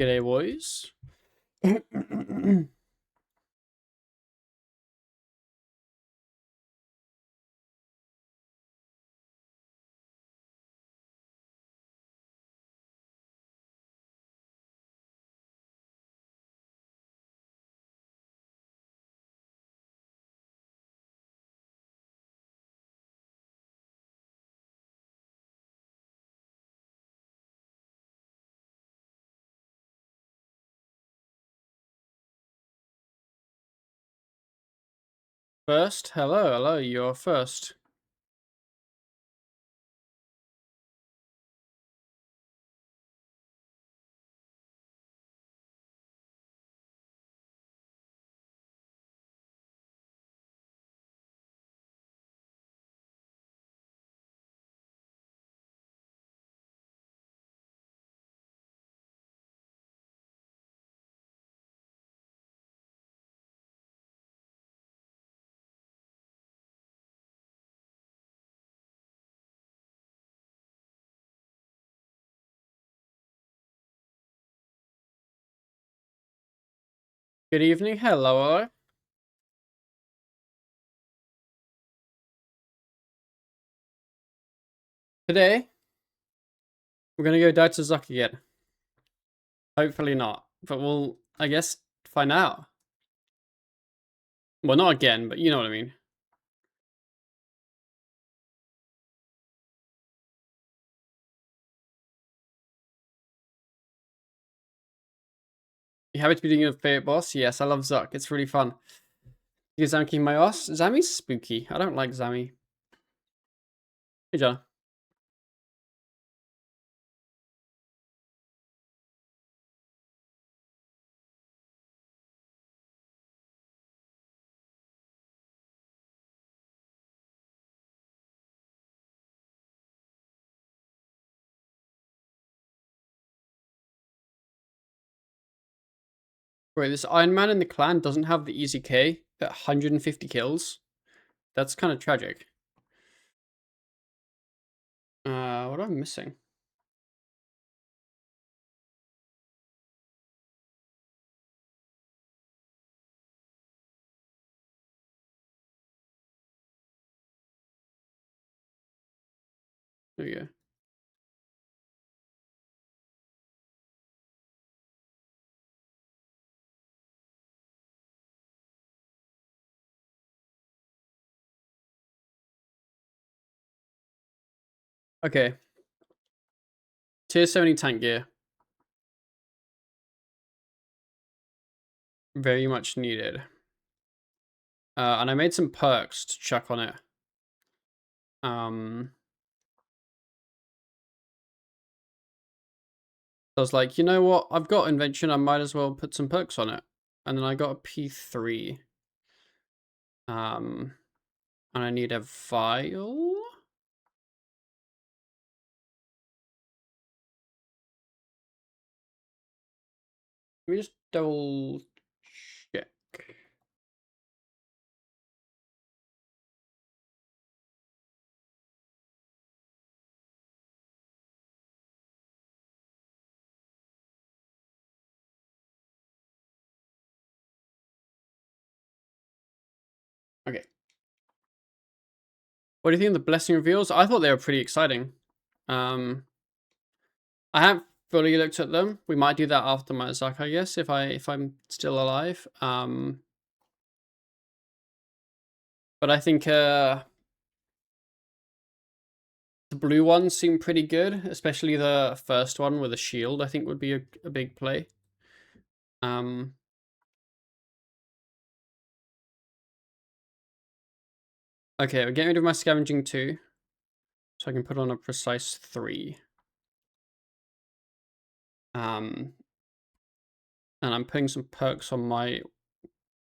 G'day, boys. First, hello, you're first. Good evening, hello. Today, we're gonna go die to Zuck again. Hopefully not, but we'll, I guess, find out. Well, not again, but you know what I mean. You happy to be doing your favorite boss? Yes, I love Zuck. It's really fun. You Zamking my ass? Zammy's spooky. I don't like Zammy. Hey, John. Wait, this Iron Man in the clan doesn't have the easy K at 150 kills. That's kind of tragic. What am I missing? There we go. Okay. Tier 70 tank gear. Very much needed. And I made some perks to chuck on it. I was like, you know what? I've got invention. I might as well put some perks on it. And then I got a P3. And I need a vial. Let me just double check. Okay. What do you think of the blessing reveals? I thought they were pretty exciting. I haven't fully looked at them. We might do that after my Zuck, I guess, if I'm still alive. But I think the blue ones seem pretty good, especially the first one with a shield. I think would be a big play. Okay, we're getting rid of my scavenging 2. So I can put on a precise 3. And I'm putting some perks on my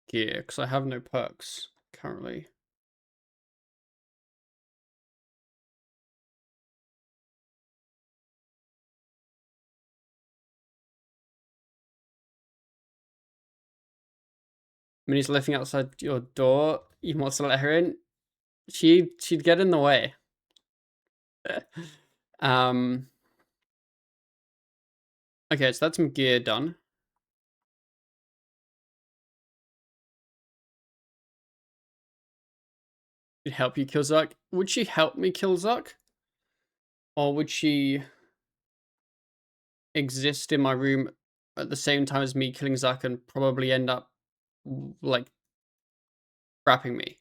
gear, because I have no perks currently. Minnie's living outside your door. You want to let her in? She'd get in the way. Okay, so that's some gear done. She'd help you kill Zuck. Would she help me kill Zuck? Or would she exist in my room at the same time as me killing Zuck and probably end up, like, wrapping me?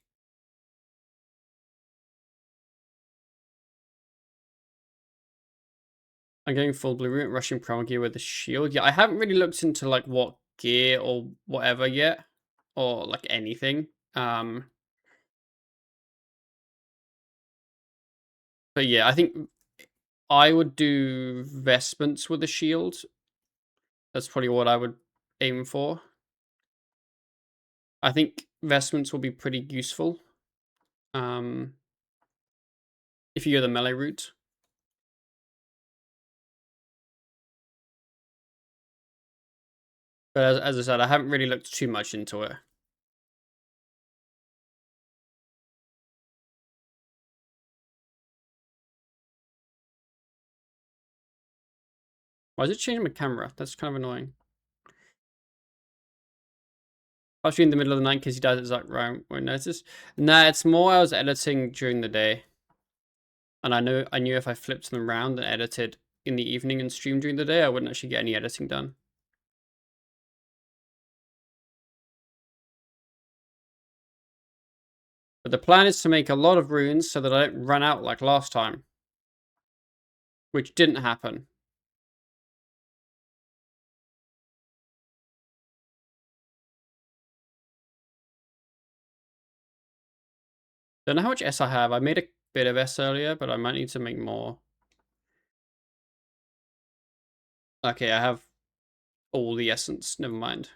I'm going full blue root, rushing primal gear with the shield. Yeah, I haven't really looked into, like, what gear or whatever yet. Or, like, anything. But yeah, I think I would do vestments with a shield. That's probably what I would aim for. I think vestments will be pretty useful. If you go the melee route. But as I said, I haven't really looked too much into it. Why is it changing my camera? That's kind of annoying. Actually in the middle of the night because he does it like right won't notice. Nah, it's more I was editing during the day. And I knew if I flipped them around and edited in the evening and streamed during the day, I wouldn't actually get any editing done. But the plan is to make a lot of runes so that I don't run out like last time. Which didn't happen. Don't know how much S I have. I made a bit of S earlier, but I might need to make more. Okay, I have all the essence. Never mind.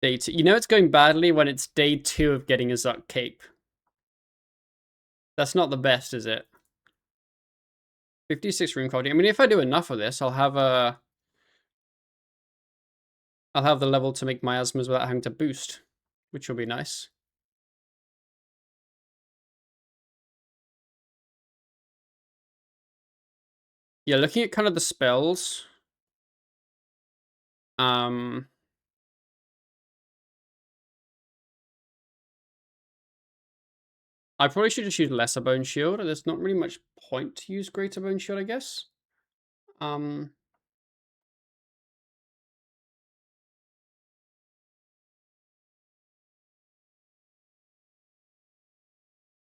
Day 2. You know it's going badly when it's day 2 of getting a Zuck cape. That's not the best, is it? 56 rune quality. I mean, if I do enough of this, I'll have the level to make miasmas without having to boost, which will be nice. Yeah, looking at kind of the spells. I probably should just use Lesser Bone Shield. There's not really much point to use Greater Bone Shield, I guess.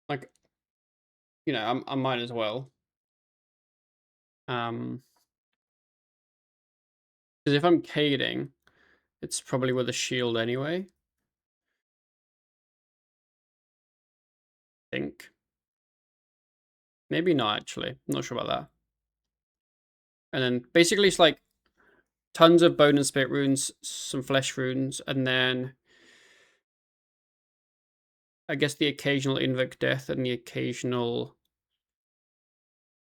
Like, you know, I might as well. Because if I'm cading, it's probably with a shield anyway. I think. Maybe not, actually. I'm not sure about that. And then basically it's like tons of bone and spirit runes, some flesh runes, and then I guess the occasional invoke death and the occasional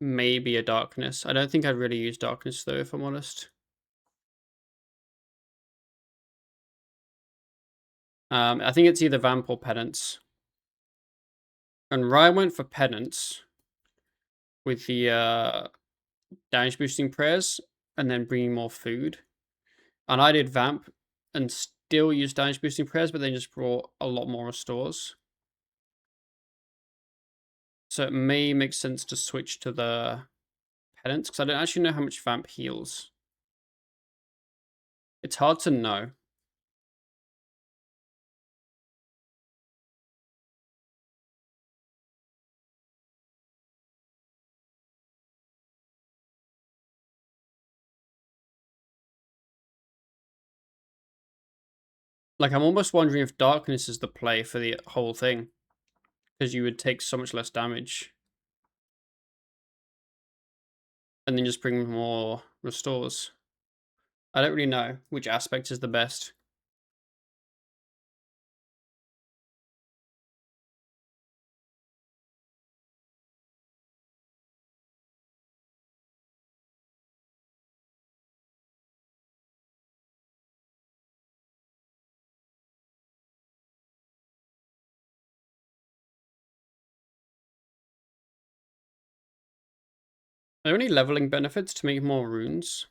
maybe a darkness. I don't think I'd really use darkness though, if I'm honest. I think it's either vamp or penance. And Ryan went for penance with the damage boosting prayers and then bringing more food. And I did vamp and still used damage boosting prayers, but then just brought a lot more restores. So it may make sense to switch to the penance, because I don't actually know how much vamp heals. It's hard to know. Like, I'm almost wondering if darkness is the play for the whole thing, because you would take so much less damage. And then just bring more restores. I don't really know which aspect is the best. there any leveling benefits to make more runes?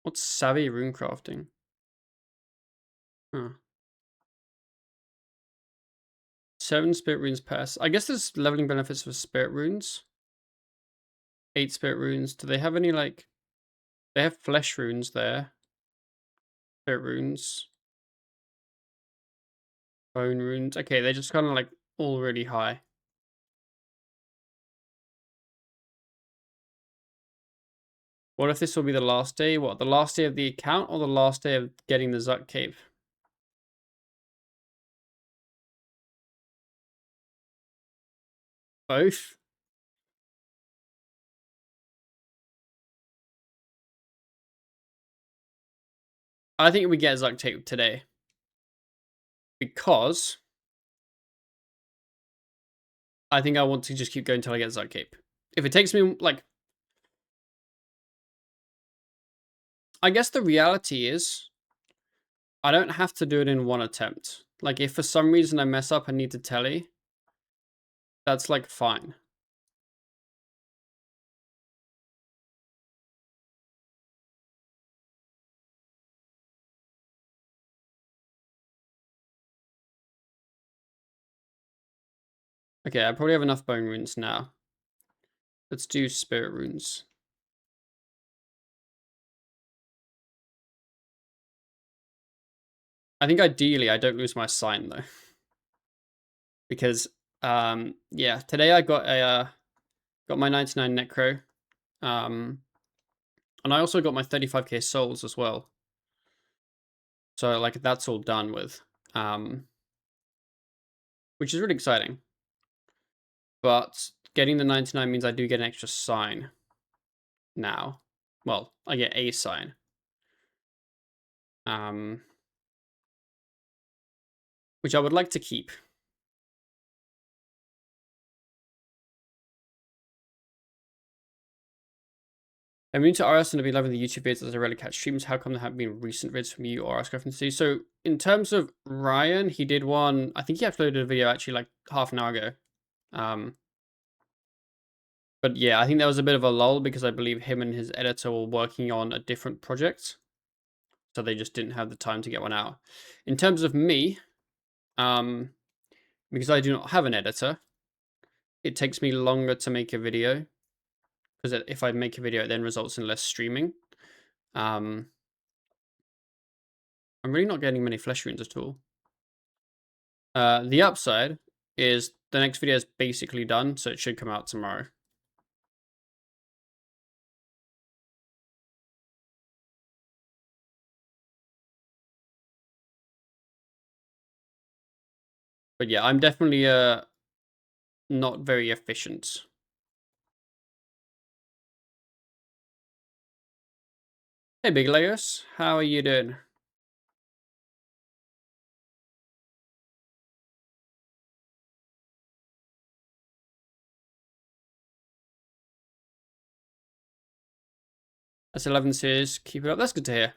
What's savvy rune crafting? Huh. 7 spirit runes pass. I guess there's leveling benefits for spirit runes. 8 spirit runes. Do they have any, like... They have flesh runes there. Spirit runes. Bone runes. Okay, they're just kind of, like, all really high. What if this will be the last day? What, the last day of the account or the last day of getting the Zuck Cape? Both? I think we get Zuck Cape today. Because I think I want to just keep going until I get Zuck Cape. If it takes me, like... I guess the reality is, I don't have to do it in one attempt. Like, if for some reason I mess up and need to telly, that's, like, fine. Okay, I probably have enough bone runes now. Let's do spirit runes. I think ideally I don't lose my sign, though. Because, yeah, today I got a, got my 99 necro. And I also got my 35k souls as well. So, like, that's all done with. Which is really exciting. But getting the 99 means I do get an extra sign now. Well, I get a sign. Which I would like to keep. I'm new to RS and I've been loving the YouTube vids as I rarely catch streams. How come there haven't been recent vids from you or RS references? So in terms of Ryan, he did one, I think he uploaded a video actually like half an hour ago. But yeah, I think there was a bit of a lull because I believe him and his editor were working on a different project. So they just didn't have the time to get one out. In terms of me, because I do not have an editor, it takes me longer to make a video. Because if I make a video, it then results in less streaming. I'm really not getting many flesh runes at all. The upside is the next video is basically done, so it should come out tomorrow. But yeah, I'm definitely not very efficient. Hey, Big Legos, how are you doing? That's 11 series. Keep it up. That's good to hear.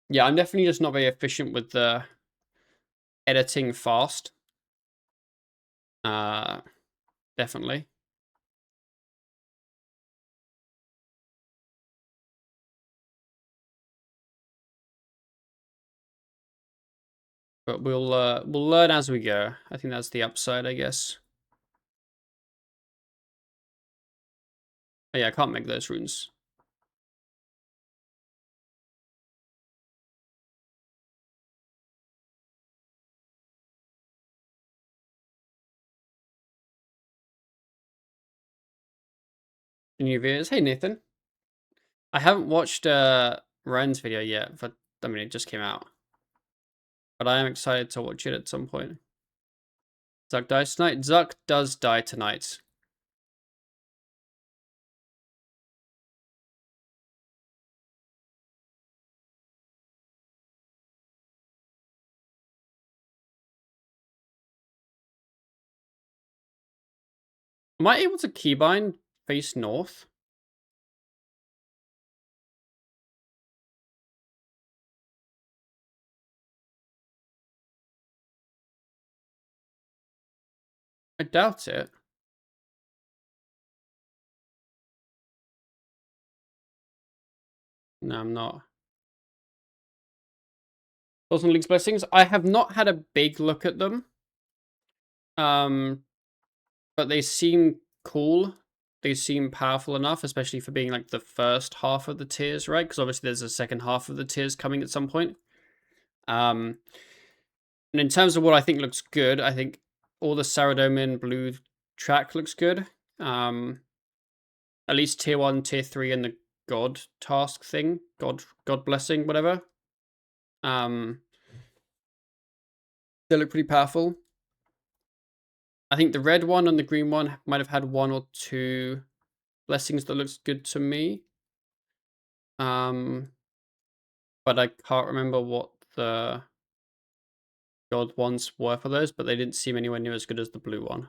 Yeah, I'm definitely just not very efficient with the editing fast. Definitely. But we'll learn as we go. I think that's the upside, I guess. Oh, yeah, I can't make those runes. New viewers. Hey, Nathan. I haven't watched Ryan's video yet, but I mean, it just came out. But I am excited to watch it at some point. Zuck dies tonight? Zuck does die tonight. Am I able to keybind face north? I doubt it. No, I'm not. Awesome League's blessings. I have not had a big look at them. But they seem cool. They seem powerful enough, especially for being like the first half of the tiers, right? Because obviously there's a second half of the tiers coming at some point. And in terms of what I think looks good, I think all the Saradomin blue track looks good. At least tier 1, tier 3, and the God task thing, God blessing, whatever. They look pretty powerful. I think the red one and the green one might have had 1 or 2 blessings that looks good to me. But I can't remember what the God ones were for those, but they didn't seem anywhere near as good as the blue one.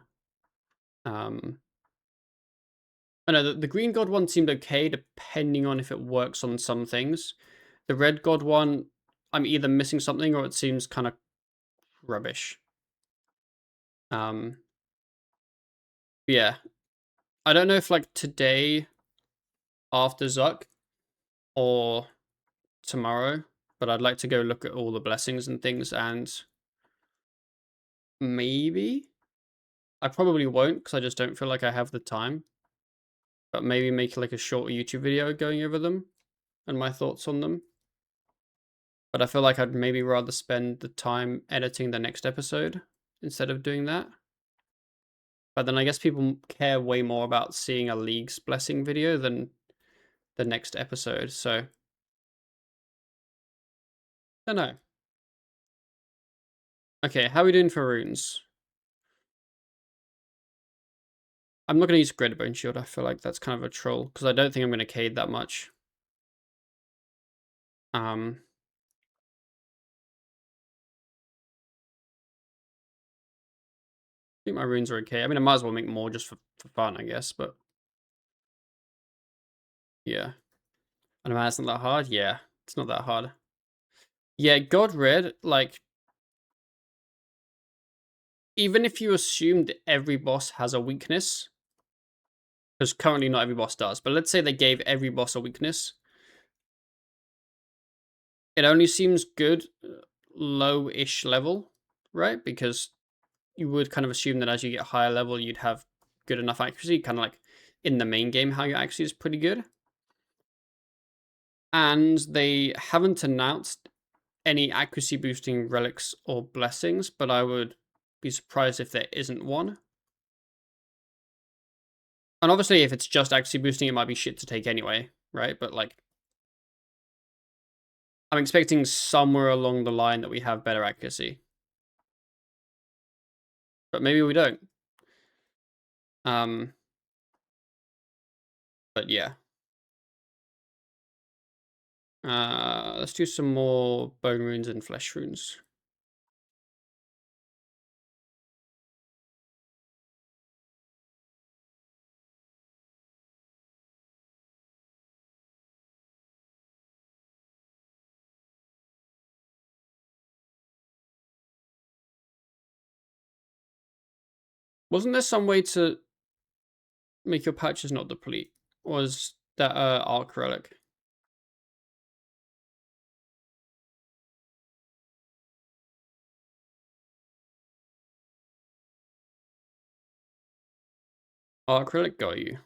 I know the green God one seemed okay, depending on if it works on some things. The red God one, I'm either missing something or it seems kind of rubbish. Yeah. I don't know if like today after Zuck or tomorrow, but I'd like to go look at all the blessings and things, and maybe I probably won't because I just don't feel like I have the time. But maybe make like a short YouTube video going over them and my thoughts on them. But I feel like I'd maybe rather spend the time editing the next episode instead of doing that. But then I guess people care way more about seeing a League's Blessing video than the next episode, so I don't know. Okay, how are we doing for runes? I'm not going to use Greater Bone Shield. I feel like that's kind of a troll, because I don't think I'm going to cade that much. I think my runes are okay. I mean, I might as well make more just for fun, I guess, but yeah. And man, it's not that hard? Yeah, it's not that hard. Yeah, God Red, like, even if you assume that every boss has a weakness, because currently not every boss does, but let's say they gave every boss a weakness, it only seems good low-ish level, right? Because you would kind of assume that as you get higher level, you'd have good enough accuracy, kind of like in the main game, how your accuracy is pretty good. And they haven't announced any accuracy boosting relics or blessings, but I would be surprised if there isn't one. And obviously, if it's just accuracy boosting, it might be shit to take anyway, right? But like, I'm expecting somewhere along the line that we have better accuracy. But maybe we don't. But yeah. Let's do some more bone runes and flesh runes. Wasn't there some way to make your patches not deplete? Or was that arc relic? Arc relic got you.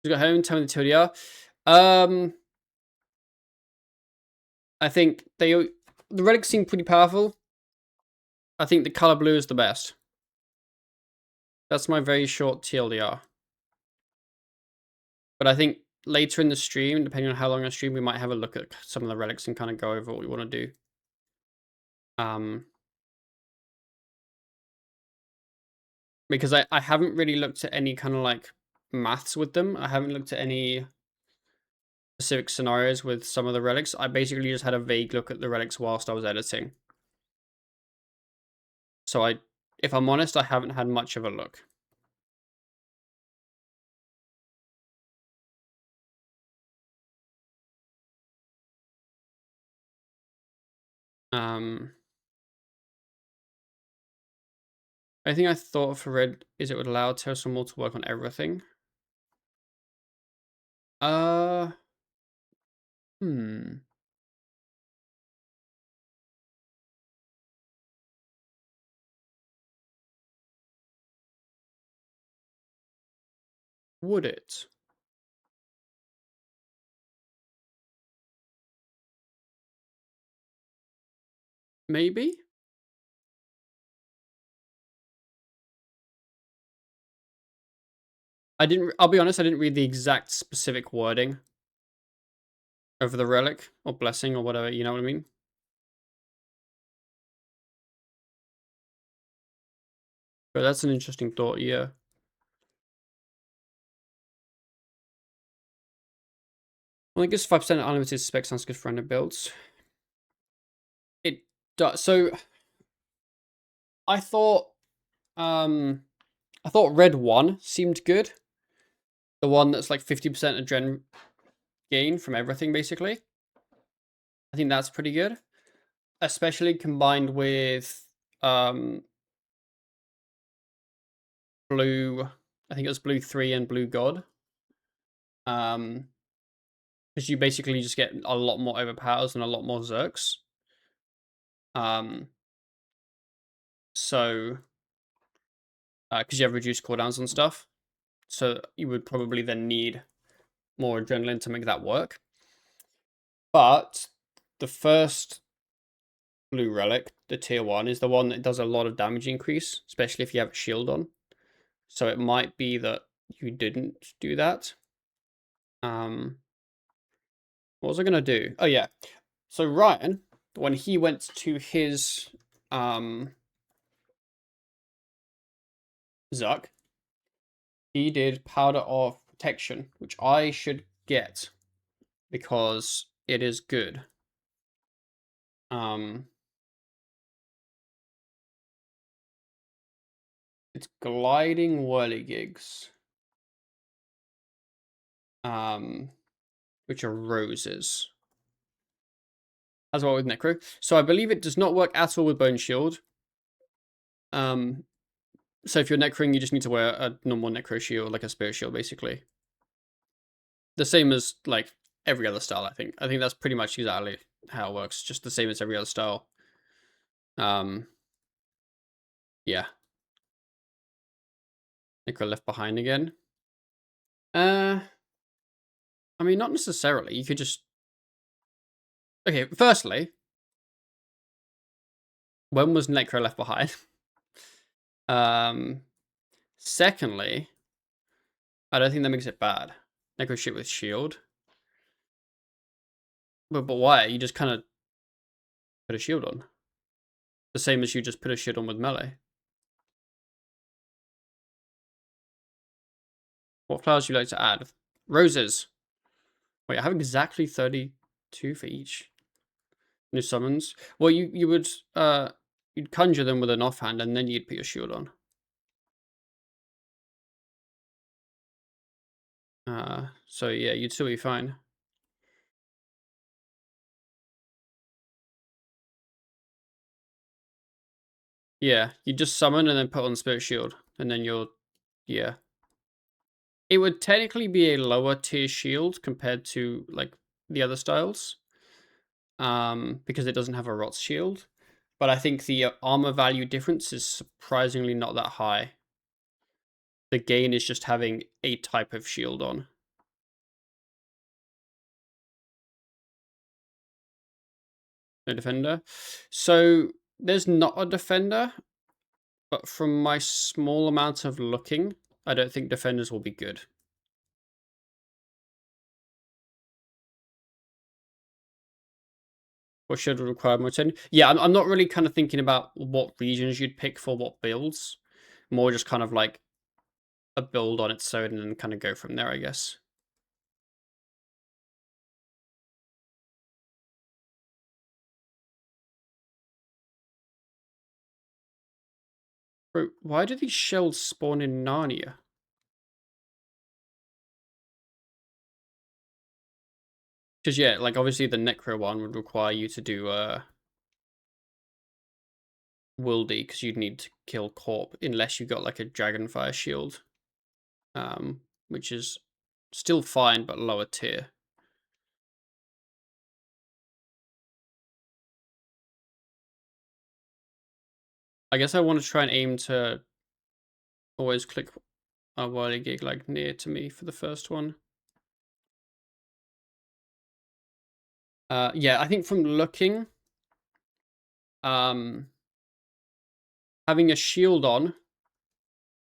Just got home, tell me the TLDR. I think the relics seem pretty powerful. I think the color blue is the best. That's my very short TLDR. But I think later in the stream, depending on how long I stream, we might have a look at some of the relics and kind of go over what we want to do. Because I haven't really looked at any kind of like maths with them. I haven't looked at any specific scenarios with some of the relics. I basically just had a vague look at the relics whilst I was editing. So if I'm honest, I haven't had much of a look. I think I thought for red is it would allow Terraform to work on everything. Hmm. Would it? Maybe? I'll be honest, I didn't read the exact specific wording of the relic or blessing or whatever, you know what I mean? But that's an interesting thought, yeah. Well, I guess 5% unlimited spec sounds good for random builds. It does. So I thought red 1 seemed good. The one that's like 50% adren gain from everything, basically. I think that's pretty good. Especially combined with blue, I think it was blue 3 and blue god. Because you basically just get a lot more overpowers and a lot more zerks. So because you have reduced cooldowns and stuff. So you would probably then need more adrenaline to make that work. But the first blue relic, the tier 1, is the one that does a lot of damage increase, especially if you have a shield on. So it might be that you didn't do that. What was I going to do? Oh, yeah. So Ryan, when he went to his Zuck, he did Powder of Protection, which I should get because it is good. It's gliding whirligigs, which are roses. As well with Necro. So I believe it does not work at all with Bone Shield. So if you're Necroing, you just need to wear a normal Necro shield, like a Spirit Shield, basically. The same as, like, every other style, I think. I think that's pretty much exactly how it works. Just the same as every other style. Yeah. Necro left behind again. I mean, not necessarily. You could just... Okay, firstly, when was Necro left behind? Secondly, I don't think that makes it bad. Necro shit with shield. But why? You just kind of put a shield on. The same as you just put a shield on with melee. What flowers do you like to add? Roses. Wait, I have exactly 32 for each. New summons. Well, you would you'd conjure them with an offhand and then you'd put your shield on. So yeah, you'd still be fine. Yeah, you just summon and then put on Spirit Shield, and then you're, yeah. It would technically be a lower tier shield compared to like the other styles, because it doesn't have a Rot's shield. But I think the armor value difference is surprisingly not that high. The gain is just having a type of shield on. No defender. So there's not a defender, but from my small amount of looking, I don't think defenders will be good. Or should require more attention. Yeah, I'm not really kind of thinking about what regions you'd pick for what builds. More just kind of like a build on its own and then kind of go from there, I guess. Bro, why do these shells spawn in Narnia? Because, yeah, like, obviously the Necro one would require you to do, Wildy, because you'd need to kill Corp, unless you got, like, a Dragonfire shield. Which is still fine, but lower tier. I guess I want to try and aim to always click a whirligig, like, near to me for the first one. Yeah, I think from looking, having a shield on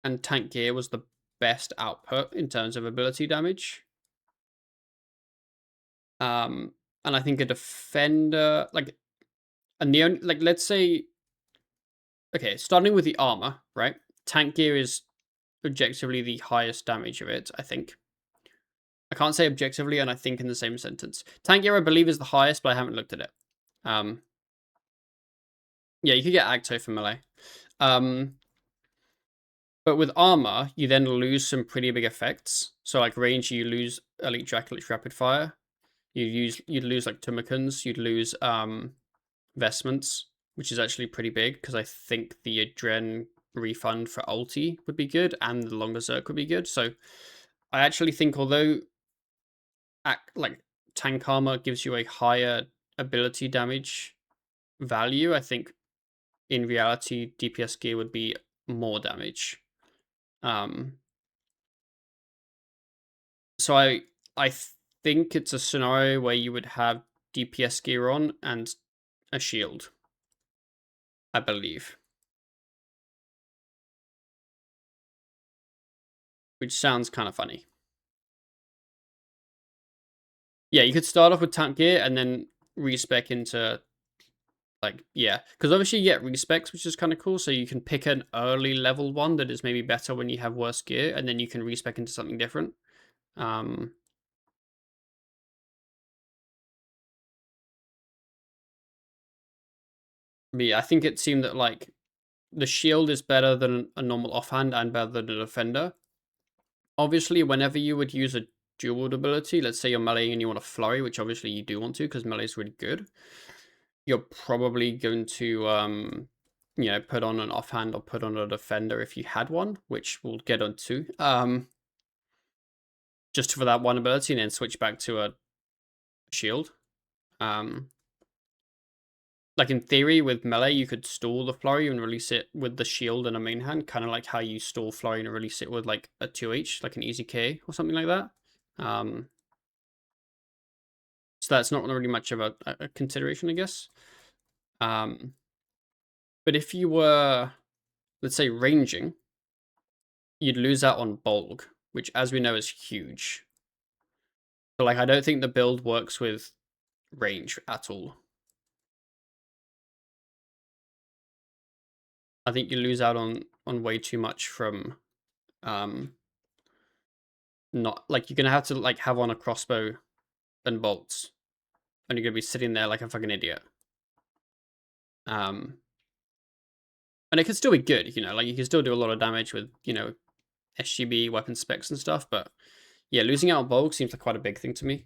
and tank gear was the best output in terms of ability damage. And I think a defender, like, and the only, like, let's say, okay, starting with the armor, right? Tank gear is objectively the highest damage of it, I think. I can't say objectively and I think in the same sentence. Tank gear, I believe, is the highest, but I haven't looked at it. Yeah, you could get Acto for melee. But with armor, you then lose some pretty big effects. So like range, you lose Elite Dracolich Rapid Fire. You'd lose like Tumicans. You'd lose Vestments, which is actually pretty big because I think the Adren refund for ulti would be good and the longer Zerk would be good. So I actually think although like tank armor gives you a higher ability damage value, I think in reality DPS gear would be more damage. So I think it's a scenario where you would have DPS gear on and a shield, I believe. Which sounds kind of funny. Yeah, you could start off with tank gear and then respec into, like, yeah. Because obviously you get respecs, which is kind of cool. So you can pick an early level one that is maybe better when you have worse gear, and then you can respec into something different. But yeah, I think it seemed that, like, the shield is better than a normal offhand and better than a defender. Obviously, whenever you would use a dual ability, let's say you're meleeing and you want a flurry, which obviously you do want to because melee is really good, you're probably going to put on an offhand or put on a defender if you had one, which we'll get onto. Just for that one ability and then switch back to a shield. Like in theory with melee, you could stall the flurry and release it with the shield and a main hand, kind of like how you stall flurry and release it with like a 2H, like an easy K or something like that. So that's not really much of a consideration, I guess. But if you were, let's say, ranging, you'd lose out on bulk, which, as we know, is huge. So, like, I don't think the build works with range at all. I think you lose out on way too much from, not, like, you're gonna have to, like, have on a crossbow and bolts, and you're gonna be sitting there like a fucking idiot. And it can still be good, like, you can still do a lot of damage with, SGB, weapon specs and stuff, but yeah, losing out on bulk seems like quite a big thing to me.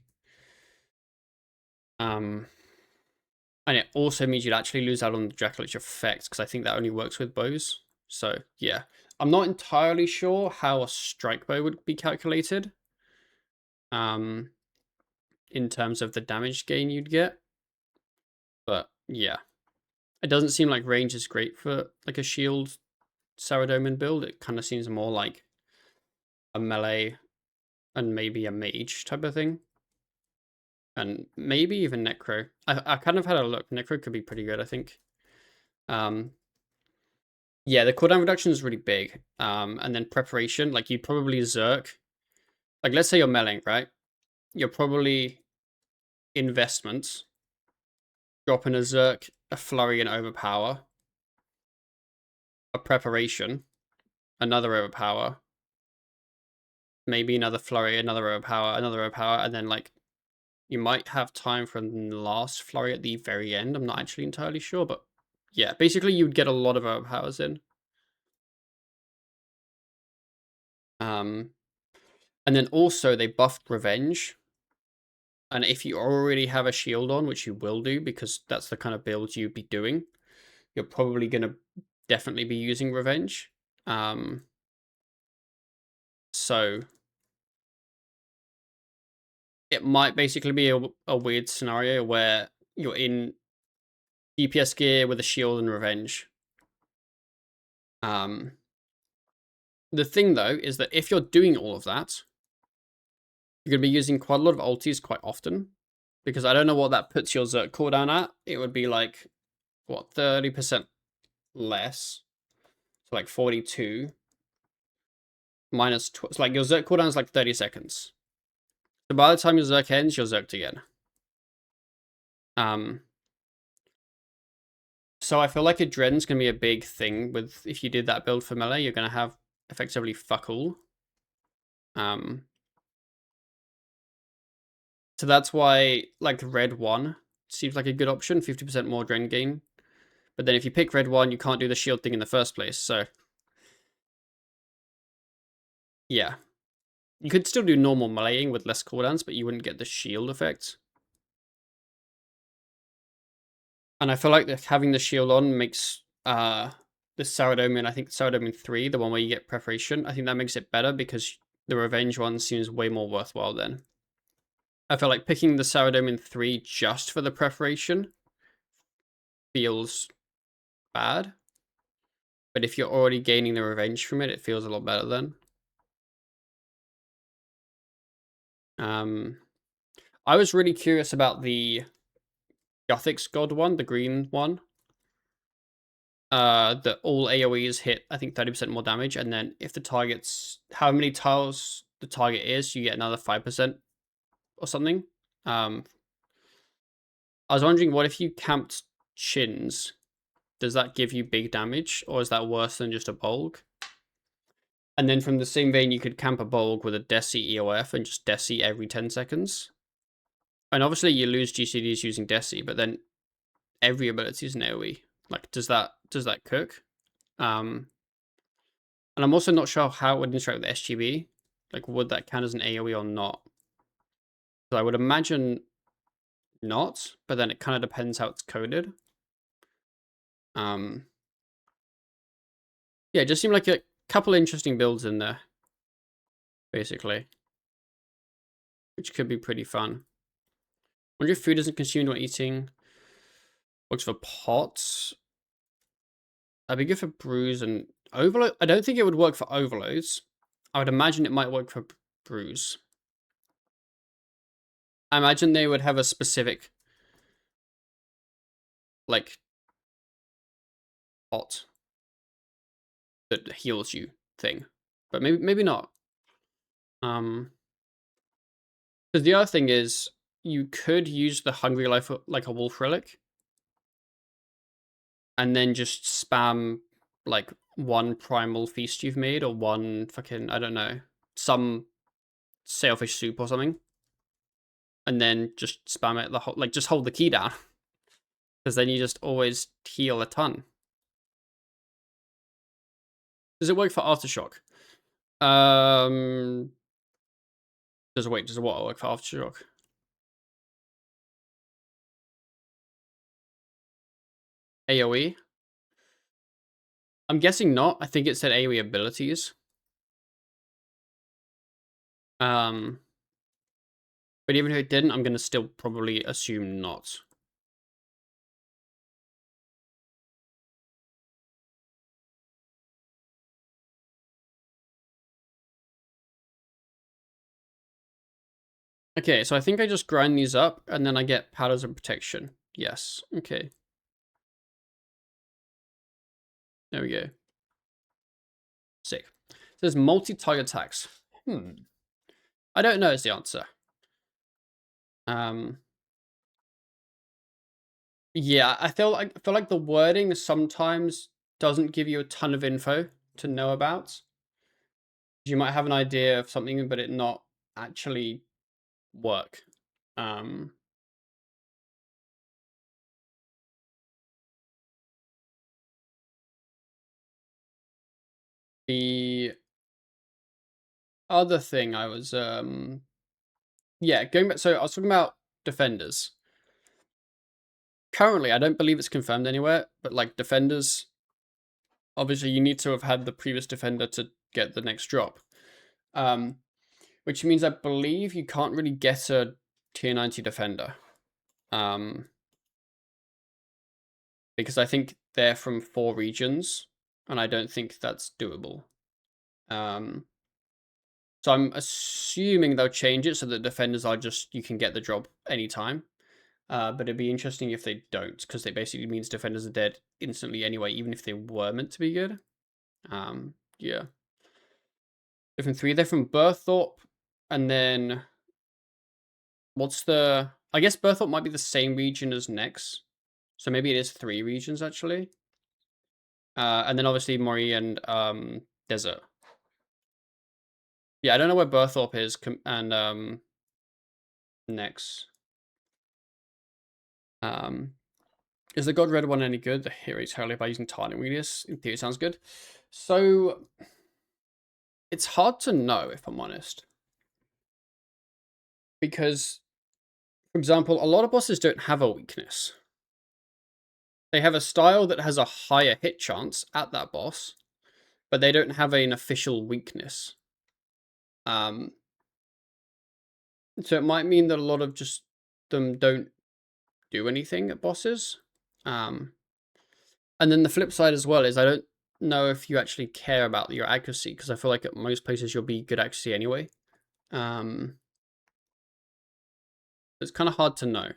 And it also means you'd actually lose out on the Dracolich effect, because I think that only works with bows. So, yeah. I'm not entirely sure how a strike bow would be calculated. In terms of the damage gain you'd get. But, yeah. It doesn't seem like range is great for, like, a shield Saradomin build. It kind of seems more like a melee and maybe a mage type of thing. And maybe even Necro. I kind of had a look. Necro could be pretty good, I think. Yeah, the cooldown reduction is really big. And then preparation, like you probably Zerk. Like, let's say you're meleeing, right? You're probably investments, dropping a Zerk, a flurry, and overpower. A preparation, another overpower. Maybe another flurry, another overpower, and then, like, you might have time for the last flurry at the very end. I'm not actually entirely sure, but yeah, basically you'd get a lot of overpowers in. And then also they buffed Revenge. And if you already have a shield on, which you will do because that's the kind of build you'd be doing, you're probably going to definitely be using Revenge. So it might basically be a weird scenario where you're in DPS gear with a shield and Revenge. The thing though is that if you're doing all of that, you're going to be using quite a lot of ultis quite often. Because I don't know what that puts your Zerk cooldown at. It would be like, what, 30% less. So like 42 minus, so like your Zerk cooldown is like 30 seconds. So by the time your Zerk ends, you're Zerked again. So I feel like Adren's going to be a big thing with, if you did that build for melee, you're going to have effectively fuck all. So that's why, like, Red 1 seems like a good option, 50% more Dren gain. But then if you pick Red 1, you can't do the shield thing in the first place, so... Yeah. You could still do normal meleeing with less cooldowns, but you wouldn't get the shield effect. And I feel like having the shield on makes the Saradomin, I think Saradomin 3, the one where you get preparation, I think that makes it better because the Revenge one seems way more worthwhile then. I feel like picking the Saradomin 3 just for the preparation feels bad. But if you're already gaining the Revenge from it, it feels a lot better then. I was really curious about the Gothic's God one, the green one. That all AoEs hit, I think, 30% more damage, and then if the target's how many tiles the target is, you get another 5% or something. I was wondering, what if you camped chins? Does that give you big damage, or is that worse than just a bulk? And then from the same vein, you could camp a bulk with a Desi EOF and just Desi every 10 seconds. And obviously you lose GCDs using Desi, but then every ability is an AoE. Like, does that cook? And I'm also not sure how it would interact with SGB. Like, would that count as an AoE or not? So I would imagine not, but then it kind of depends how it's coded. Yeah, it just seemed like a couple interesting builds in there, basically, which could be pretty fun. Wonder if food isn't consumed when eating. Works for pots. That'd be good for brews and overload. I don't think it would work for overloads. I would imagine it might work for brews. I imagine they would have a specific, like, pot that heals you thing, but maybe not. Because the other thing is, you could use the Hungry Life like a Wolf Relic, and then just spam like one Primal Feast you've made, or one fucking, I don't know, some sailfish soup or something, and then just spam it the whole, like, just hold the key down, because then you just always heal a ton. Does it work for Aftershock? Does it work for Aftershock? AoE? I'm guessing not. I think it said AoE abilities. But even if it didn't, I'm gonna still probably assume not. Okay, so I think I just grind these up, and then I get powders of protection. Yes, okay. There we go. Sick. It says multi-target attacks. I don't know is the answer. Yeah, I feel like the wording sometimes doesn't give you a ton of info to know about. You might have an idea of something, but it not actually work. The other thing I was yeah, going back. So I was talking about defenders. Currently, I don't believe it's confirmed anywhere, but like defenders, obviously you need to have had the previous defender to get the next drop. Which means I believe you can't really get a tier 90 defender. Because I think they're from 4 regions, and I don't think that's doable. So I'm assuming they'll change it so that defenders are just, you can get the drop anytime. But it'd be interesting if they don't, because it basically means defenders are dead instantly anyway, even if they were meant to be good. Yeah. They're from 3, they're from Burthorpe, and then what's the... I guess Burthorpe might be the same region as Nex, so maybe it is 3 regions actually. And then obviously Mori and Desert. Yeah, I don't know where Burthorpe is and Nex. Is the God Red one any good? The hero is totally by using Targeting Radius. In theory, sounds good. So it's hard to know, if I'm honest, because, for example, a lot of bosses don't have a weakness. They have a style that has a higher hit chance at that boss, but they don't have an official weakness. So it might mean that a lot of just them don't do anything at bosses. And then the flip side as well is I don't know if you actually care about your accuracy, because I feel like at most places you'll be good accuracy anyway. It's kind of hard to know.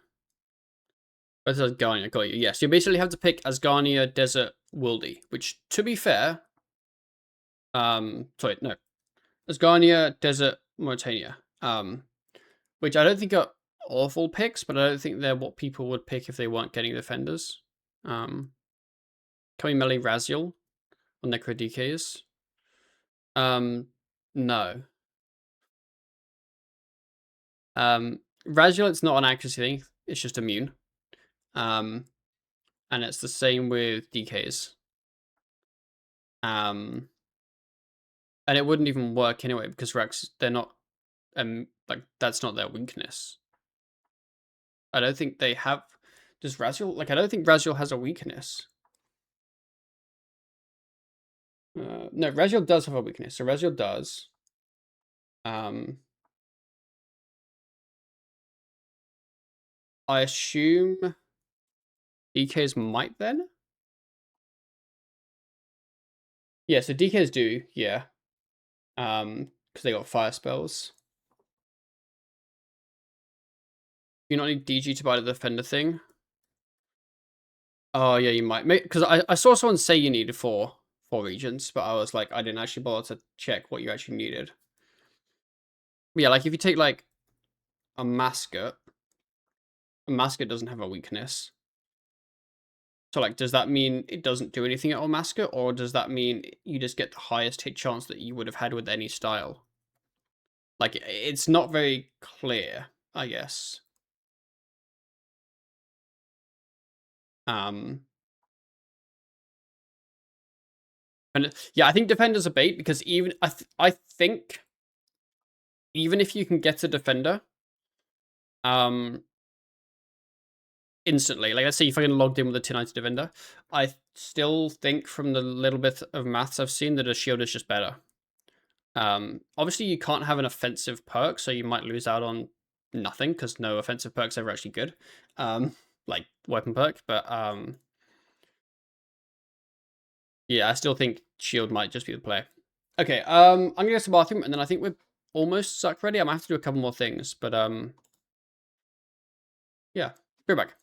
Where's Asgarnia? Got you. Yes, you basically have to pick Asgarnia, Desert, Wildy, which, to be fair, sorry, no, Asgarnia, Desert, Mauritania, which I don't think are awful picks, but I don't think they're what people would pick if they weren't getting defenders. Can we melee Raziel on Necro DKs? No. Raziel, it's not an accuracy thing, it's just immune. And it's the same with DKs. And it wouldn't even work anyway, because Rex, they're not, like, that's not their weakness. I don't think they have, does Raziel, like, I don't think Raziel has a weakness. No, Raziel does have a weakness, so Raziel does. I assume DKs might then? Yeah, so DKs do, yeah. Because they got fire spells. You not need DG to buy the defender thing? Oh, yeah, you might. Because I saw someone say you needed 4 regions, but I was like, I didn't actually bother to check what you actually needed. But yeah, like if you take like a Mascot doesn't have a weakness. So like, does that mean it doesn't do anything at Mascot, or does that mean you just get the highest hit chance that you would have had with any style? Like, it's not very clear, I guess. And yeah, I think defender's a bait, because even I think even if you can get a defender, instantly, like let's say if I can logged in with a tier 90 defender, I still think from the little bit of maths I've seen that a shield is just better. Obviously you can't have an offensive perk, so you might lose out on nothing, because no offensive perk's ever actually good. Like weapon perk, but yeah, I still think shield might just be the play. Okay, I'm gonna go to the bathroom, and then I think we're almost suck ready. I might have to do a couple more things, but yeah, be right back.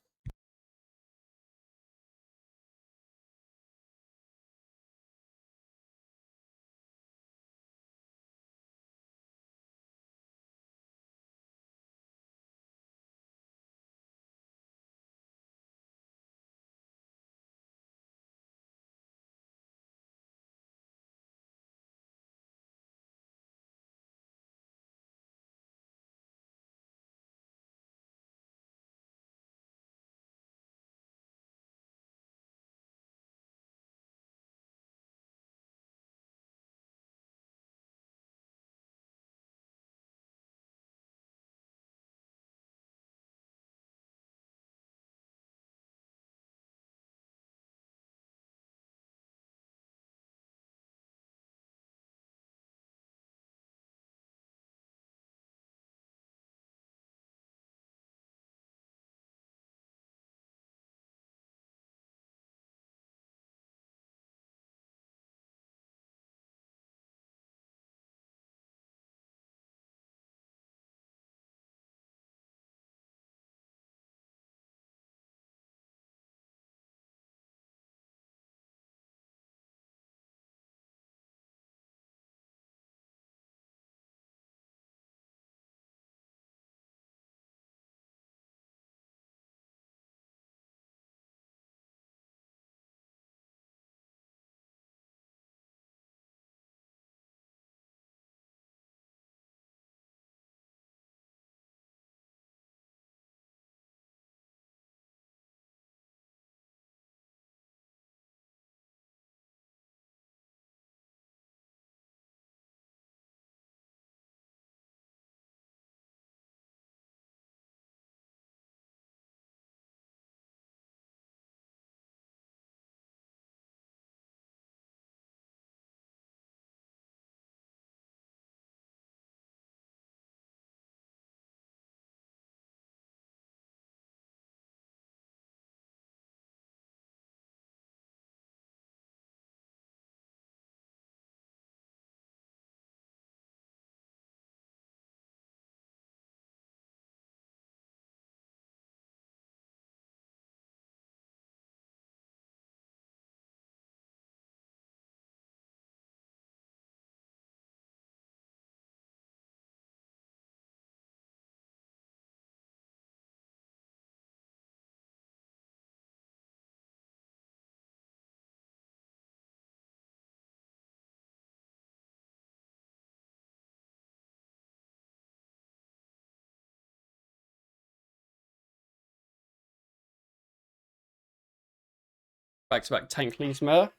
Back-to-back tank Leesmer.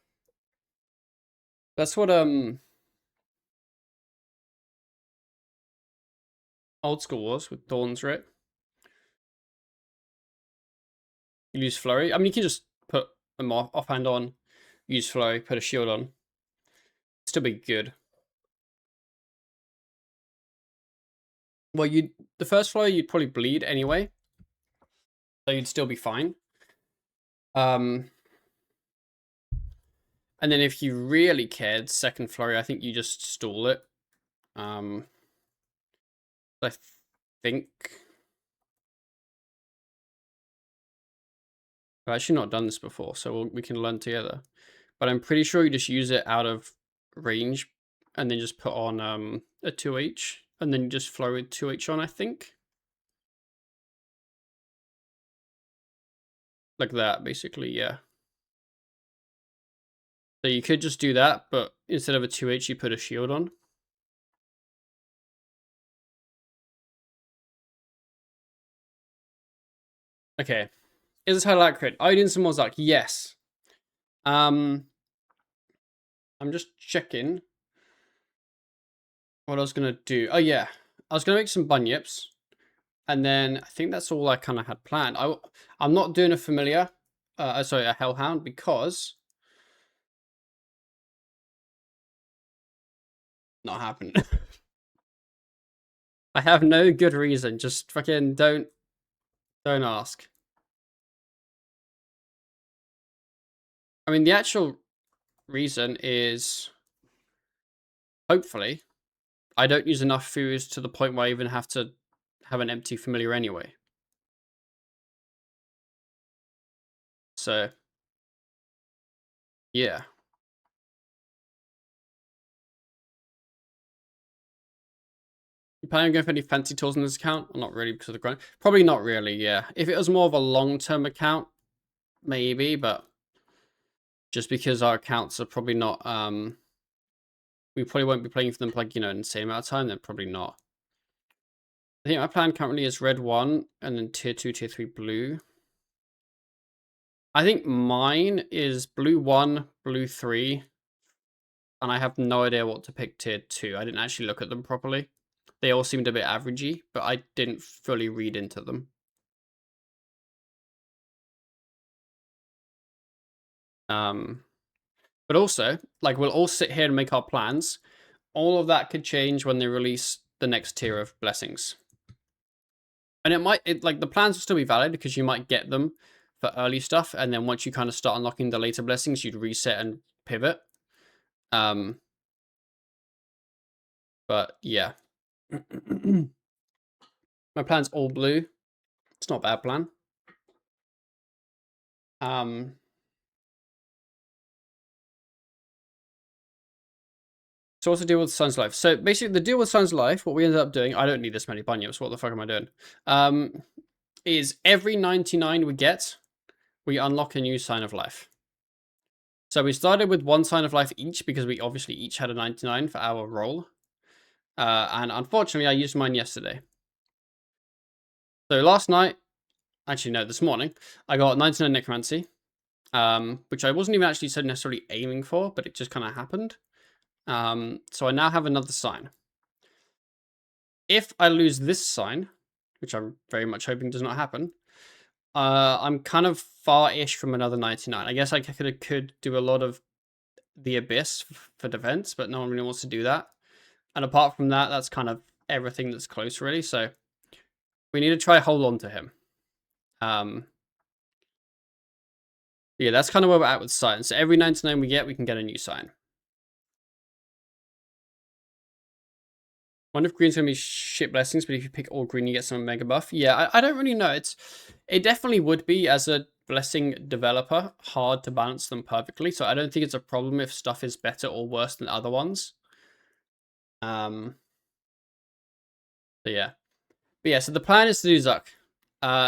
That's what old school was with Dawn's Writ. You use Flurry. I mean, you can just put them offhand on, use Flurry, put a shield on. Still be good. Well, the first Flurry you'd probably bleed anyway, so you'd still be fine. And then if you really cared, second Flurry, I think you just stall it. I think I've actually not done this before, so we can learn together. But I'm pretty sure you just use it out of range and then just put on a 2H and then you just flow with 2H on, I think. Like that, basically, yeah. So you could just do that, but instead of a 2H, you put a shield on. Okay. Is this highlight crit? Are you doing some more Zark? Yes. I'm just checking what I was going to do. Oh, yeah. I was going to make some bunyips. And then I think that's all I kind of had planned. I'm not doing a familiar, sorry, a hellhound because not happening. I have no good reason. Just fucking don't ask. I mean, the actual reason is hopefully I don't use enough foods to the point where I even have to have an empty familiar anyway. So, yeah. You planning on going for any fancy tools in this account? Well, not really because of the grind. Probably not really, yeah. If it was more of a long-term account, maybe, but just because our accounts are probably not, we probably won't be playing for them like, in the same amount of time, then probably not. I think my plan currently is red 1 and then tier 2, tier 3 blue. I think mine is blue 1, blue 3, and I have no idea what to pick tier 2. I didn't actually look at them properly. They all seemed a bit averagey, but I didn't fully read into them. But also, like, we'll all sit here and make our plans. All of that could change when they release the next tier of blessings. And like, the plans will still be valid because you might get them for early stuff, and then once you kind of start unlocking the later blessings, you'd reset and pivot. But yeah. My plan's all blue. It's not a bad plan. So what's the deal with Sun's Life? So basically the deal with Sun's Life, what we ended up doing, I don't need this many bunyips, what the fuck am I doing? Is every 99 we get, we unlock a new Sign of Life. So we started with 1 Sign of Life each because we obviously each had a 99 for our roll. And unfortunately I used mine yesterday. So last night, actually no, this morning, I got 99 Necromancy, which I wasn't even actually so necessarily aiming for, but it just kind of happened. So I now have another sign. If I lose this sign, which I'm very much hoping does not happen, I'm kind of far-ish from another 99. I guess I could do a lot of the Abyss for defense, but no one really wants to do that. And apart from that, that's kind of everything that's close, really. So we need to try hold on to him. Yeah, that's kind of where we're at with signs. So every 99 we get a new sign. Wonder if green's gonna be shit blessings, but if you pick all green, you get some mega buff. Yeah, I don't really know. It definitely would be, as a blessing developer, hard to balance them perfectly. So I don't think it's a problem if stuff is better or worse than other ones. So yeah. But yeah, so the plan is to do Zuck.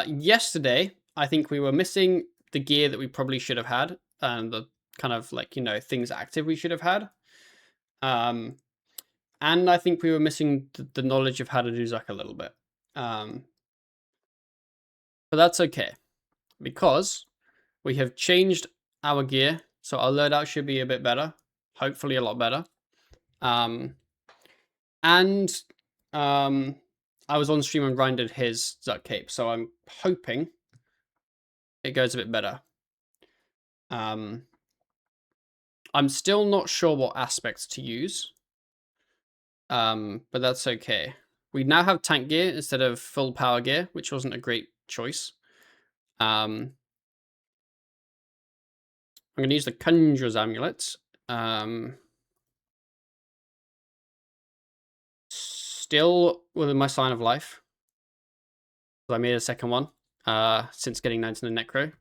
Yesterday, I think we were missing the gear that we probably should have had, and the kind of like, things active we should have had. And I think we were missing the knowledge of how to do Zuck a little bit. But that's okay, because we have changed our gear. So our loadout should be a bit better. Hopefully a lot better. And I was on stream and grinded his Zuck Cape, so I'm hoping it goes a bit better. I'm still not sure what aspects to use. But that's okay. We now have tank gear instead of full power gear, which wasn't a great choice. I'm going to use the Conjurer's Amulet. Still within my sign of life. I made a second one since getting 9 to the Necro.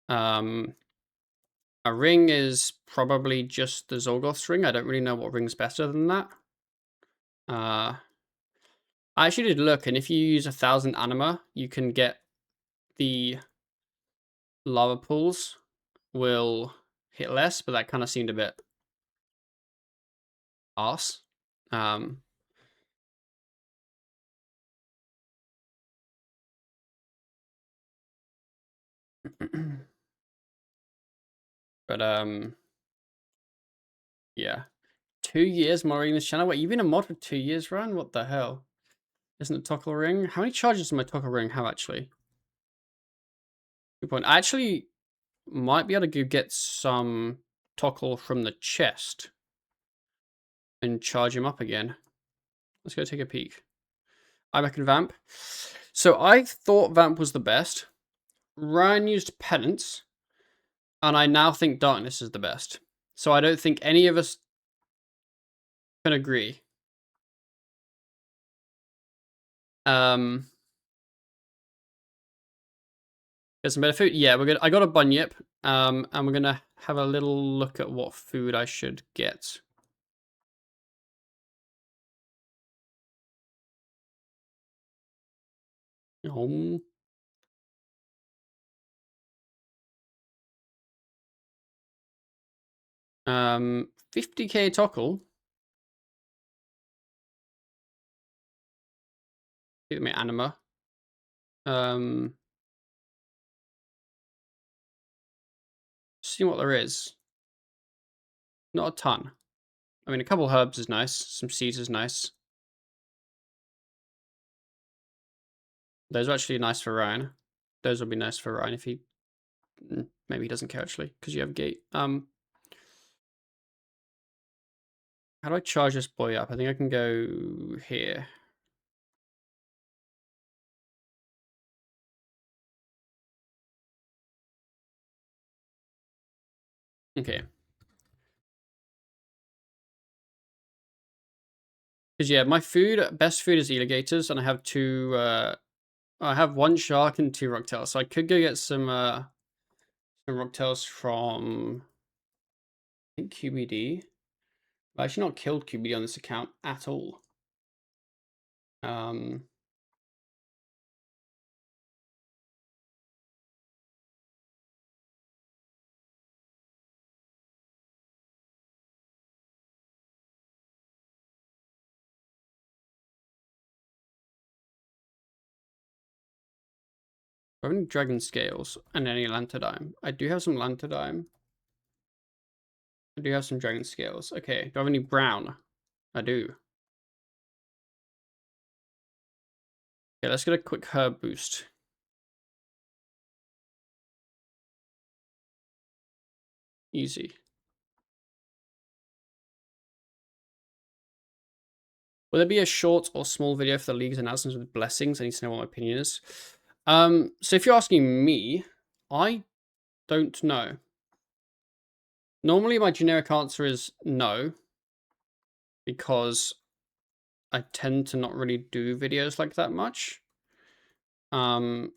A ring is probably just the Zolgoth's ring. I don't really know what ring's better than that. I actually did look, and if you use 1,000 anima, you can get the lava pools will hit less, but that kind of seemed a bit arse. But yeah. 2 years modding this channel. Wait, you've been a mod for 2 years, Ryan? What the hell? Isn't it Toggle Ring? How many charges does my Toggle Ring have, actually? Good point. I actually might be able to go get some Toggle from the chest and charge him up again. Let's go take a peek. I reckon Vamp. So I thought Vamp was the best. Ryan used Penance. And I now think Darkness is the best. So I don't think any of us can agree. Get some better food. Yeah, I got a bunyip. And we're gonna have a little look at what food I should get. Oh. 50k Tockle. Give me anima. See what there is. Not a ton. I mean, a couple herbs is nice. Some seeds is nice. Those are actually nice for Ryan. Those will be nice for Ryan if he... Maybe he doesn't care, actually, because you have gate. How do I charge this boy up? I think I can go here. Okay. Because, yeah, my best food is alligators, and I have two... I have one shark and 2 rocktails, so I could go get some rocktails from... I think QBD. I've actually not killed QBD on this account at all. I have any dragon scales and any lantodime. I do have some lantodime. I do have some dragon scales. Okay, do I have any brown? I do. Okay, let's get a quick herb boost. Easy. Will there be a short or small video for the league's announcements with blessings? I need to know what my opinion is. So if you're asking me, I don't know. Normally my generic answer is no, because I tend to not really do videos like that much. But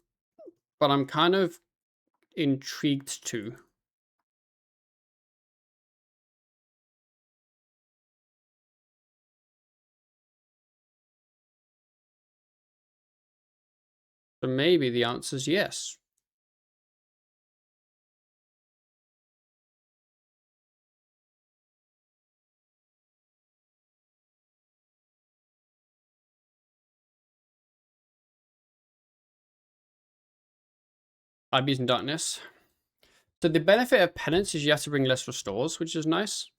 I'm kind of intrigued to. So maybe the answer is yes. I'd be using darkness. So the benefit of penance is you have to bring less restores, which is nice.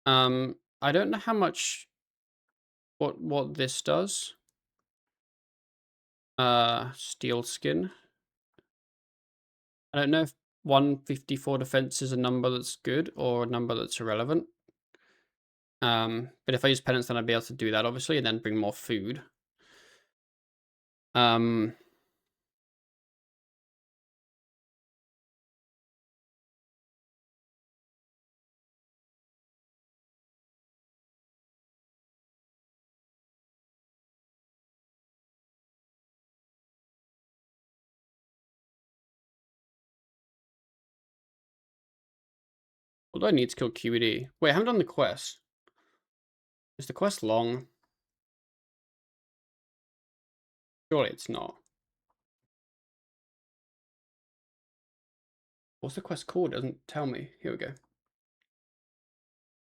I don't know how much what this does. Steel skin. I don't know if 154 defense is a number that's good or a number that's irrelevant. But if I use penance, then I'd be able to do that, obviously, and then bring more food. What do I need to kill QED? Wait, I haven't done the quest. Is the quest long? Surely it's not. What's the quest called? It doesn't tell me. Here we go.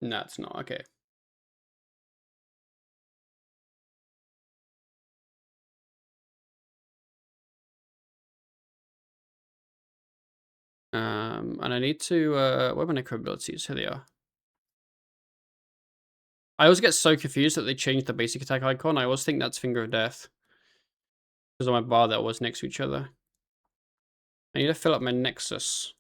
No, it's not. Okay. And I need to, where are my necro abilities? Here they are. I always get so confused that they changed the basic attack icon. I always think that's Finger of Death. Because on my bar, they're always next to each other. I need to fill up my Nexus.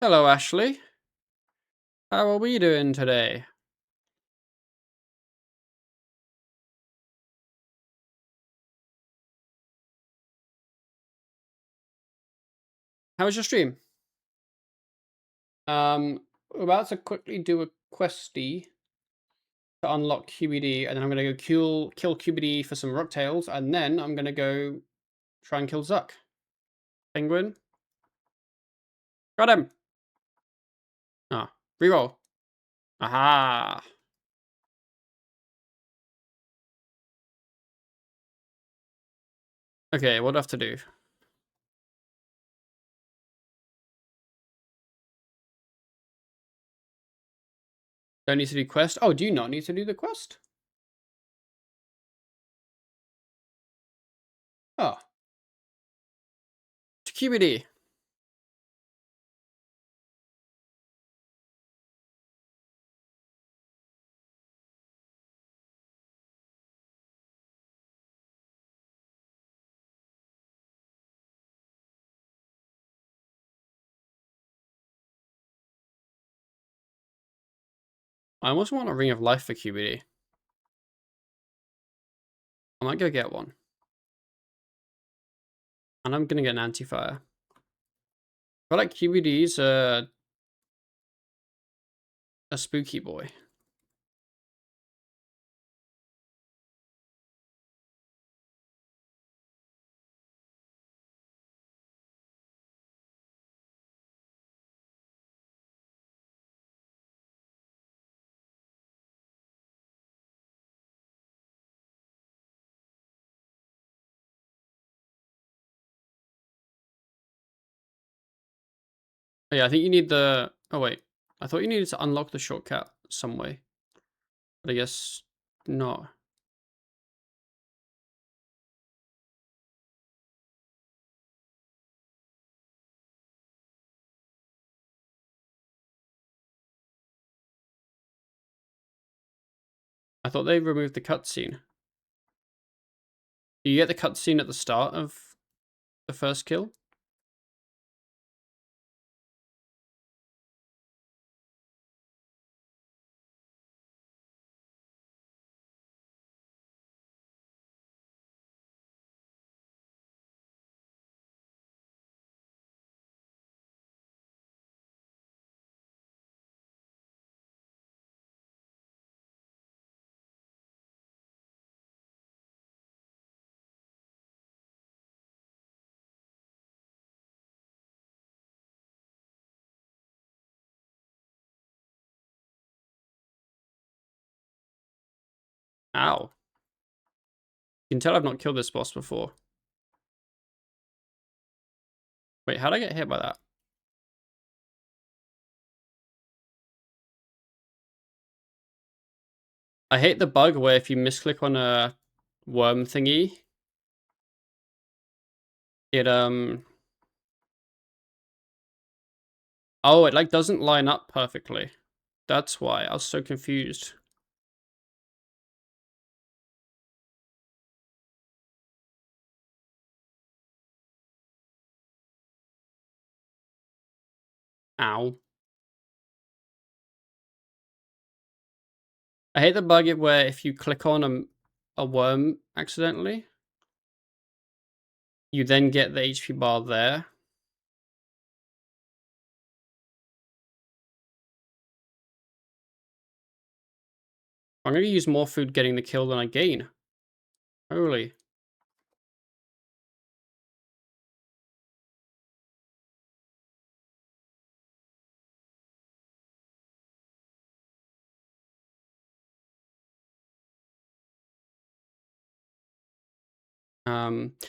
Hello, Ashley. How are we doing today? How was your stream? We're about to quickly do a questy to unlock QBD, and then I'm gonna go kill QBD for some Rocktails, and then I'm gonna go try and kill Zuck. Penguin. Got him! Ah, reroll. Aha! Okay, what do I have to do? Don't need to do quest? Oh, do you not need to do the quest? Oh. To QBD. I almost want a Ring of Life for QBD. I might go get one. And I'm gonna get an anti-fire. I feel like QBD's a spooky boy. Oh, yeah, I think you need the... Oh, wait. I thought you needed to unlock the shortcut some way. But I guess not. I thought they removed the cutscene. Do you get the cutscene at the start of the first kill? Ow. You can tell I've not killed this boss before. Wait, how'd I get hit by that? I hate the bug where if you misclick on a worm thingy, it oh, it like doesn't line up perfectly. That's why I was so confused. Ow. I hate the bug where if you click on a worm accidentally, you then get the HP bar there. I'm gonna use more food getting the kill than I gain. Holy.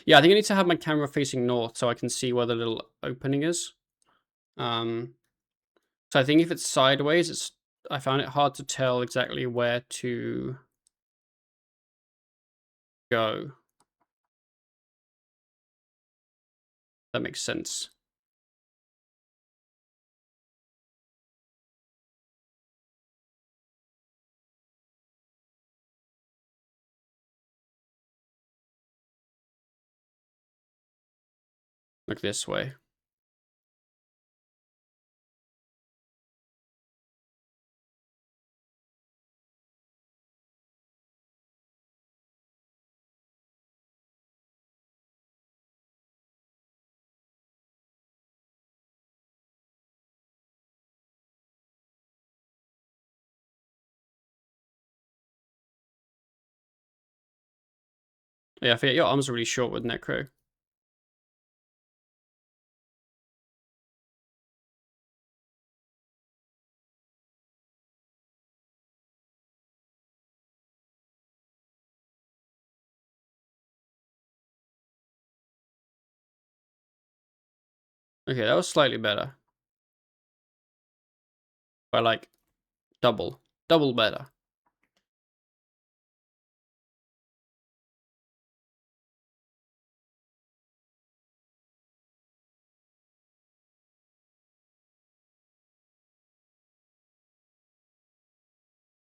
Yeah, I think I need to have my camera facing north so I can see where the little opening is. So I think if it's sideways, I found it hard to tell exactly where to go. That makes sense. Look this way. Yeah, I forget your arms are really short with Necro. Okay, that was slightly better. By like double. Double better.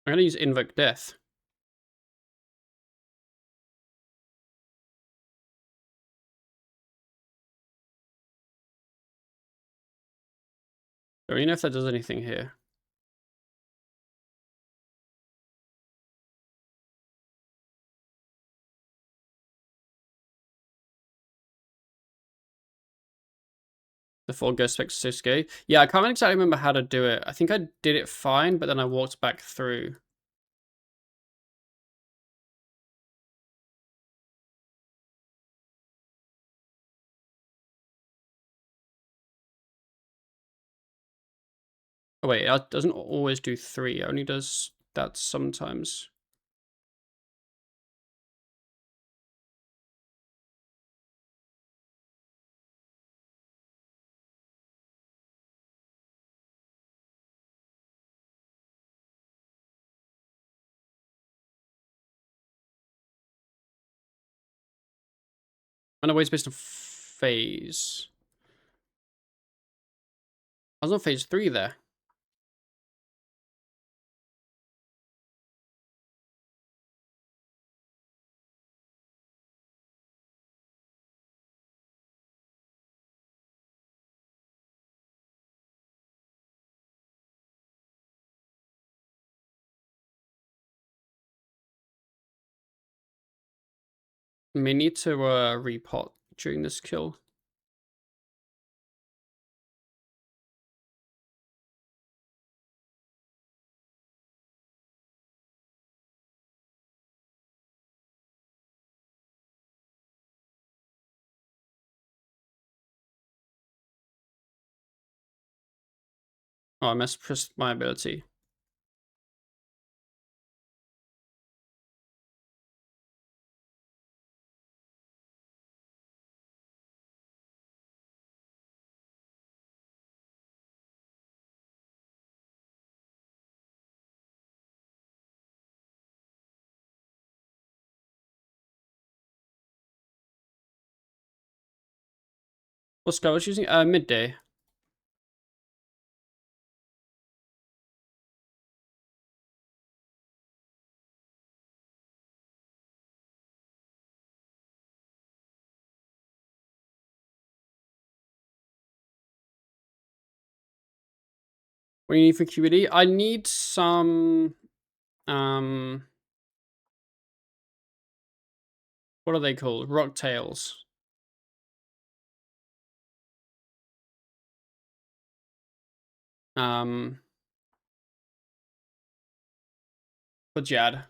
I'm gonna use Invoke Death. Don't even know if that does anything here. The 4 Ghost Spectre so scary. Yeah, I can't exactly remember how to do it. I think I did it fine, but then I walked back through. Oh wait, it doesn't always do 3. It only does that sometimes. And always based on phase. I was on phase 3 there. May need to repot during this kill. Oh, I mispressed my ability. What sky was using? Midday. What do you need for QED? I need some, what are they called? Rock tails. For Jad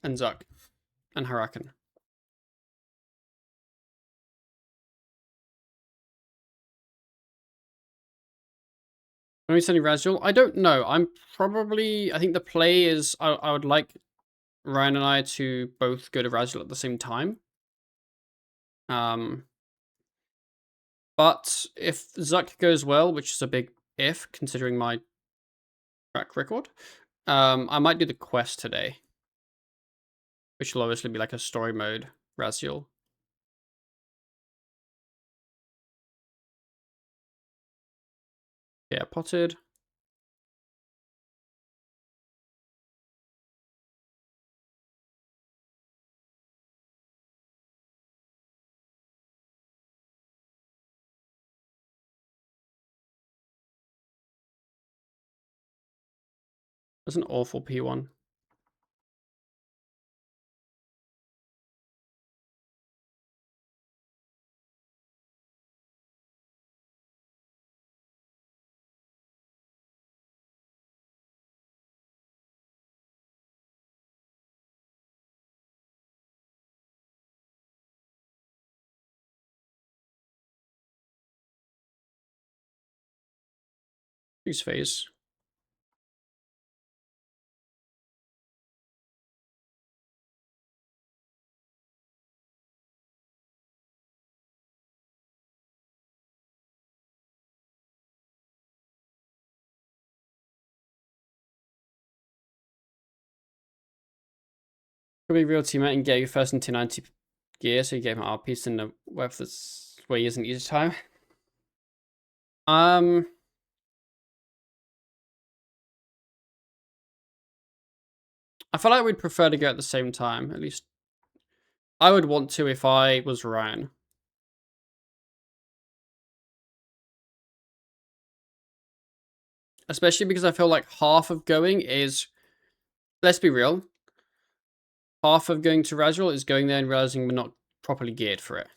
and Zuck and Harakan. Are we sending Razul? I don't know. I think the play is, I would like Ryan and I to both go to Razul at the same time. But if Zuck goes well, which is a big if, considering my track record, I might do the quest today. Which will obviously be like a story mode Razul. Yeah, potted. That's an awful P1. Use phase. Could be real teammate and get you first into 90 gear, so you gave him R piece in the web that's where he isn't easy time. I feel like we'd prefer to go at the same time. At least I would want to if I was Ryan. Especially because I feel like half of going is, let's be real, half of going to Razul is going there and realizing we're not properly geared for it.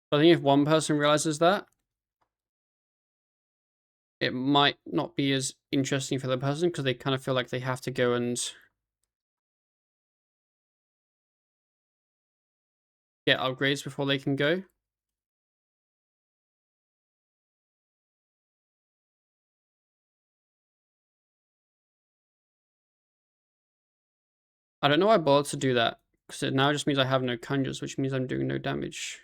But I think if one person realizes that, it might not be as interesting for the person because they kind of feel like they have to go and get upgrades before they can go. I don't know why I bothered to do that, because it now just means I have no conjures, which means I'm doing no damage.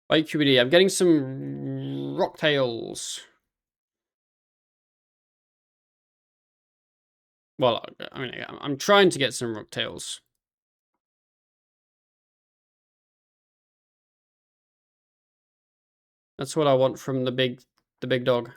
By QBD, I'm getting some rocktails. Well, I mean, I'm trying to get some rocktails. That's what I want from the big dog.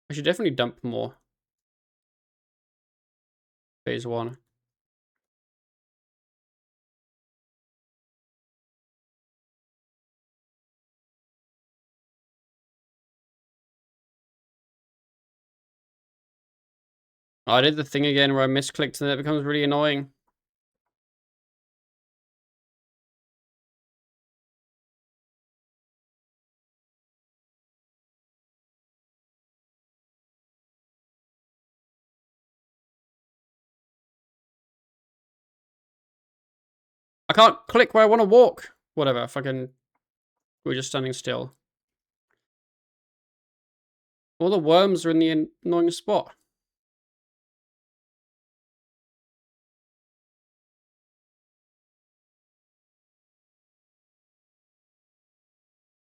I should definitely dump more. Phase 1. Oh, I did the thing again where I misclicked and it becomes really annoying. I can't click where I want to walk. Whatever, fucking... We're just standing still. All the worms are in the annoying spot.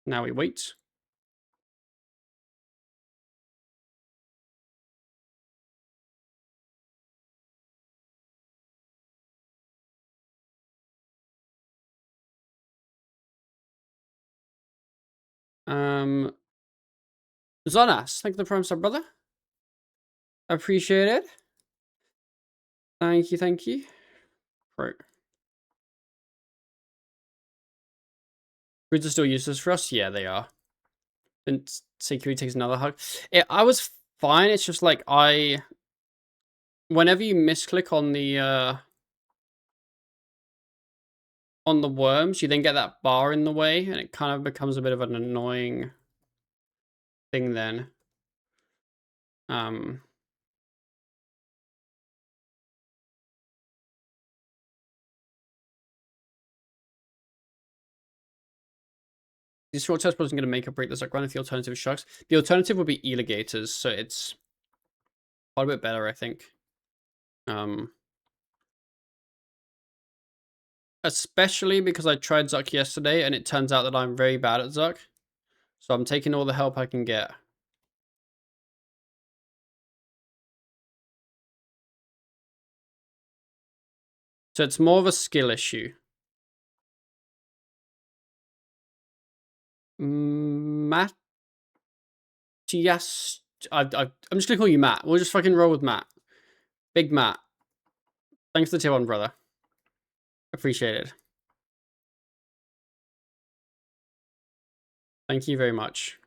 Now we wait. Zonas, thank you for the prime sub, brother. Appreciate it. Thank you, thank you. Right. Grids are still useless for us? Yeah, they are. And CQ takes another hug. I was fine, it's just like whenever you misclick on the worms, you then get that bar in the way, and it kind of becomes a bit of an annoying thing then. This short test wasn't going to make or break the Zuck run if the alternative is sharks. The alternative would be eligators, so it's quite a bit better, I think. Especially because I tried Zuck yesterday, and it turns out that I'm very bad at Zuck. So I'm taking all the help I can get. So it's more of a skill issue. Matt? Yes. I'm just gonna call you Matt. We'll just fucking roll with Matt. Big Matt. Thanks for the tier 1, brother. Appreciate it. Thank you very much.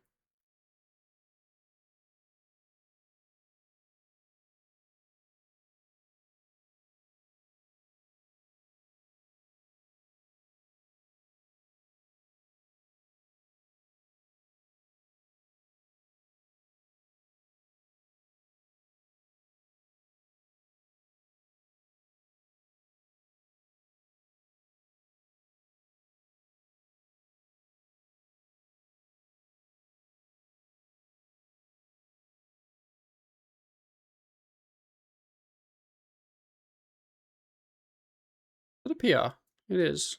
Is it a PR? It is.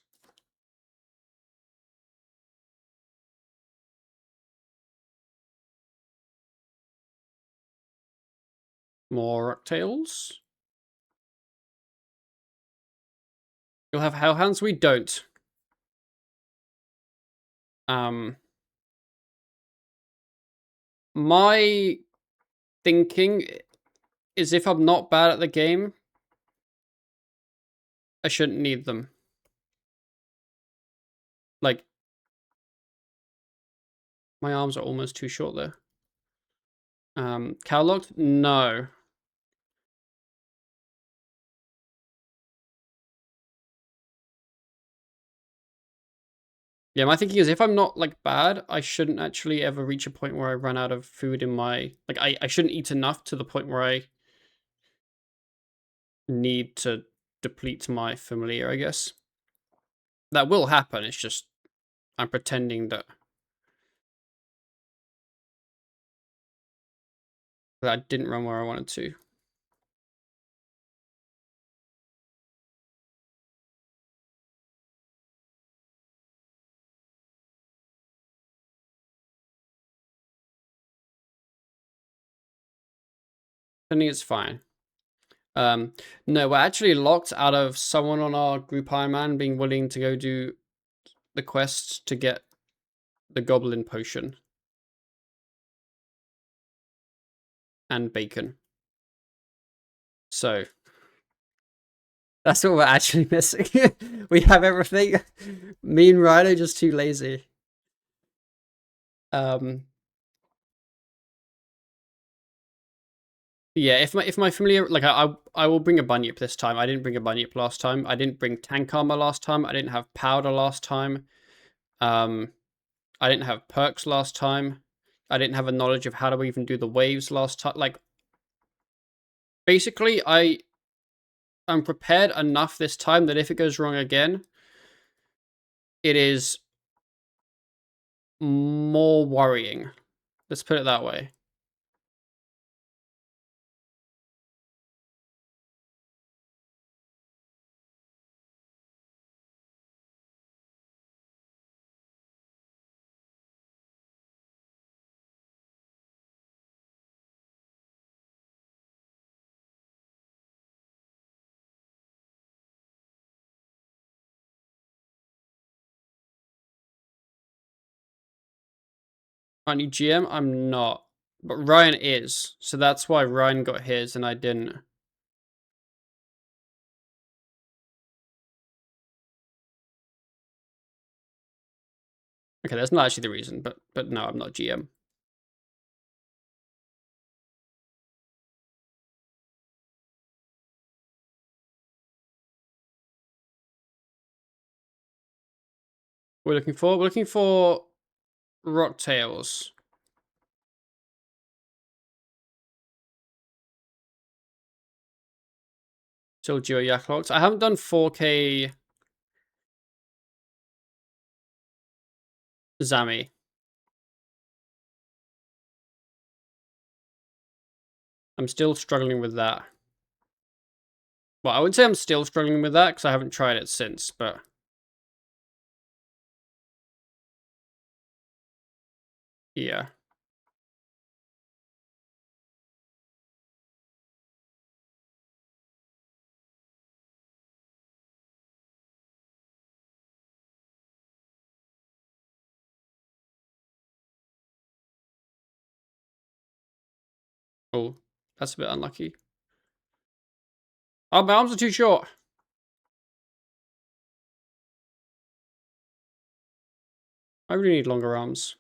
More Rocktails. You'll have Hellhounds? We don't. My thinking is if I'm not bad at the game, I shouldn't need them. Like, my arms are almost too short there. Cow locked? No. Yeah, my thinking is if I'm not, like, bad, I shouldn't actually ever reach a point where I run out of food in my... Like, I shouldn't eat enough to the point where I need to deplete my familiar, I guess. That will happen, it's just... I'm pretending that I didn't run where I wanted to. I think it's fine. No, we're actually locked out of someone on our group Ironman being willing to go do the quest to get the goblin potion. And bacon. So, that's what we're actually missing. We have everything. Me and Ryan are just too lazy. Yeah, if my familiar, like, I will bring a bunyip this time. I didn't bring a bunyip last time. I didn't bring tank armor last time. I didn't have powder last time. I didn't have perks last time. I didn't have a knowledge of how to even do the waves last time. Like, basically, I'm prepared enough this time that if it goes wrong again, it is more worrying. Let's put it that way. Aren't you GM? I'm not. But Ryan is. So that's why Ryan got his and I didn't. Okay, that's not actually the reason, but no, I'm not GM. We're looking for Rocktails. Still Geo Yaklox. I haven't done 4K Zami. I'm still struggling with that. Well, I would say I'm still struggling with that because I haven't tried it since, but yeah. Oh, that's a bit unlucky. Oh, my arms are too short. I really need longer arms.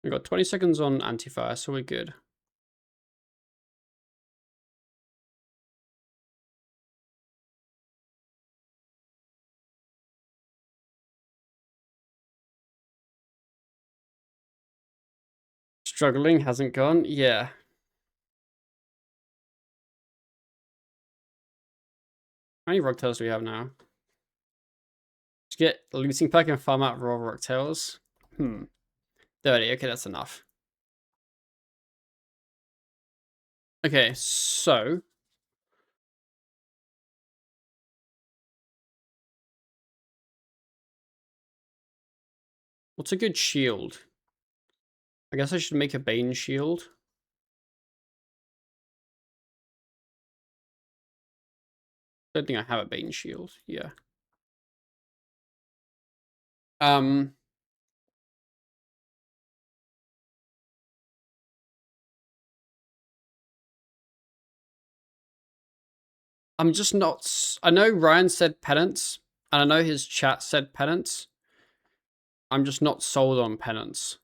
We've got 20 seconds on anti-fire, so we're good. Struggling hasn't gone. Yeah. How many Rocktails do we have now? Just get a looting pack and farm out raw Rocktails. 30. Okay, that's enough. Okay, so what's a good shield? I guess I should make a Bane shield. Don't think I have a Bane shield. Yeah. Um. I'm just not. I know Ryan said penance, and I know his chat said penance. I'm just not sold on penance.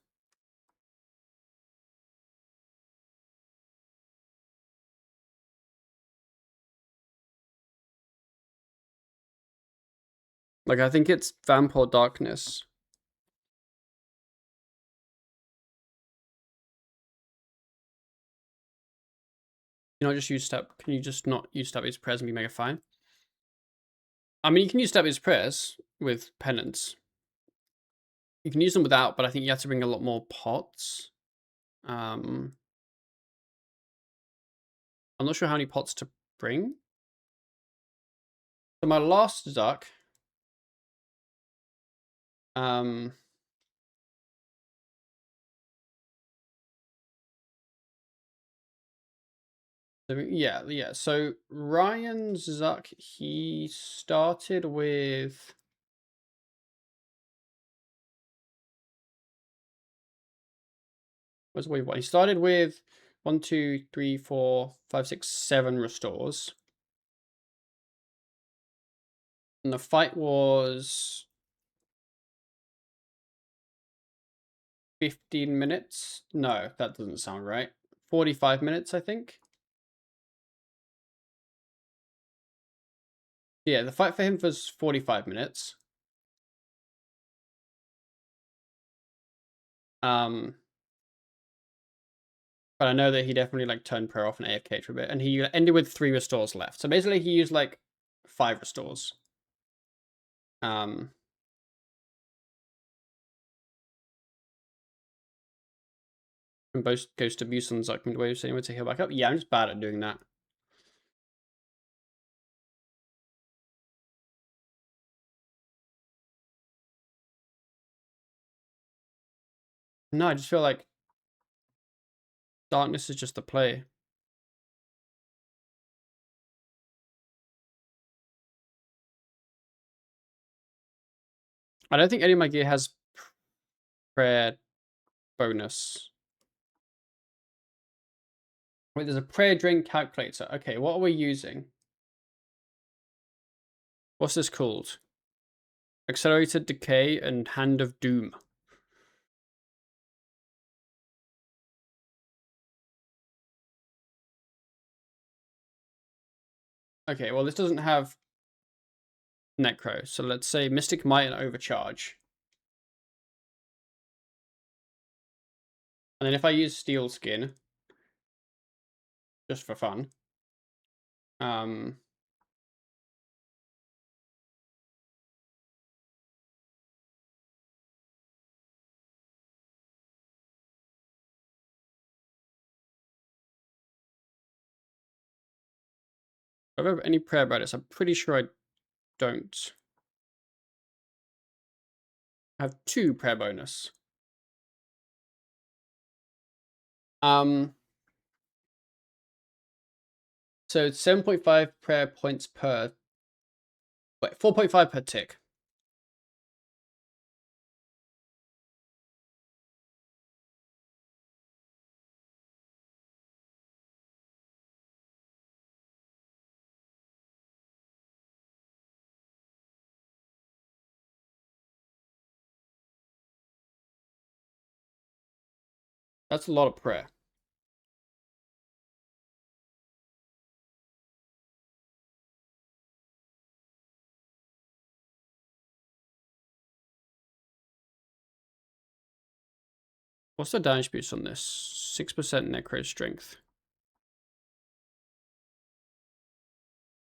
Like, I think it's Vamp or Darkness. You know, just use step. Can you just not use step his prayers and be mega fine? I mean, you can use step his prayers with penance. You can use them without, but I think you have to bring a lot more pots. I'm not sure how many pots to bring. So my last duck. Yeah. So Ryan Zuck, he started with. Where's wave one? He started with 1, 2, 3, 4, 5, 6, 7 restores. And the fight was 15 minutes. No, that doesn't sound right. 45 minutes, I think. Yeah, the fight for him was 45 minutes. But I know that he definitely like turned prayer off and AFK for a bit, and he ended with 3 restores left. So basically, he used like 5 restores. And both goes to Busan's like waves anyway to heal back up. Yeah, I'm just bad at doing that. No, I just feel like darkness is just the play. I don't think any of my gear has prayer bonus. Wait, there's a prayer drain calculator. Okay, what are we using? What's this called? Accelerated Decay and Hand of Doom. Okay, well this doesn't have Necro, so let's say Mystic Might and Overcharge. And then if I use Steel Skin, just for fun, do I have any prayer bonus? I'm pretty sure I don't. I have 2 prayer bonus. So it's 7.5 prayer points per. Wait, 4.5 per tick. That's a lot of prayer. What's the damage boost on this? 6% necro strength.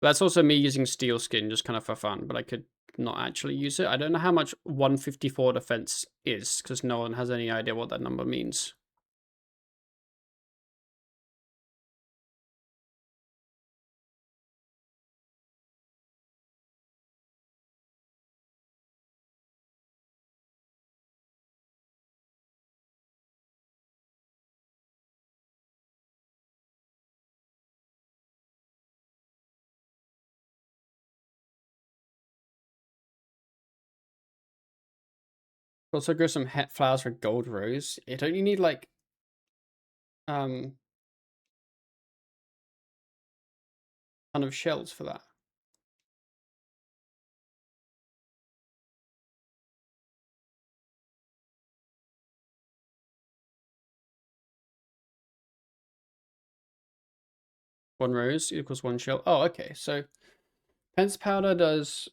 That's also me using Steel Skin just kind of for fun, but I could not actually use it. I don't know how much 154 defense is, because no one has any idea what that number means. Also grow some flowers for Gold Rose. It only need like ton of shells for that. One rose equals 1 shell. Oh, okay. So Pence Powder does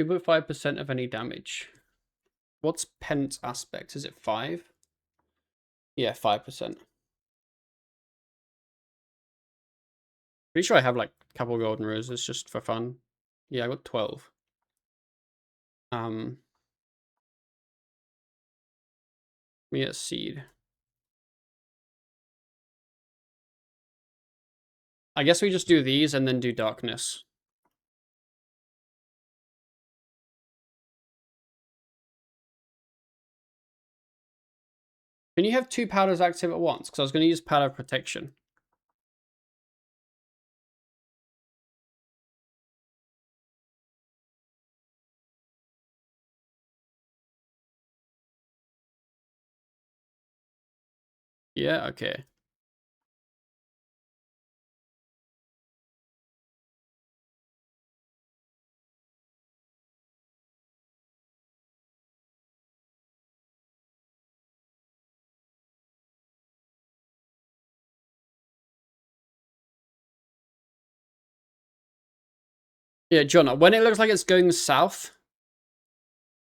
2.5% of any damage. What's Pence Aspect? Is it 5? Yeah, 5%. Pretty sure I have like a couple golden roses just for fun. Yeah, I got 12. Me a seed. I guess we just do these and then do darkness. Can you have 2 powders active at once? Because I was going to use powder protection. Yeah, okay. Yeah, John, when it looks like it's going south,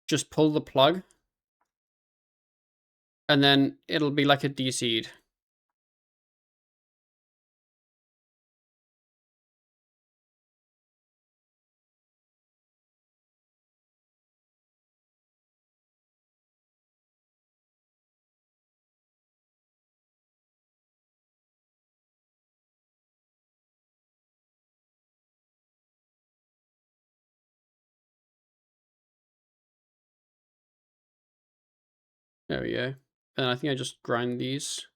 just pull the plug. And then it'll be like a de-seed. There we go. And I think I just grind these.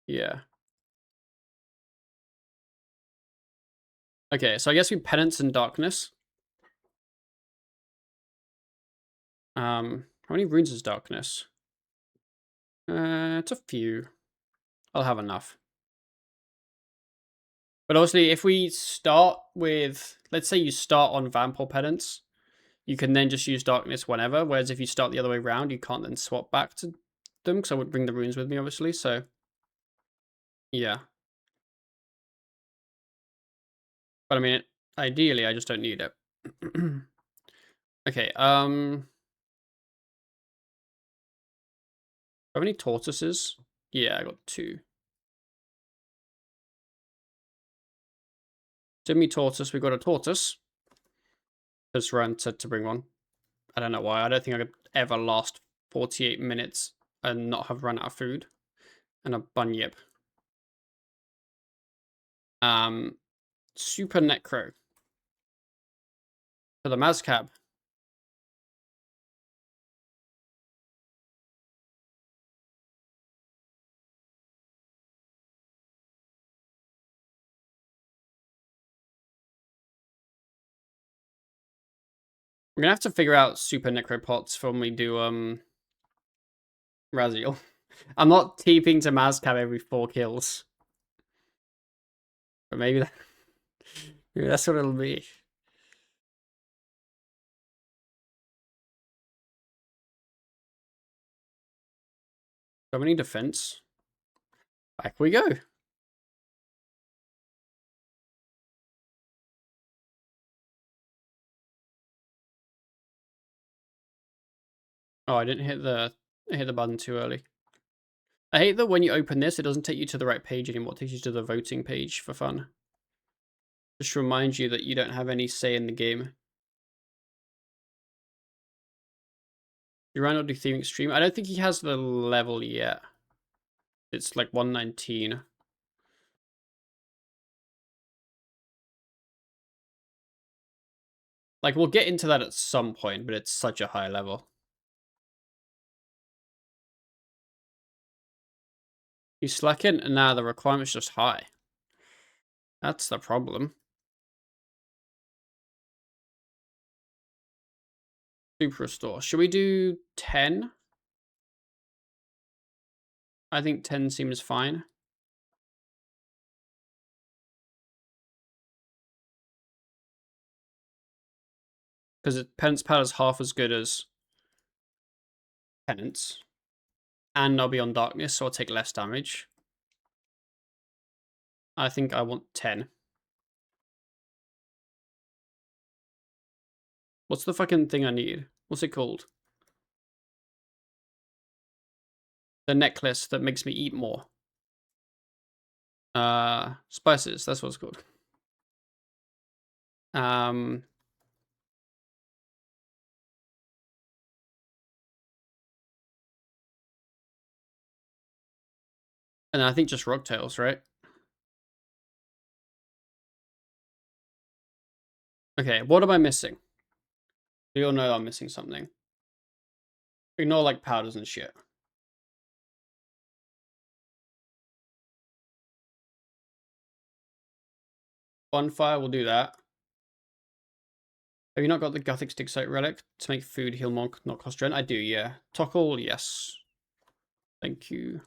Yeah. Okay, so I guess we penance and darkness. How many runes is darkness? It's a few. I'll have enough. But obviously, if we start with, let's say you start on Vamp or Penance, you can then just use Darkness whenever. Whereas if you start the other way around, you can't then swap back to them because I would bring the runes with me, obviously. So, yeah. But I mean, ideally, I just don't need it. Okay. How many tortoises? Yeah, I got 2. Jimmy tortoise. We got a tortoise. Because Ryan said to bring one. I don't know why. I don't think I could ever last 48 minutes and not have run out of food. And a bunyip. Super Necro. For the Mazcab. We're gonna have to figure out Super Necropots for when we do Raziel. I'm not TPing to Mazcab every 4 kills. But maybe, maybe that's what it'll be. So many defense. Back we go. Oh, I didn't hit the button too early. I hate that when you open this, it doesn't take you to the right page anymore. It takes you to the voting page for fun. Just to remind you that you don't have any say in the game. You ran out do theme extreme. I don't think he has the level yet. It's like 119. Like, we'll get into that at some point, but it's such a high level. You slacking? Nah, the requirement's just high. That's the problem. Super restore. Should we do 10? I think 10 seems fine. Because Penance Pad is half as good as Penance. And I'll be on Darkness, so I'll take less damage. I think I want 10. What's the fucking thing I need? What's it called? The necklace that makes me eat more. Spices, that's what it's called. And I think just Rocktails, right? Okay, what am I missing? We all know I'm missing something. Ignore like powders and shit. Bonfire, we'll do that. Have you not got the Gothic Stick Soak Relic to make food heal more, not cost rent? I do, yeah. Tockle, yes. Thank you.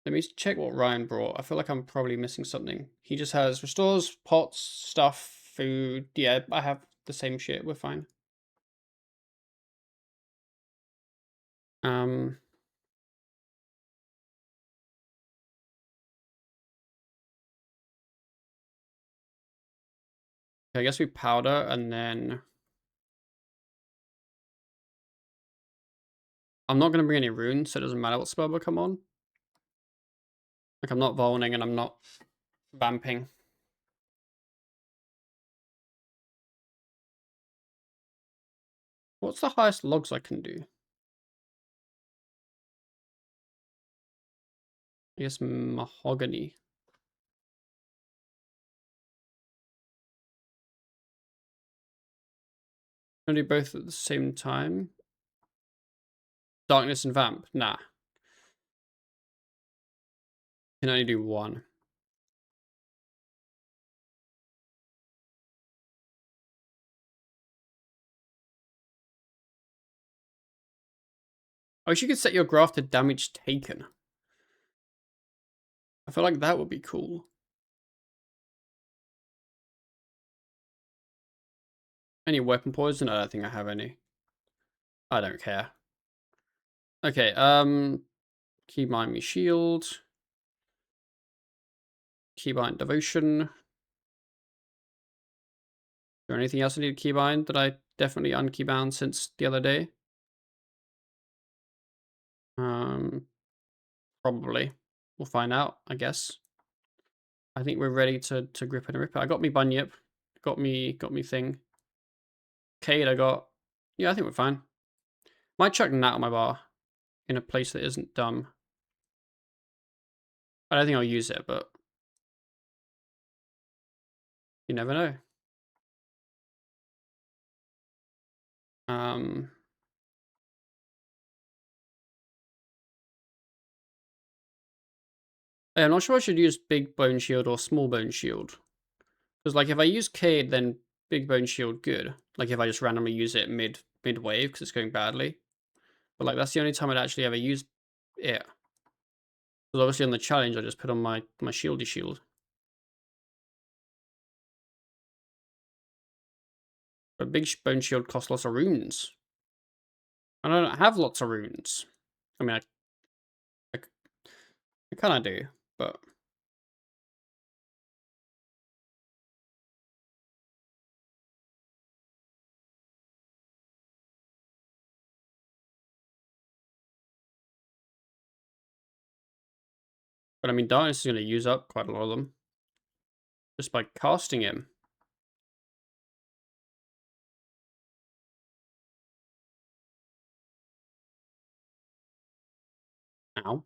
Let me check what Ryan brought. I feel like I'm probably missing something. He just has restores, pots, stuff, food. Yeah, I have the same shit. We're fine. I guess we powder and then I'm not going to bring any runes, so it doesn't matter what spell will come on. Like, I'm not volning and I'm not vamping. What's the highest logs I can do? I guess mahogany. Can I do both at the same time? Darkness and Vamp? Nah. Can only do one. Oh, you could set your graph to damage taken. I feel like that would be cool. Any weapon poison? I don't think I have any. I don't care. Okay, keybind me shield. Keybind devotion. Is there anything else I need to keybind that I definitely unkeybound since the other day? Probably. We'll find out, I guess. I think we're ready to grip and rip it. I got me bunyip. Got me thing. Cade I got. Yeah, I think we're fine. Might chuck Nat on my bar in a place that isn't dumb. I don't think I'll use it, but you never know. I'm not sure I should use big bone shield or small bone shield. Because like if I use Cade, then big bone shield good. Like if I just randomly use it mid wave because it's going badly. But like that's the only time I'd actually ever use it. Because obviously on the challenge I just put on my shieldy shield. But big bone shield costs lots of runes. And I don't have lots of runes. I mean, I kind of do, but I mean, Darkness is going to use up quite a lot of them just by casting him. Ow.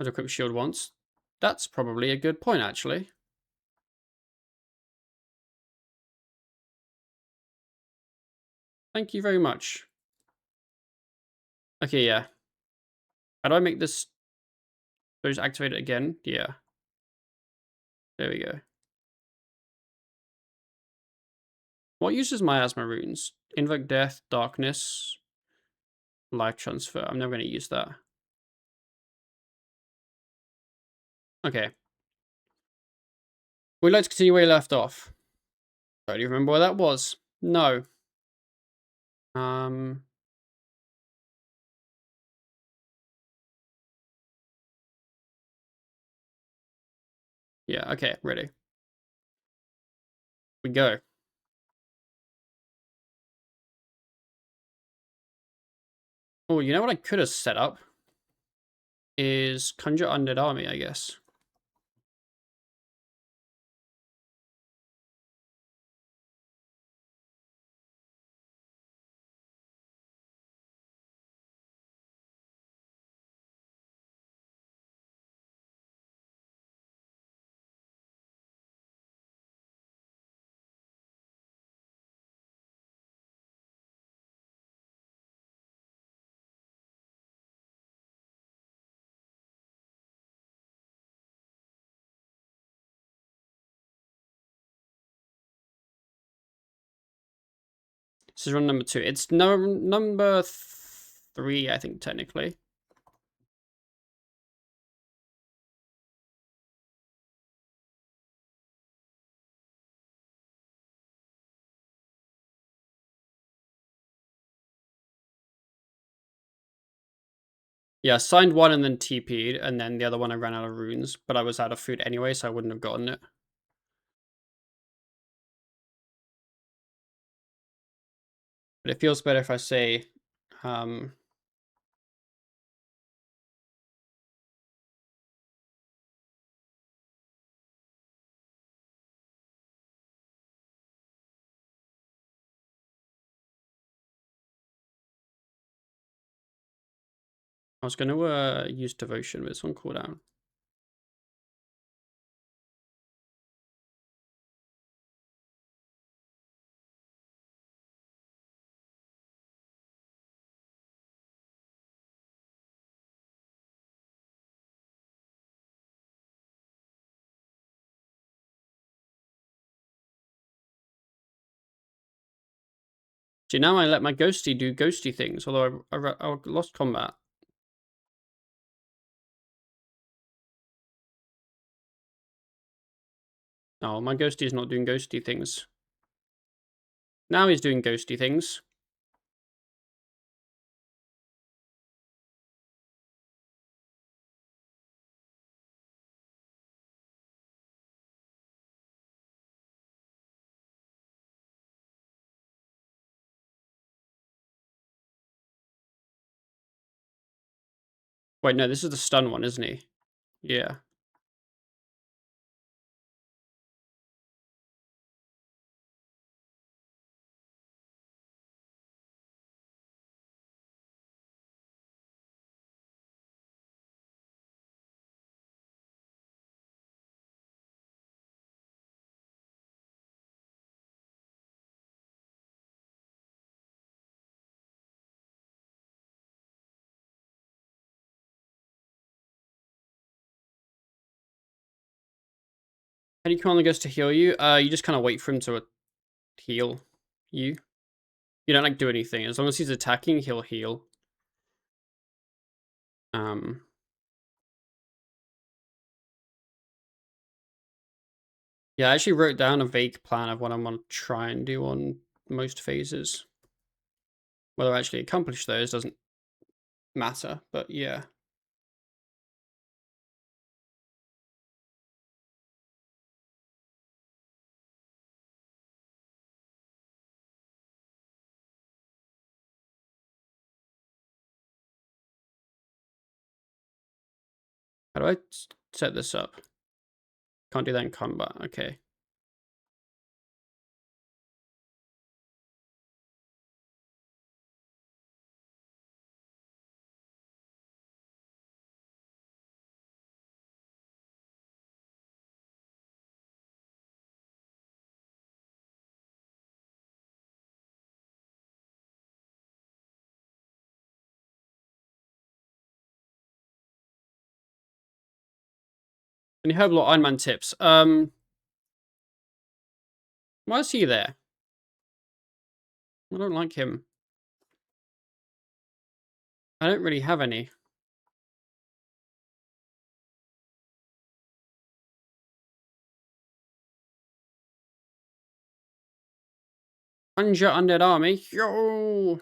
I'd equip shield once. That's probably a good point, actually. Thank you very much. Okay, yeah. How do I make this? Do I just activate it again? Yeah. There we go. What uses miasma runes? Invoke death, darkness, life transfer. I'm never going to use that. Okay. We'd like to continue where you left off. Don't you remember where that was? No. Yeah, okay, ready. We go. Oh, you know what I could have set up? Is Conjure Undead Army, I guess. This is run number 2. It's number 3, I think, technically. Yeah, signed one and then TP'd, and then the other one I ran out of runes, but I was out of food anyway, so I wouldn't have gotten it. But it feels better if I say, I was going to use Devotion, but it's on cooldown. See, now I let my ghosty do ghosty things, although I lost combat. Oh, my ghosty is not doing ghosty things. Now he's doing ghosty things. Wait, no, this is the stun one, isn't he? Yeah. How do you command the ghost to heal you? You just kind of wait for him to heal you. You don't like do anything. As long as he's attacking, he'll heal. Yeah, I actually wrote down a vague plan of what I'm going to try and do on most phases. Whether I actually accomplish those doesn't matter, but yeah. How do I set this up? Can't do that in combat. Okay. Any Herbal Ironman tips? Why is he there? I don't like him. I don't really have any. Conjure Undead Army. Yo!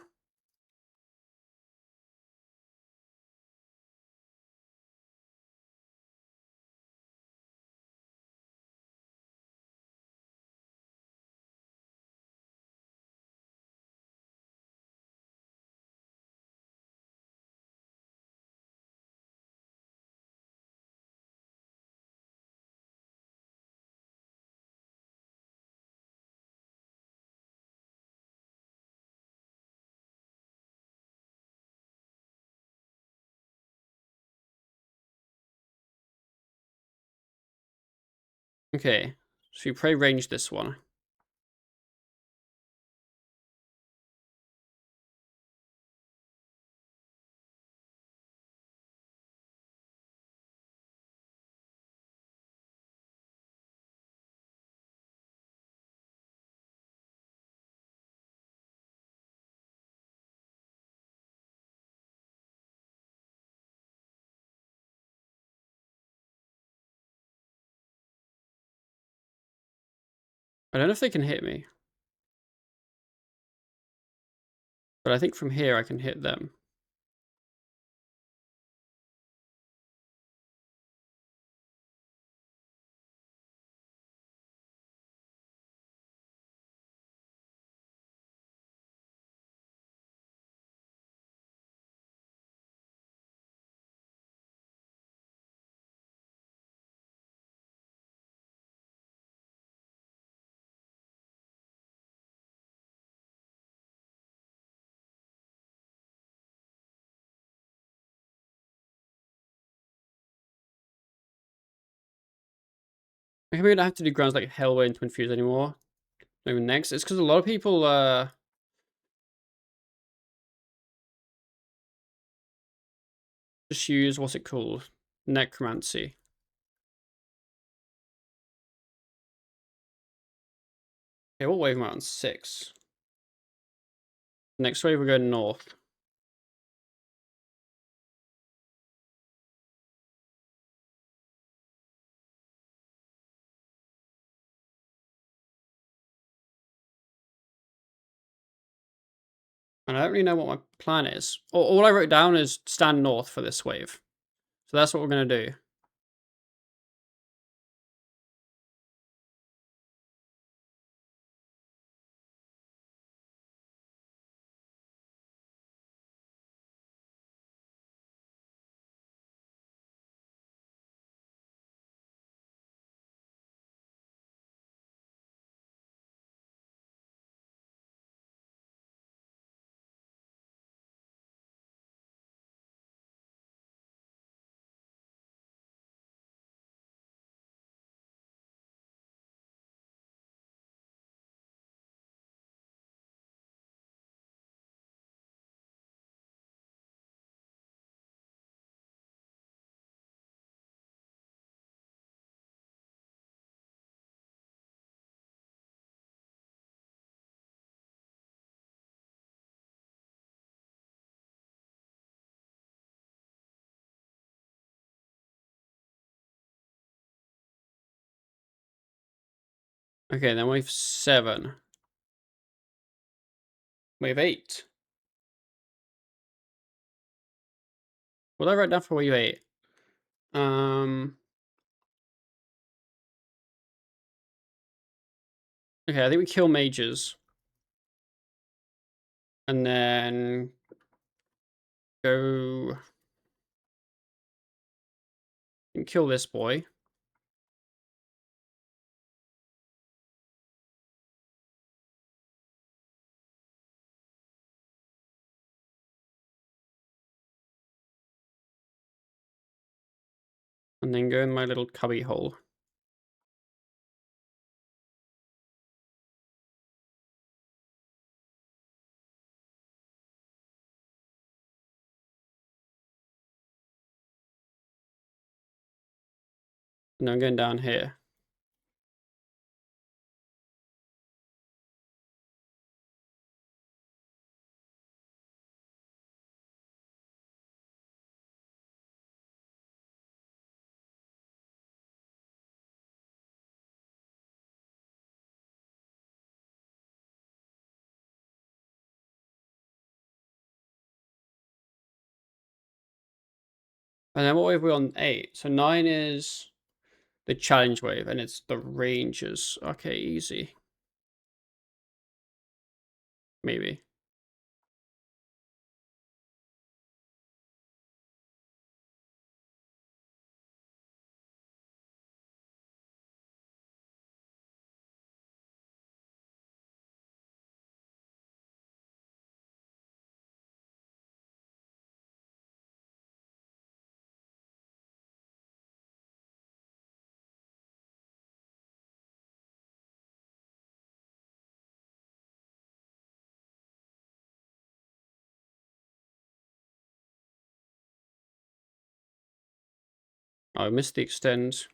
Okay. So we pray range this one. I don't know if they can hit me. But I think from here I can hit them. Maybe we don't have to do grounds like Hellway and Twin Fuse anymore. Maybe next. It's because a lot of people just use, what's it called? Necromancy. Okay, what wave am I on? 6. Next wave, we go north. And I don't really know what my plan is. All I wrote down is stand north for this wave. So that's what we're going to do. Okay, then wave 7. Wave 8. What did I write down for wave 8? Okay, I think we kill mages. And then go and kill this boy. And then go in my little cubby hole. And I'm going down here. And then what wave are we on? 8. So 9 is the challenge wave, and it's the rangers. Okay, easy. Maybe. Oh, I missed the extend.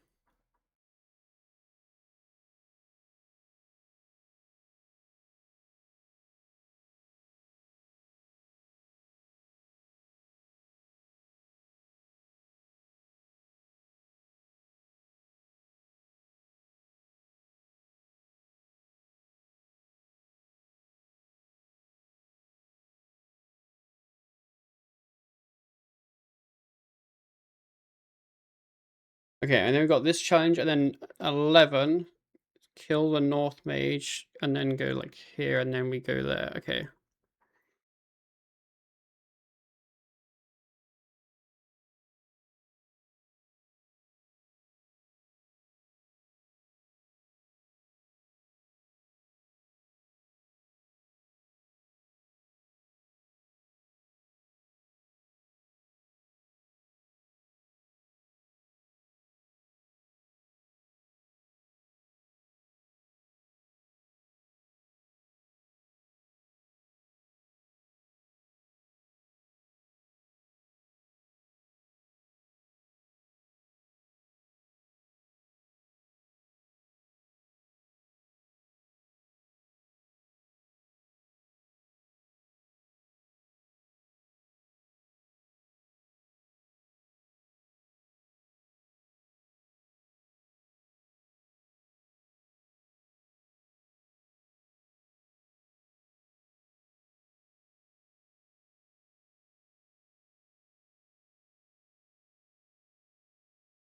Okay, and then we've got this challenge, and then 11. Kill the North Mage, and then go like here, and then we go there. Okay.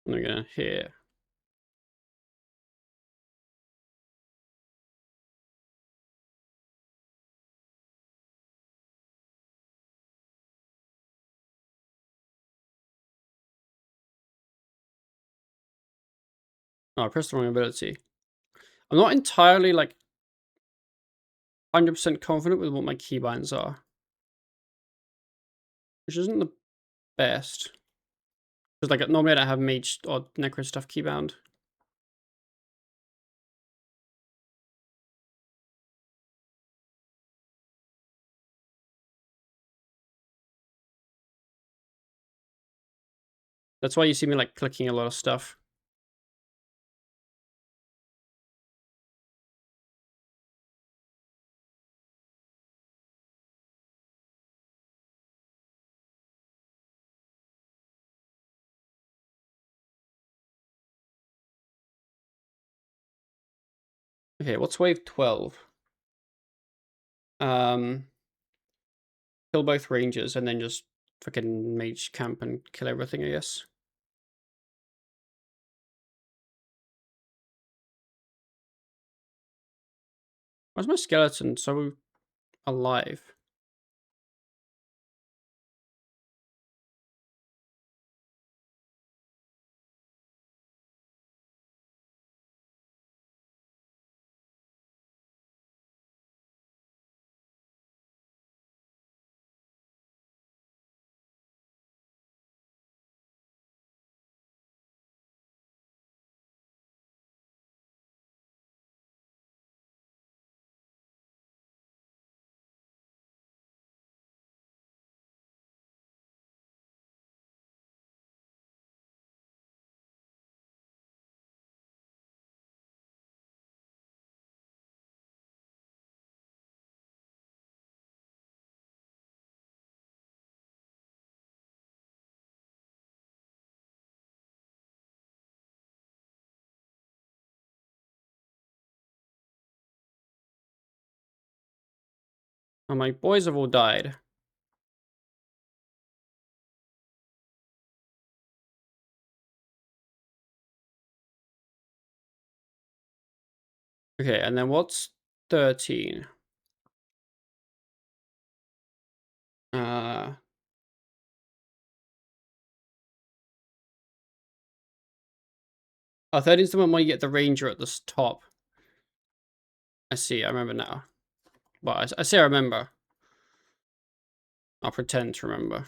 I'm gonna here. Oh, I pressed the wrong ability. I'm not entirely like 100% confident with what my keybinds are, which isn't the best. Because like normally I don't have mage or necro stuff keybound. That's why you see me like clicking a lot of stuff. Okay, what's wave 12? Kill both rangers and then just freaking mage camp and kill everything, I guess. Why's my skeleton so alive? Oh, my boys have all died. Okay, and then what's 13? Uh, oh, 13 is the one where you get the ranger at the top. I see, I remember now. Well, I say I remember. I'll pretend to remember.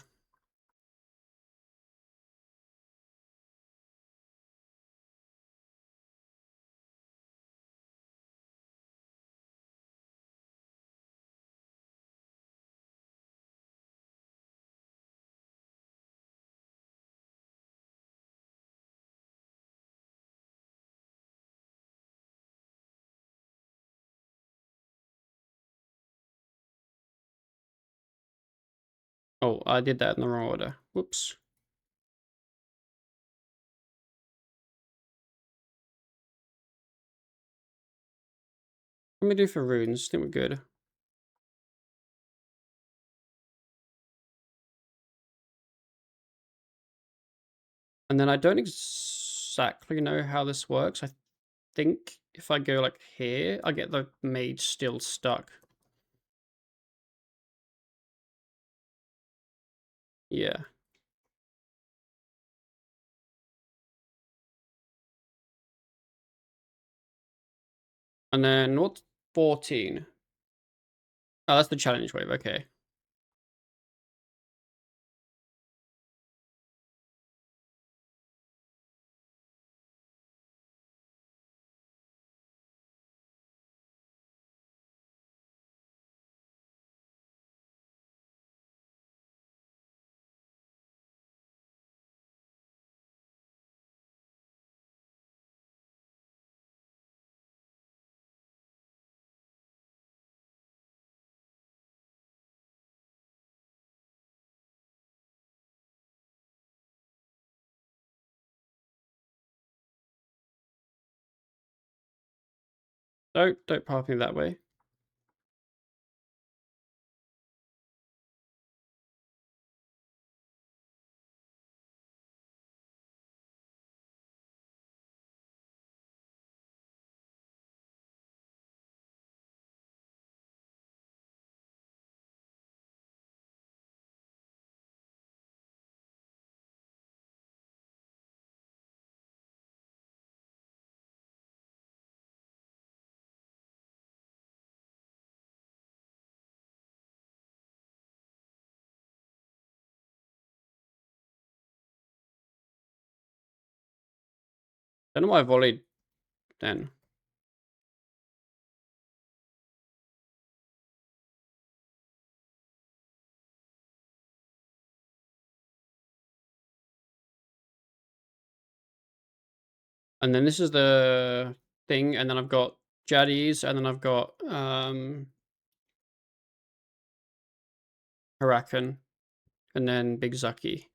Oh, I did that in the wrong order. Whoops. What do we do for runes? I think we're good. And then I don't exactly know how this works. I think if I go like here, I get the mage still stuck. Yeah. And then what's 14? Oh, that's the challenge wave. Okay. Don't path me that way. Don't know why I volleyed then. And then this is the thing, and then I've got Jaddies, and then I've got Huracan, and then Big Zucky.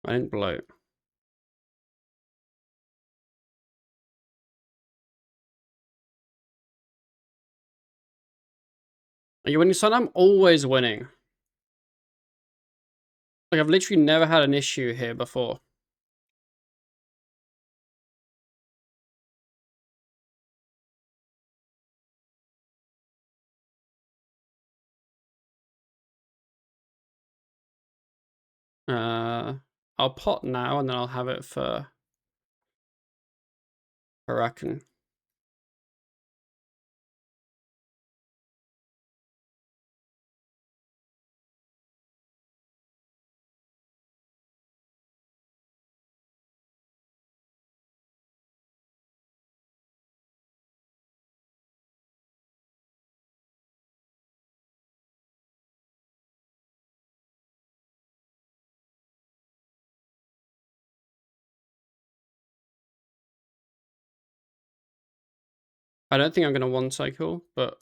I didn't blow. Are you winning, son? I'm always winning. Like, I've literally never had an issue here before. I'll pot now, and then I'll have it for Huracan. I don't think I'm gonna one cycle, but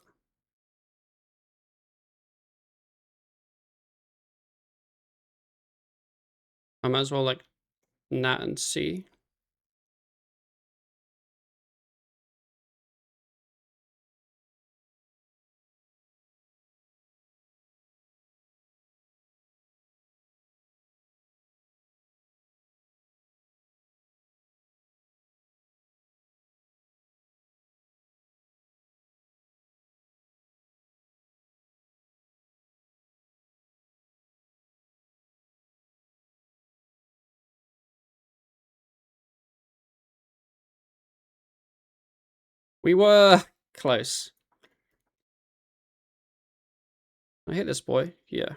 I might as well like nat and see. We were close. I hit this boy. Yeah.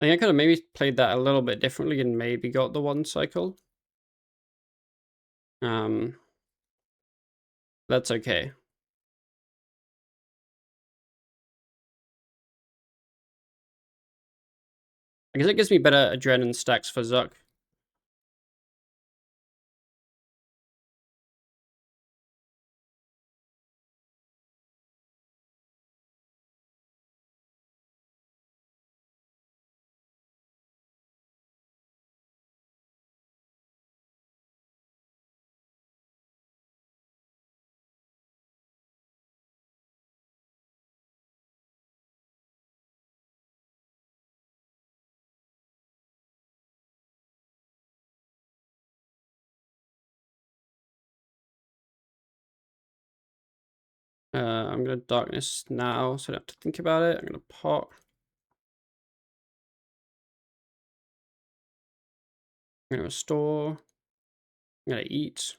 I think I could have maybe played that a little bit differently and maybe got the one cycle. That's okay. I guess it gives me better adrenaline stacks for Zuck. I'm gonna darkness now, so I don't have to think about it. I'm gonna pot. I'm gonna restore. I'm gonna eat.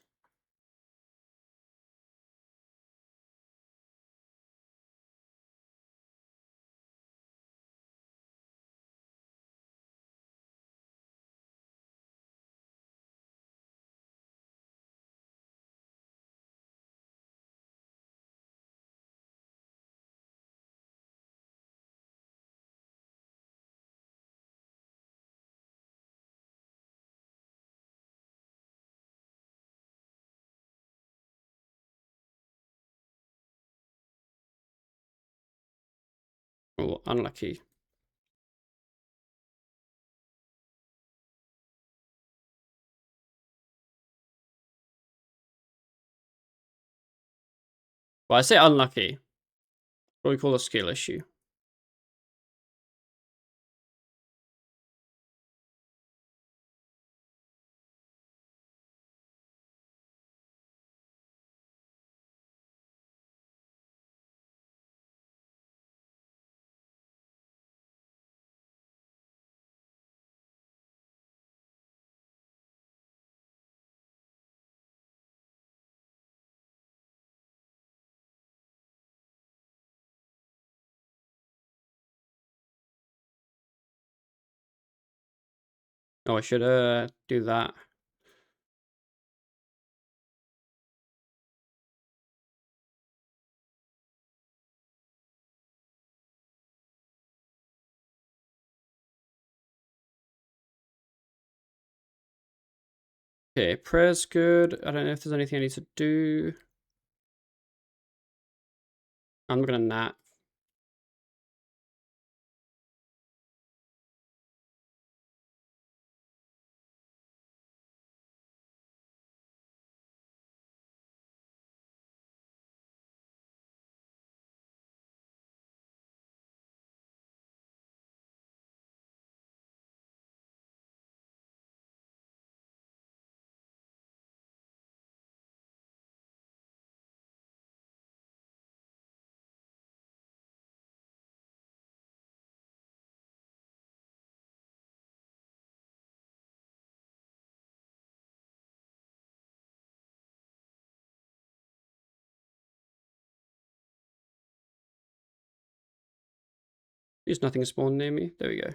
Oh, unlucky. Well, I say unlucky. What we call a skill issue. Oh, I should do that. Okay, prayer's good. I don't know if there's anything I need to do. I'm gonna nat. There's nothing spawned near me. There we go.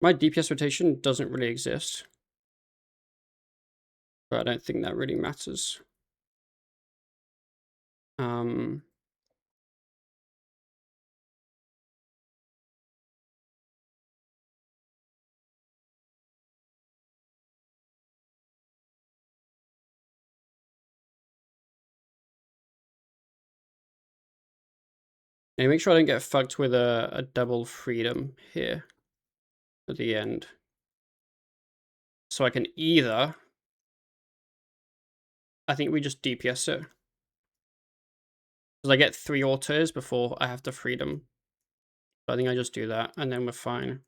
My DPS rotation doesn't really exist. But I don't think that really matters. Yeah, make sure I don't get fucked with a double freedom here at the end. So I can either... I think we just DPS it. Because I get 3 autos before I have the freedom. So I think I just do that, and then we're fine.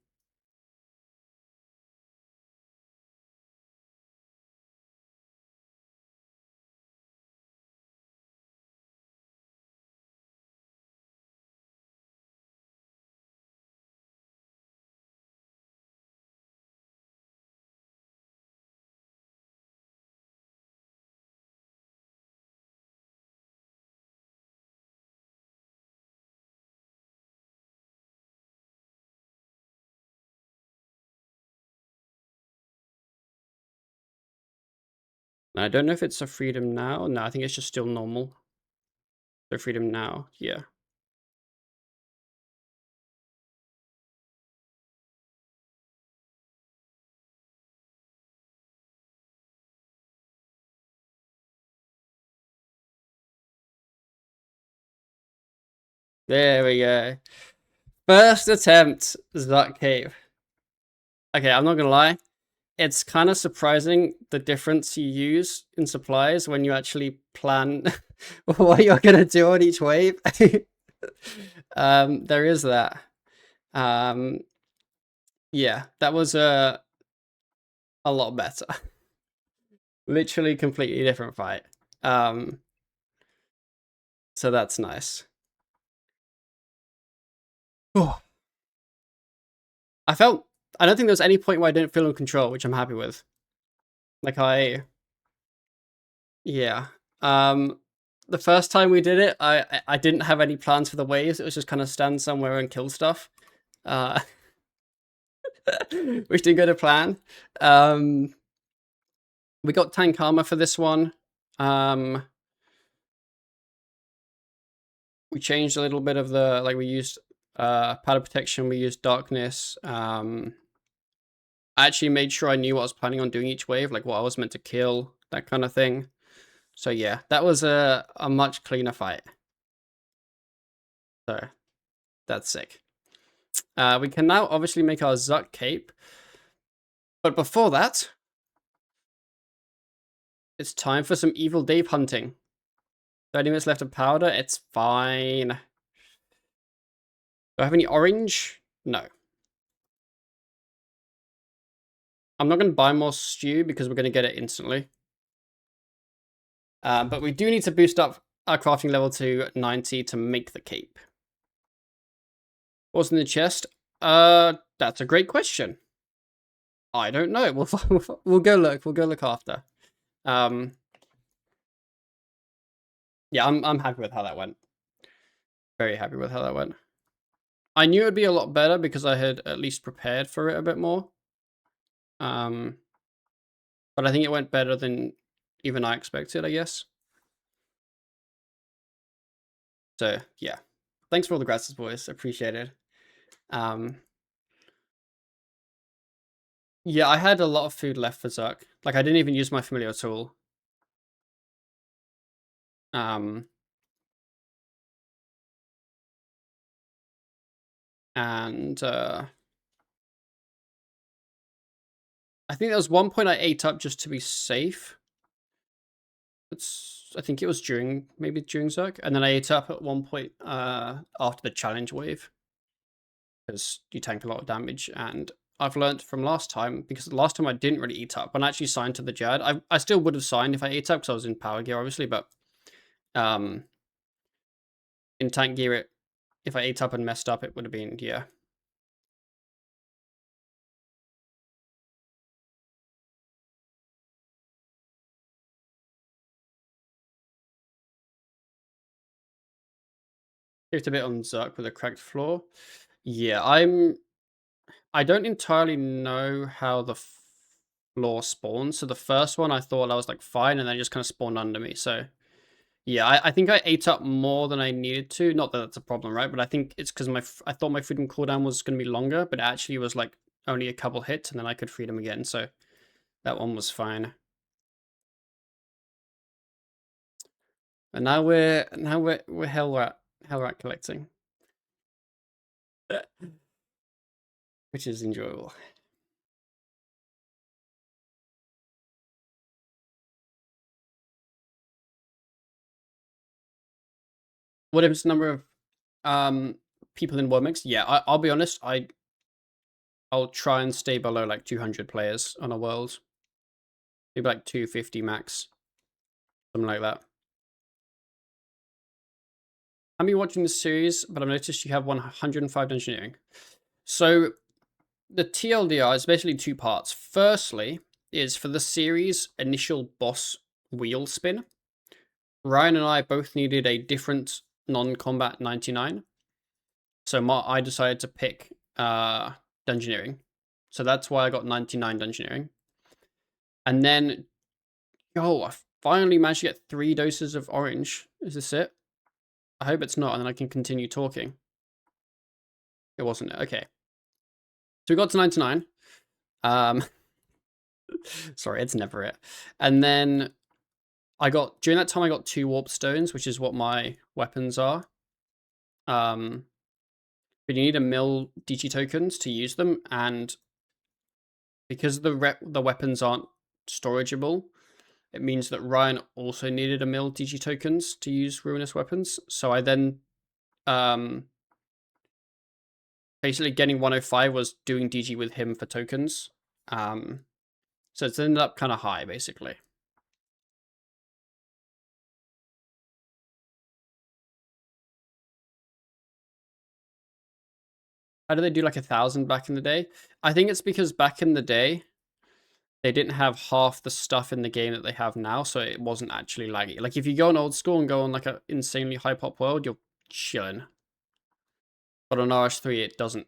I don't know if it's a freedom now. No, I think it's just still normal. So freedom now, yeah. There we go. First attempt, Zuck Cave. Okay, I'm not gonna lie. It's kind of surprising the difference you use in supplies when you actually plan what you're gonna do on each wave. There is that. Yeah, that was a lot better. Literally completely different fight. So that's nice. Oh. I don't think there was any point where I didn't feel in control, which I'm happy with. Like yeah. The first time we did it, I didn't have any plans for the waves. It was just kind of stand somewhere and kill stuff. Which didn't go to plan. We got tank armor for this one. We changed a little bit of the, like we used powder protection, we used darkness. I actually made sure I knew what I was planning on doing each wave, like what I was meant to kill, that kind of thing. So yeah, that was a much cleaner fight. So That's sick. We can now obviously make our Zuck cape. But before that, it's time for some Evil Dave hunting. 30 minutes left of powder. It's fine. Do I have any orange? No. I'm not going to buy more stew because we're going to get it instantly. But we do need to boost up our crafting level to 90 to make the cape. What's in the chest? That's a great question. I don't know. We'll go look. We'll go look after. Yeah, I'm happy with how that went. Very happy with how that went. I knew it'd be a lot better because I had at least prepared for it a bit more. But I think it went better than even I expected, I guess. So yeah, thanks for all the grasses, boys. Appreciate it. Yeah, I had a lot of food left for Zuck. Like I didn't even use my familiar tool. And I think there was one point I ate up just to be safe. I think it was maybe during Zuck, and then I ate up at one point after the challenge wave because you tank a lot of damage. And I've learned from last time, because last time I didn't really eat up. When I actually signed to the Jad, I still would have signed if I ate up because I was in power gear, obviously, but in tank gear, if I ate up and messed up, it would have been, yeah. It's a bit on Zuck with a cracked floor. Yeah, I don't entirely know how the floor spawns. So the first one I thought I was like fine, and then it just kind of spawned under me. So yeah, I think I ate up more than I needed to. Not that that's a problem, right? But I think it's because I thought my freedom cooldown was going to be longer, but it actually was like only a couple hits, and then I could freedom again. So that one was fine. And now we're hell rat collecting, which is enjoyable. What is the number of people in World Mix? Yeah, I'll be honest. I'll try and stay below like 200 players on a world. Maybe like 250 max, something like that. I've been watching this series, but I've noticed you have 105 engineering. So the TLDR is basically two parts. Firstly, is for the series initial boss wheel spin. Ryan and I both needed a different non-combat 99. So I decided to pick Dungeoneering. So that's why I got 99 Dungeoneering. And then, I finally managed to get 3 doses of orange. Is this it? I hope it's not, and then I can continue talking. It wasn't it. Okay. So we got to 99. Sorry, it's never it. And then during that time I got 2 warp stones, which is what my weapons are. But you need a mill DG tokens to use them, and because the weapons aren't storageable, it means that Ryan also needed a mill DG tokens to use ruinous weapons. So I then basically getting 105 was doing DG with him for tokens. So it's ended up kind of high, basically. How do they do like 1,000 back in the day? I think it's because back in the day, they didn't have half the stuff in the game that they have now, so it wasn't actually laggy. Like if you go on old school and go on like an insanely high pop world, you're chilling. But on RS3, it doesn't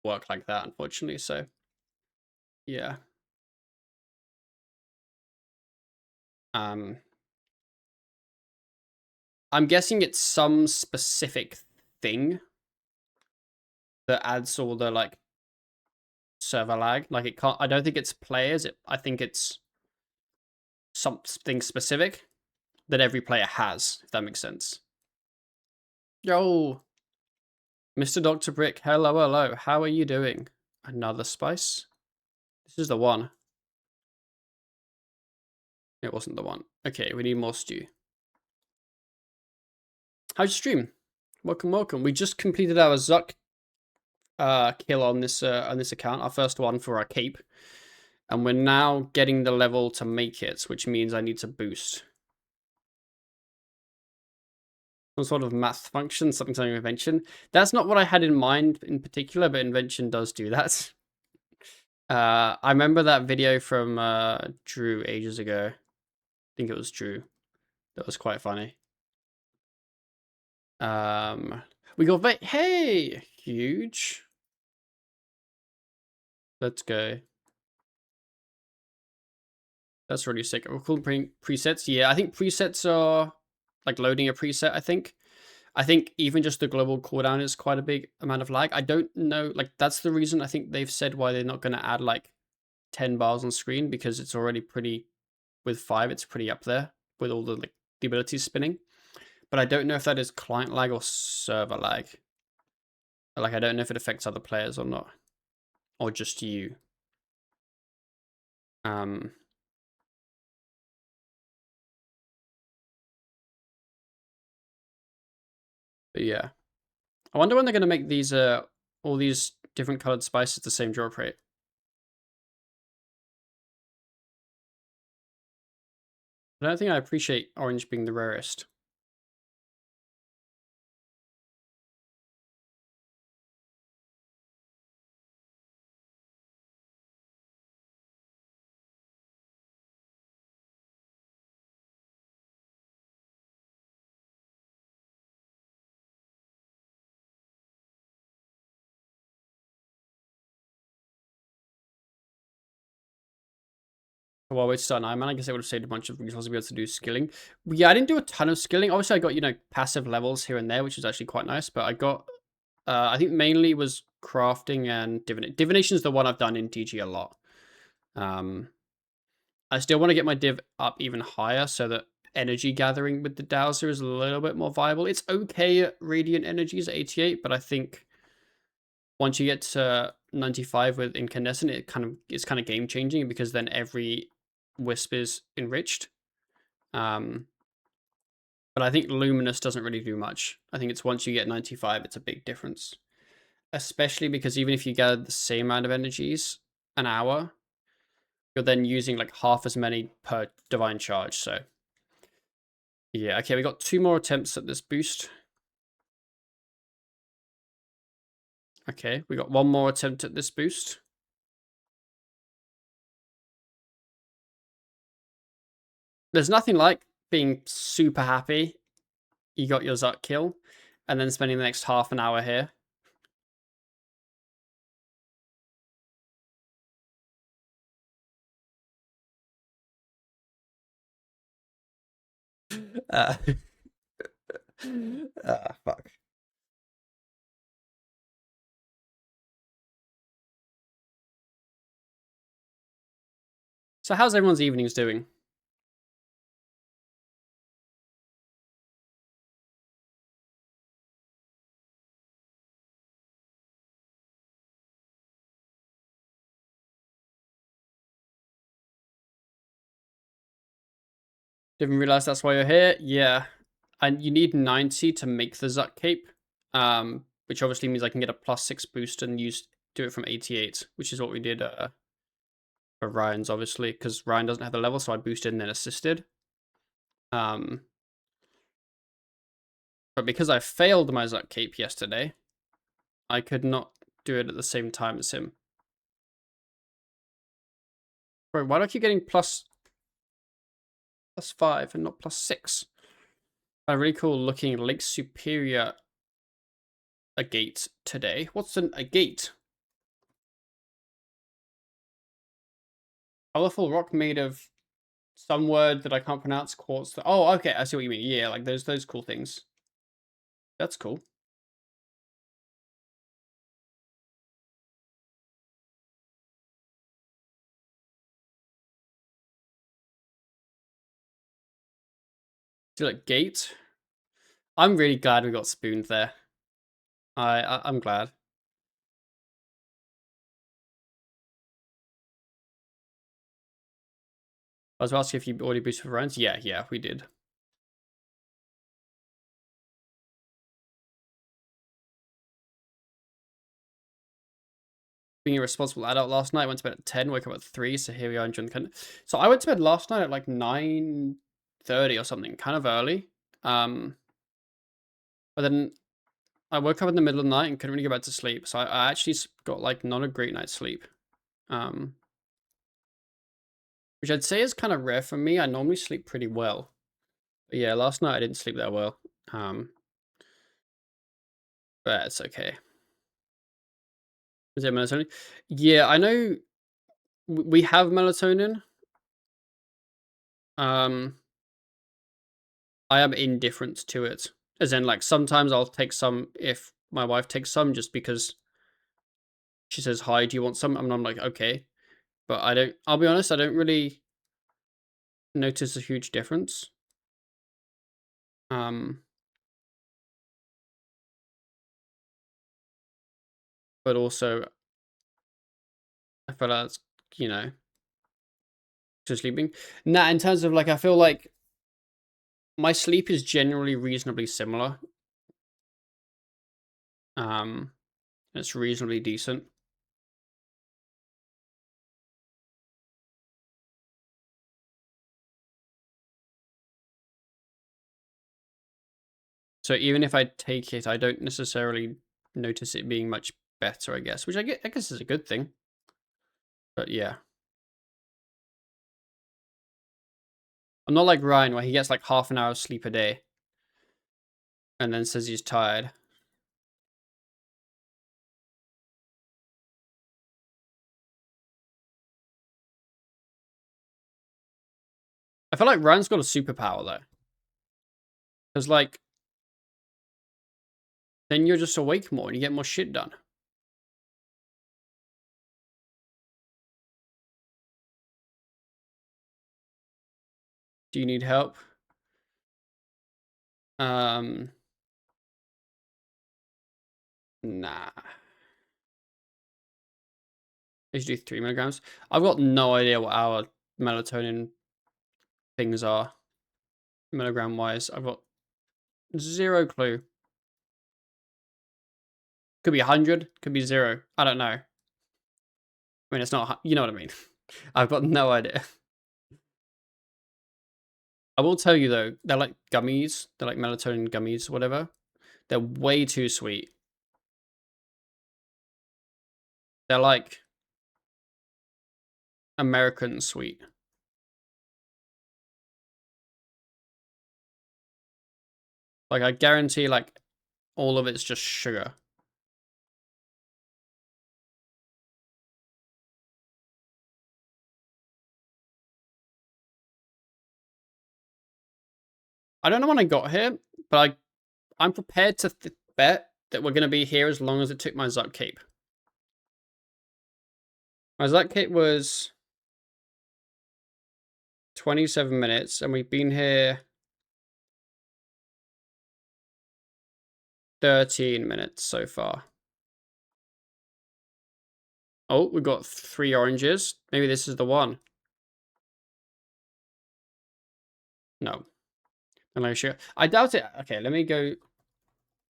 work like that, unfortunately. So yeah. I'm guessing it's some specific thing that adds all the like server lag. Like it can't. I don't think it's players. I think it's something specific that every player has. If that makes sense. Yo. Mr. Dr. Brick, hello, hello. How are you doing? Another spice? This is the one. It wasn't the one. Okay, we need more stew. How's your stream? Welcome, welcome. We just completed our Zuck kill on this account, our first one for our cape. And we're now getting the level to make it, which means I need to boost. Some sort of math function, something invention. That's not what I had in mind in particular, but invention does do that. I remember that video from Drew ages ago. I think it was Drew. That was quite funny. We got hey, huge. Let's go. That's really sick. We're calling presets. Yeah, I think presets are like loading a preset. I think even just the global cooldown is quite a big amount of lag. I don't know. Like that's the reason I think they've said why they're not going to add like 10 bars on screen, because it's already pretty with 5. It's pretty up there with all the the abilities spinning. But I don't know if that is client lag or server lag. Like I don't know if it affects other players or not, or just you. But yeah, I wonder when they're gonna make these all these different colored spices the same drop rate. I don't think I appreciate orange being the rarest. Well, it's done Ironman. I guess I would have saved a bunch of resources to be able to do skilling. But yeah, I didn't do a ton of skilling. Obviously, I got, passive levels here and there, which is actually quite nice. But I got, I think mainly was crafting and divination. Divination is the one I've done in DG a lot. I still want to get my div up even higher so that energy gathering with the dowser is a little bit more viable. It's okay at radiant energies at 88, but I think once you get to 95 with incandescent, it's kind of game changing, because then every wisp is enriched. But I think luminous doesn't really do much. I think it's once you get 95, it's a big difference. Especially because even if you gather the same amount of energies an hour, you're then using like half as many per divine charge. So yeah, okay, we got 2 more attempts at this boost. Okay, we got 1 more attempt at this boost. There's nothing like being super happy you got your Zuck kill, and then spending the next half an hour here. Uh, fuck. So how's everyone's evenings doing? Didn't realize that's why you're here. Yeah, and you need 90 to make the Zuck cape, which obviously means I can get a +6 boost and do it from 88, which is what we did for Ryan's, obviously, because Ryan doesn't have the level, so I boosted and then assisted. But because I failed my Zuck cape yesterday, I could not do it at the same time as him. Bro, why do I keep getting +5 and not +6? A really cool looking Lake Superior agate today. What's a gate? Colorful rock made of some word that I can't pronounce. Quartz. Oh, okay. I see what you mean. Yeah, like those cool things. That's cool. Do like gate. I'm really glad we got spooned there. I'm glad. I was asking if you already boosted for rounds. Yeah, we did. Being a responsible adult last night, I went to bed at 10, woke up at 3, so here we are enjoying the kind of... So I went to bed last night at like 9:30 or something, kind of early. But then I woke up in the middle of the night and couldn't really go back to sleep. So I actually got like not a great night's sleep. Which I'd say is kind of rare for me. I normally sleep pretty well. But yeah, last night I didn't sleep that well. But it's okay. Is it melatonin? Yeah, I know we have melatonin. I am indifferent to it. As in, like, sometimes I'll take some if my wife takes some just because she says, hi, do you want some? And I'm like, okay. But I'll be honest, I don't really notice a huge difference. But also, I feel like that's, you know, to sleeping. Nah, in terms of, like, I feel like my sleep is generally reasonably similar. It's reasonably decent. So even if I take it, I don't necessarily notice it being much better, I guess, which I guess is a good thing. But yeah. I'm not like Ryan, where he gets like half an hour of sleep a day and then says he's tired. I feel like Ryan's got a superpower though. Because like, then you're just awake more and you get more shit done. Do you need help? Nah. I should do 3 milligrams. I've got no idea what our melatonin things are, milligram wise. I've got zero clue. Could be 100, could be 0. I don't know. I mean, it's not, you know what I mean. I've got no idea. I will tell you though, they're like gummies. They're like melatonin gummies, whatever. They're way too sweet. They're like American sweet. Like I guarantee like all of it's just sugar. I don't know when I got here, but I'm prepared to bet that we're going to be here as long as it took my Zuck Cape. My Zuck Cape was 27 minutes, and we've been here 13 minutes so far. Oh, we got 3 oranges. Maybe this is the one. No. I doubt it. Okay, let me go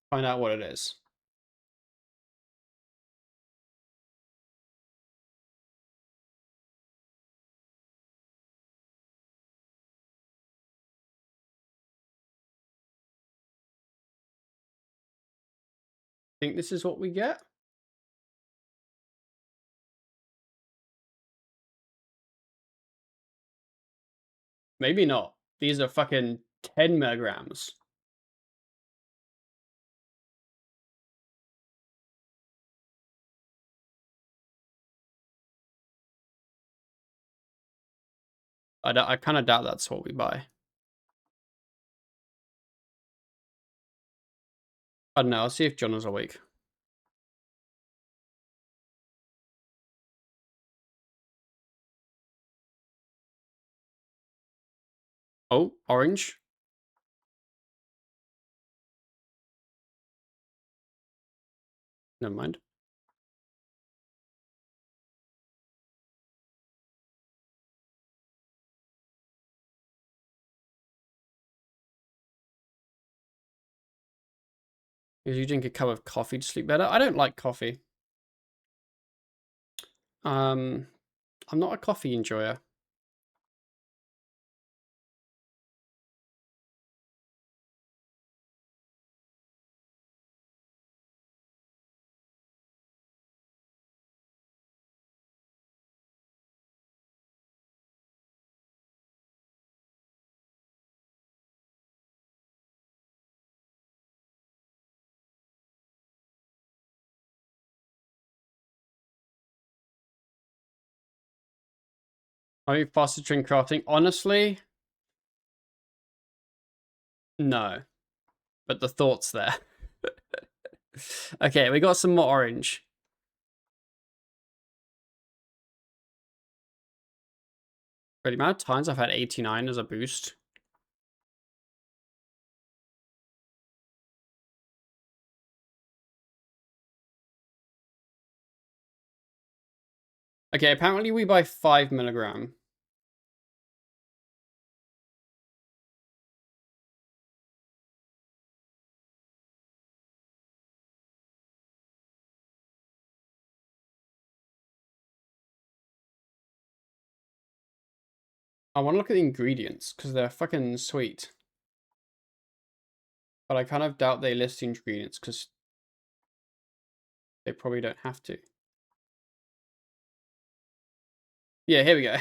find out what it is. Think this is what we get? Maybe not. These are fucking 10 milligrams. I kind of doubt that's what we buy. I don't know. I'll see if John is awake. Oh, orange. Never mind. Because you drink a cup of coffee to sleep better. I don't like coffee. I'm not a coffee enjoyer. Are you faster drink crafting? Honestly, no. But the thought's there. Okay, we got some more orange. For the amount of times I've had 89 as a boost. Okay, apparently we buy 5 milligram. I want to look at the ingredients because they're fucking sweet. But I kind of doubt they list the ingredients because they probably don't have to. Yeah, here we go.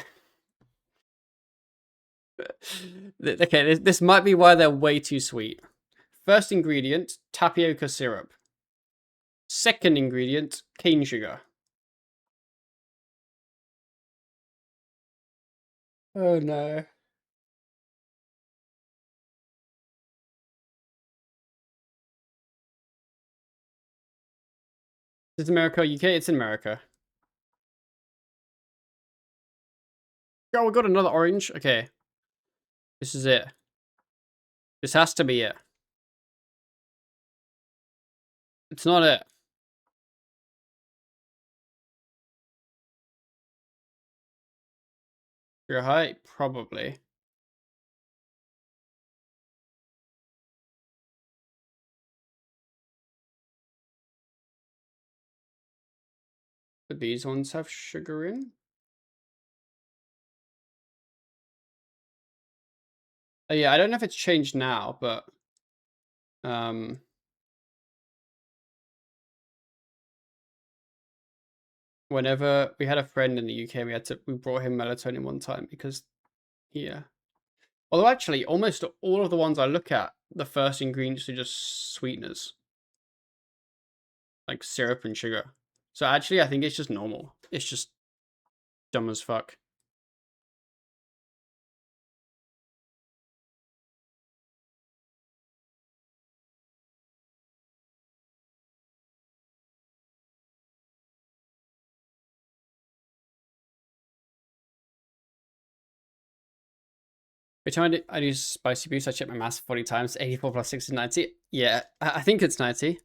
Okay, this might be why they're way too sweet. First ingredient, tapioca syrup. Second ingredient, cane sugar. Oh no. Is it America or UK? It's in America. Oh, we got another orange. Okay. This is it. This has to be it. It's not it. Your height? Probably. But these ones have sugar in? Oh, yeah, I don't know if it's changed now, but um whenever we had a friend in the UK, we brought him melatonin one time because yeah. Although actually almost all of the ones I look at, the first ingredients are just sweeteners. Like syrup and sugar. So actually I think it's just normal. It's just dumb as fuck. Every time I do spicy boost, I check my mass 40 times. 84 plus 6 is 90. Yeah, I think it's 90.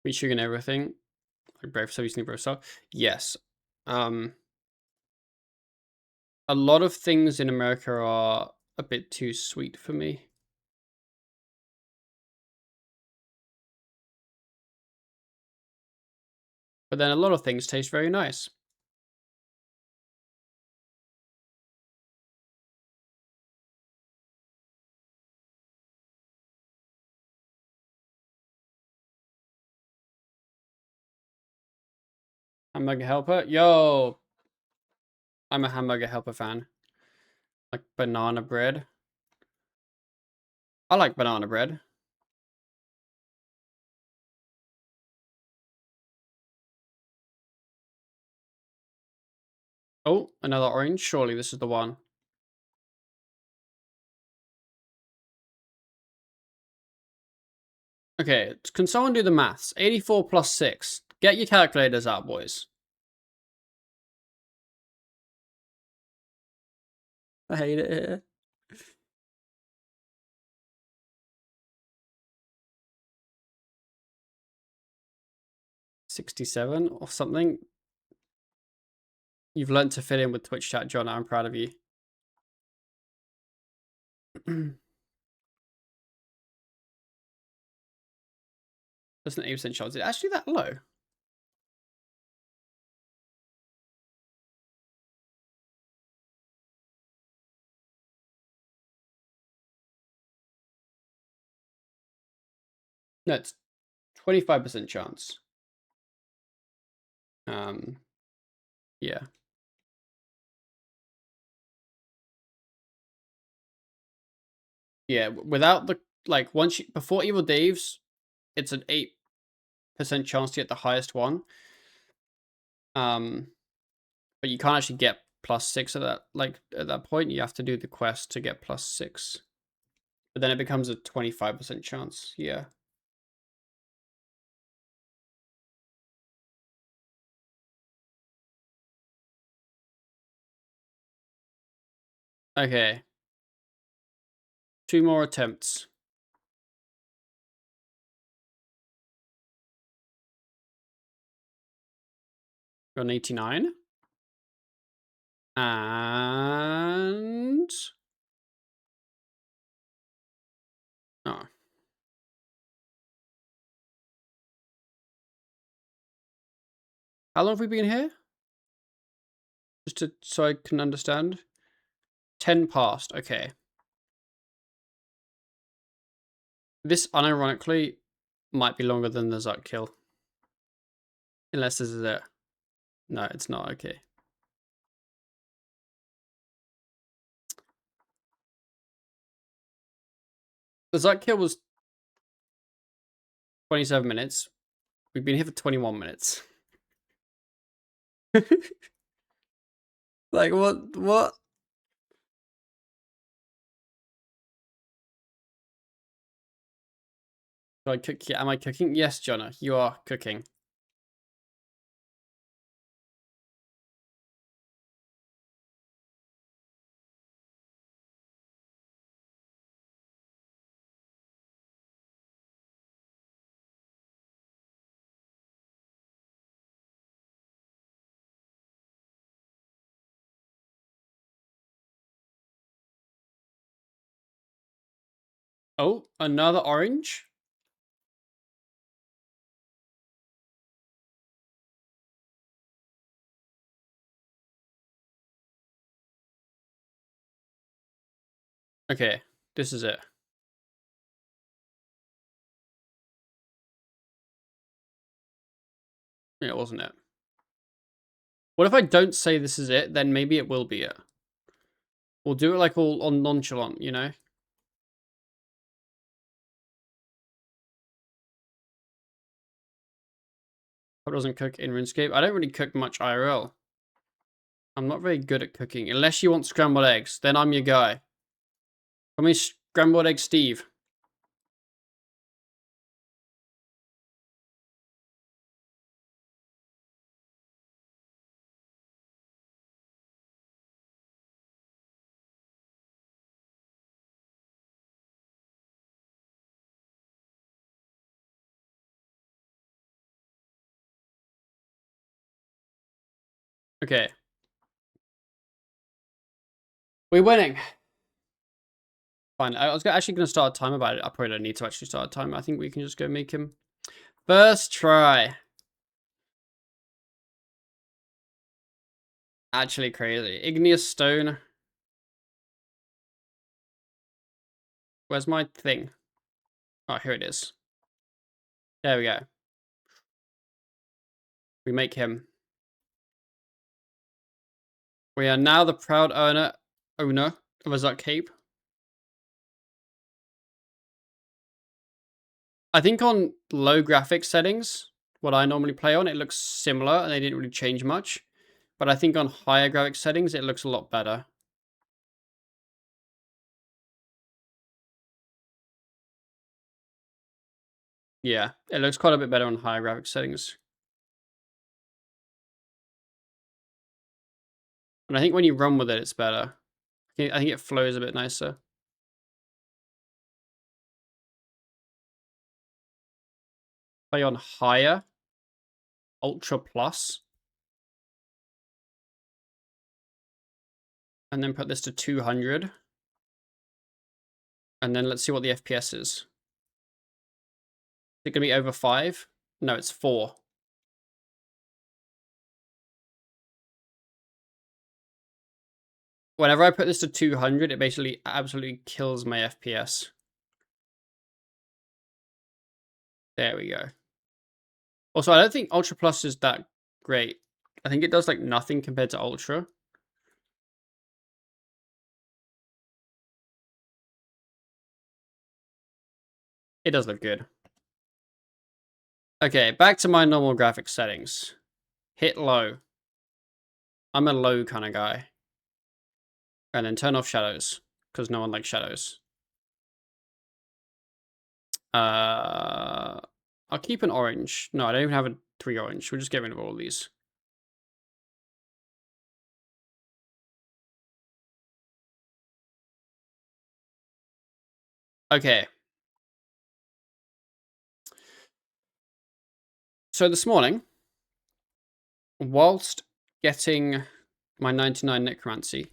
Wheat sugar and everything. Like brave so recently bro so. Yes. Um a lot of things in America are a bit too sweet for me. But then a lot of things taste very nice. Hamburger Helper? Yo! I'm a Hamburger Helper fan. Like banana bread. I like banana bread. Oh, another orange. Surely this is the one. Okay, can someone do the maths? 84 plus 6. Get your calculators out, boys. I hate it here. $67 or something. You've learned to fit in with Twitch chat, John. I'm proud of you. There's an 8% chance. Is it actually that low? No, it's 25% chance. Yeah. Yeah, without the, like, once you, before Evil Dave's, it's an 8% chance to get the highest one. But you can't actually get +6 at that, like, at that point. You have to do the quest to get +6. But then it becomes a 25% chance. Yeah. Okay. 2 more attempts. Got an 89. And... Oh. How long have we been here? Just to, so I can understand. 10 past. Okay. This, unironically, might be longer than the Zuck kill. Unless this is it. No, it's not. Okay. The Zuck kill was 27 minutes. We've been here for 21 minutes. Like, what? Do I cook? Am I cooking? Yes, Jonah, you are cooking. Oh, another orange? Okay, this is it. Yeah, wasn't it? What if I don't say this is it, then maybe it will be it. We'll do it like all on nonchalant, you know? Who doesn't cook in RuneScape? I don't really cook much IRL. I'm not very good at cooking. Unless you want scrambled eggs, then I'm your guy. Call me Scrambled Egg Steve. Okay. We're winning. Fine. I was actually going to start a timer, but I probably don't need to actually start a timer. I think we can just go make him. First try. Actually crazy. Igneous stone. Where's my thing? Oh, here it is. There we go. We make him. We are now the proud owner of a Zuck cape. I think on low graphics settings, what I normally play on, it looks similar and they didn't really change much. But I think on higher graphics settings, it looks a lot better. Yeah, it looks quite a bit better on higher graphics settings. And I think when you run with it, it's better. I think it flows a bit nicer. Play on higher, ultra plus, and then put this to 200. And then let's see what the FPS is. Is it going to be over 5? No, it's 4. Whenever I put this to 200, it basically absolutely kills my FPS. There we go. Also, I don't think Ultra Plus is that great. I think it does like nothing compared to Ultra. It does look good. Okay, back to my normal graphics settings. Hit low. I'm a low kind of guy. And then turn off shadows, because no one likes shadows. I'll keep an orange. No, I don't even have a 3 orange. We'll just get rid of all of these. Okay. So this morning, whilst getting my 99 necromancy,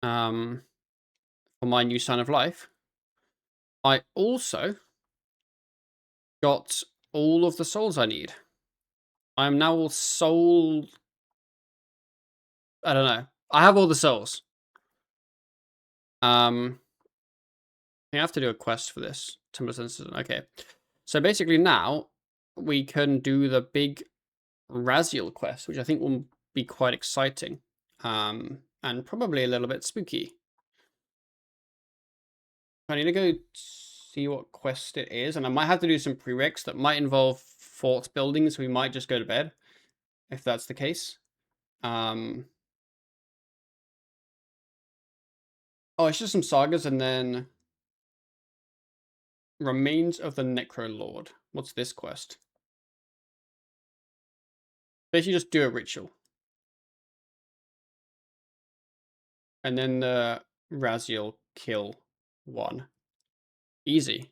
for my new sign of life, I also got all of the souls I need. I am now all soul. I don't know. I have all the souls. I have to do a quest for this. Okay. So basically now we can do the big Raziel quest, which I think will be quite exciting. And probably a little bit spooky. I need to go see what quest it is, and I might have to do some prereqs that might involve fort building, so we might just go to bed, if that's the case. Oh, it's just some sagas, and then Remains of the Necro Lord. What's this quest? Basically just do a ritual. And then the Raziel kill 1. Easy.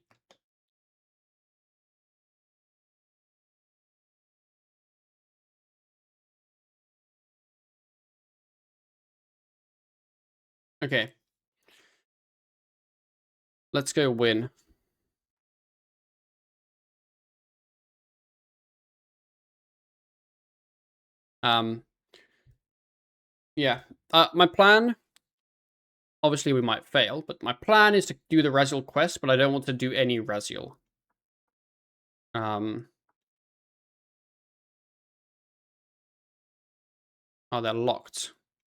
Okay. Let's go win. Yeah. My plan, obviously we might fail, but my plan is to do the Raziel quest, but I don't want to do any Raziel. Oh, they're locked.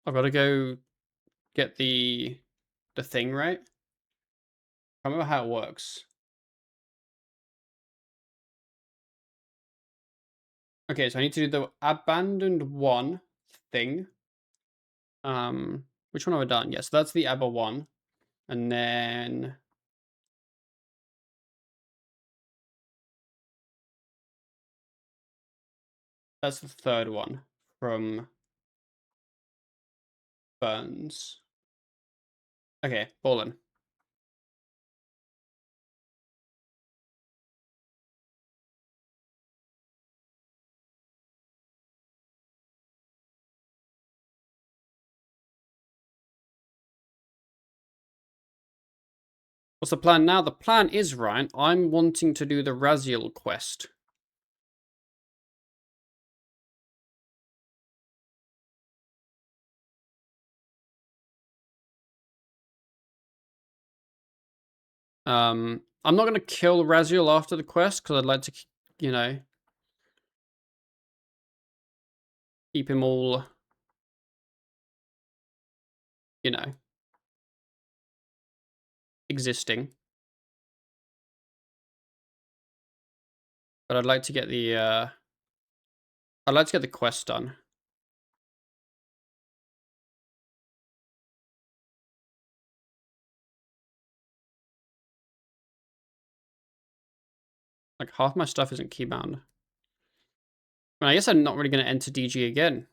I've got to go get the thing right. I remember how it works. Okay, so I need to do the abandoned 1 thing. Which one have I done? Yes, that's the ABBA 1. And then that's the 3rd one from Burns. Okay, ballin'. What's the plan now? The plan is, Ryan, I'm wanting to do the Raziel quest. I'm not going to kill Raziel after the quest, because I'd like to, you know, keep him all, you know, existing. But I'd like to get the, I'd like to get the quest done. Like, half my stuff isn't keybound. I guess I'm not really going to enter DG again.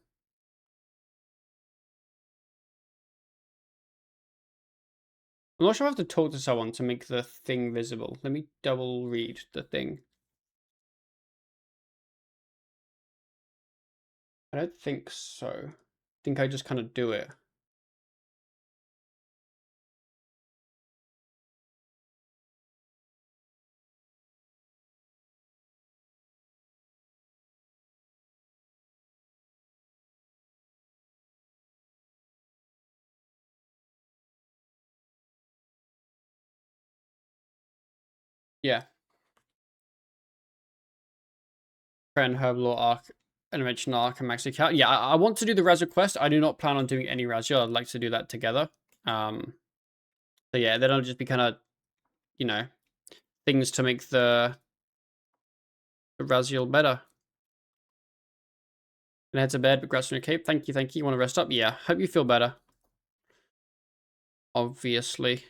I'm not sure I have to talk to someone to make the thing visible. Let me double read the thing. I don't think so. I think I just kind of do it. Yeah. Friend, Herblore, Arc, Animation Arc, and Max Account. Yeah, I want to do the Razor quest. I do not plan on doing any Razor. I'd like to do that together. So yeah, then I'll just be kind of, you know, things to make the Raziel better. Gonna head to bed, but congrats on your cape. Thank you, thank you. You want to rest up? Yeah, hope you feel better. Obviously.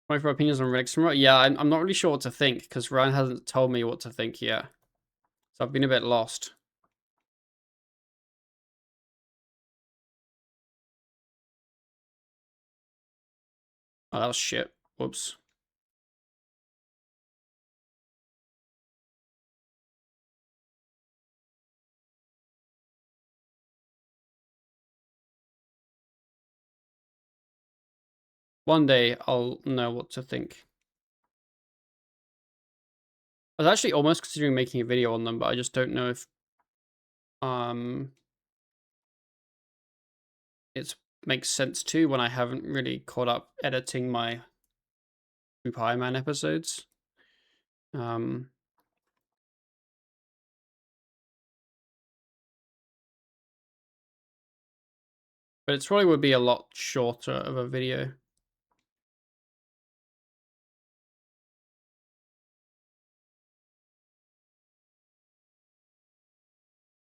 My for opinions on relics tomorrow? Yeah, I'm not really sure what to think because Ryan hasn't told me what to think yet. So I've been a bit lost. Oh, that was shit. Whoops. One day I'll know what to think. I was actually almost considering making a video on them, but I just don't know if it makes sense to when I haven't really caught up editing my Group Ironman episodes. But it probably would be a lot shorter of a video.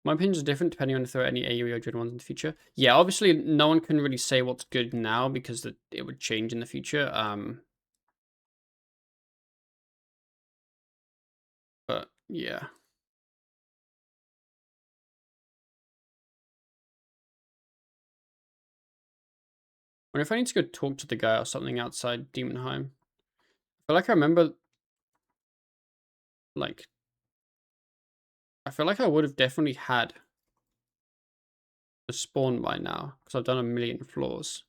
My opinions are different depending on if there are any AoE or good ones in the future. Yeah, obviously no one can really say what's good now because it would change in the future. But yeah. What if I need to go talk to the guy or something outside Demonheim? I feel like I remember, like, I feel like I would have definitely had the spawn by now because I've done a million floors.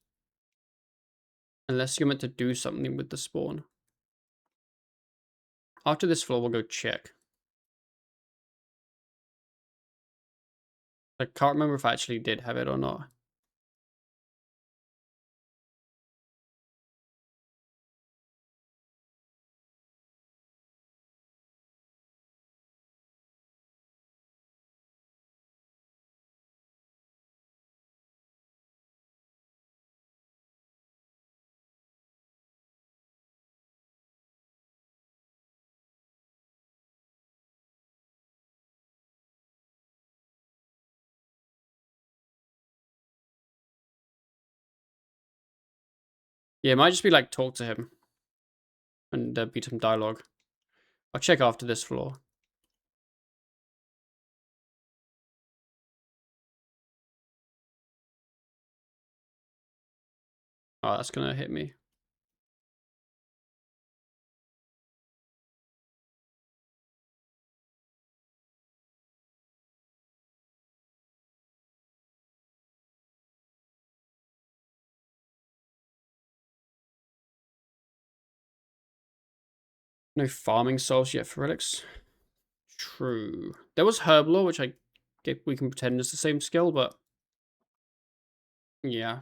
Unless you're meant to do something with the spawn. After this floor, we'll go check. I can't remember if I actually did have it or not. Yeah, it might just be like talk to him and be some dialogue. I'll check after this floor. Oh, that's gonna hit me. No farming souls yet for relics. True. There was Herblore, which I guess we can pretend is the same skill, but yeah.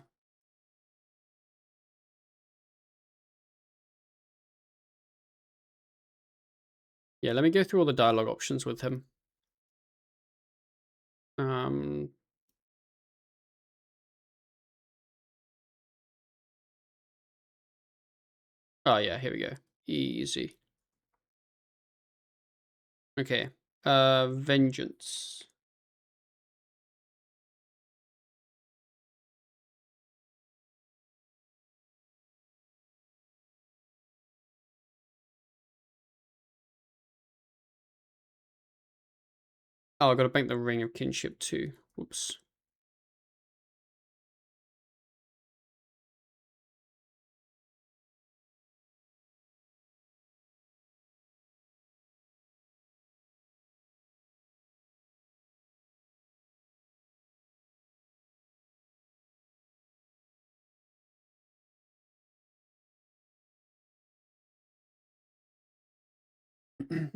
Yeah, let me go through all the dialogue options with him. Oh, yeah, here we go. Easy. Okay. Vengeance. Oh, I gotta bank the Ring of Kinship too. Whoops.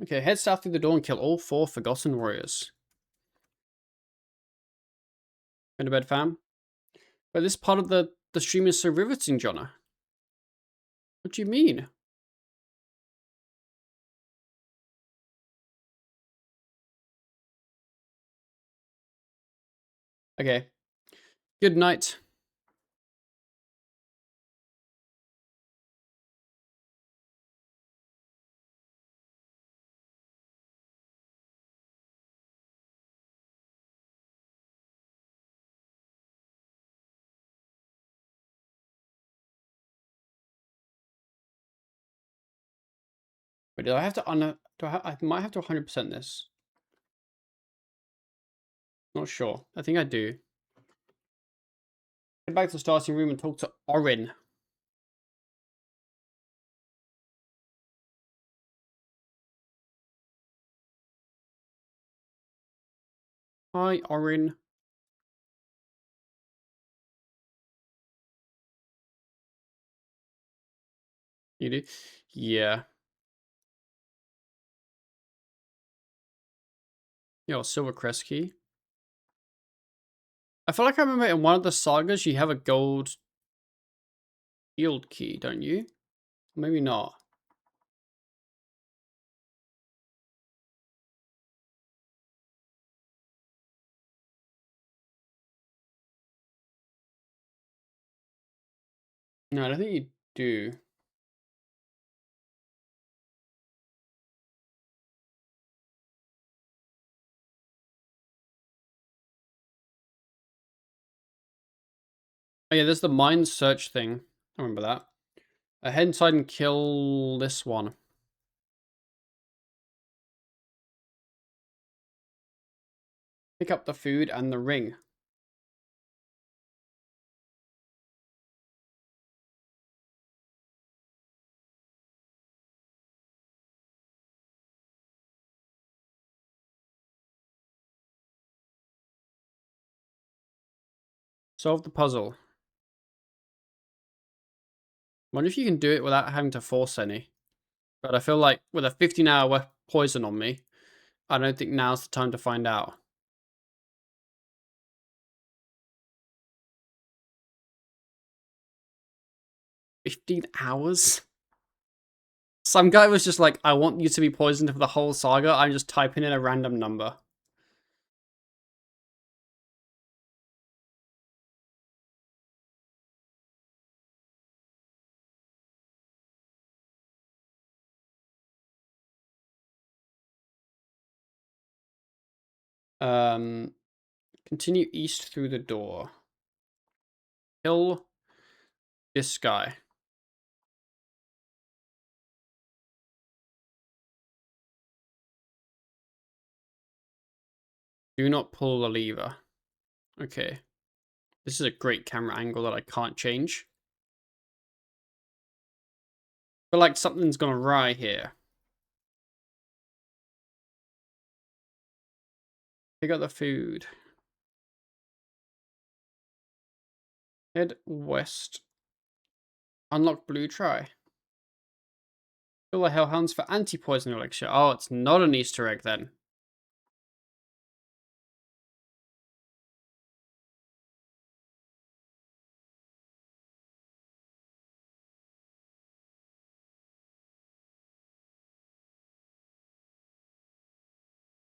Okay, head south through the door and kill all 4 Forgotten Warriors. Go to bed, fam. But this part of the stream is so riveting, Jonna. What do you mean? Okay. Good night. Wait, do I have to I might have to 100% this. Not sure. I think I do. Head back to the starting room and talk to Orin. Hi, Orin. You do? Yeah. Yo, Silver Crest key. I feel like I remember in one of the sagas you have a gold shield key, don't you? Maybe not. No, I don't think you do. Oh yeah, there's the mind search thing. I remember that. Head inside and kill this one. Pick up the food and the ring. Solve the puzzle. Wonder if you can do it without having to force any. But I feel like with a 15-hour poison on me, I don't think now's the time to find out. 15 hours? Some guy was just like, I want you to be poisoned for the whole saga. I'm just typing in a random number. Continue east through the door. Kill this guy. Do not pull the lever. Okay. This is a great camera angle that I can't change. But like something's gone awry here. Pick up the food. Head west. Unlock blue try. Kill the hellhounds for anti-poison elixir. Oh, it's not an Easter egg then.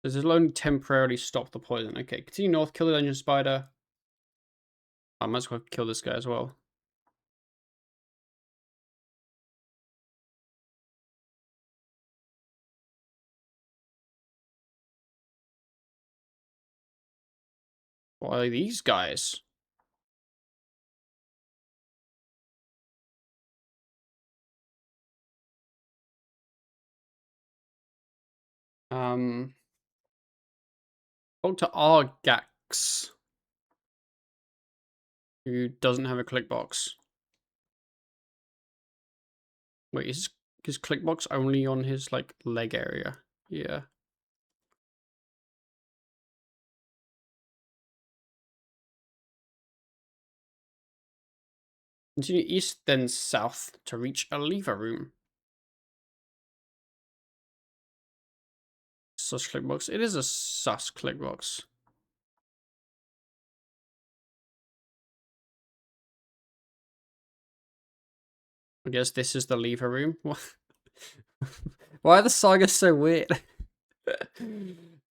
This will only temporarily stop the poison. Okay, continue north, kill the dungeon spider. I might as well kill this guy as well. What are these guys? Dr. Argax, who doesn't have a click box. Wait, is his click box only on his, like, leg area? Yeah. Continue east, then south to reach a lever room. Sus click box. It is a sus click box. I guess this is the lever room. Why are the sagas so weird?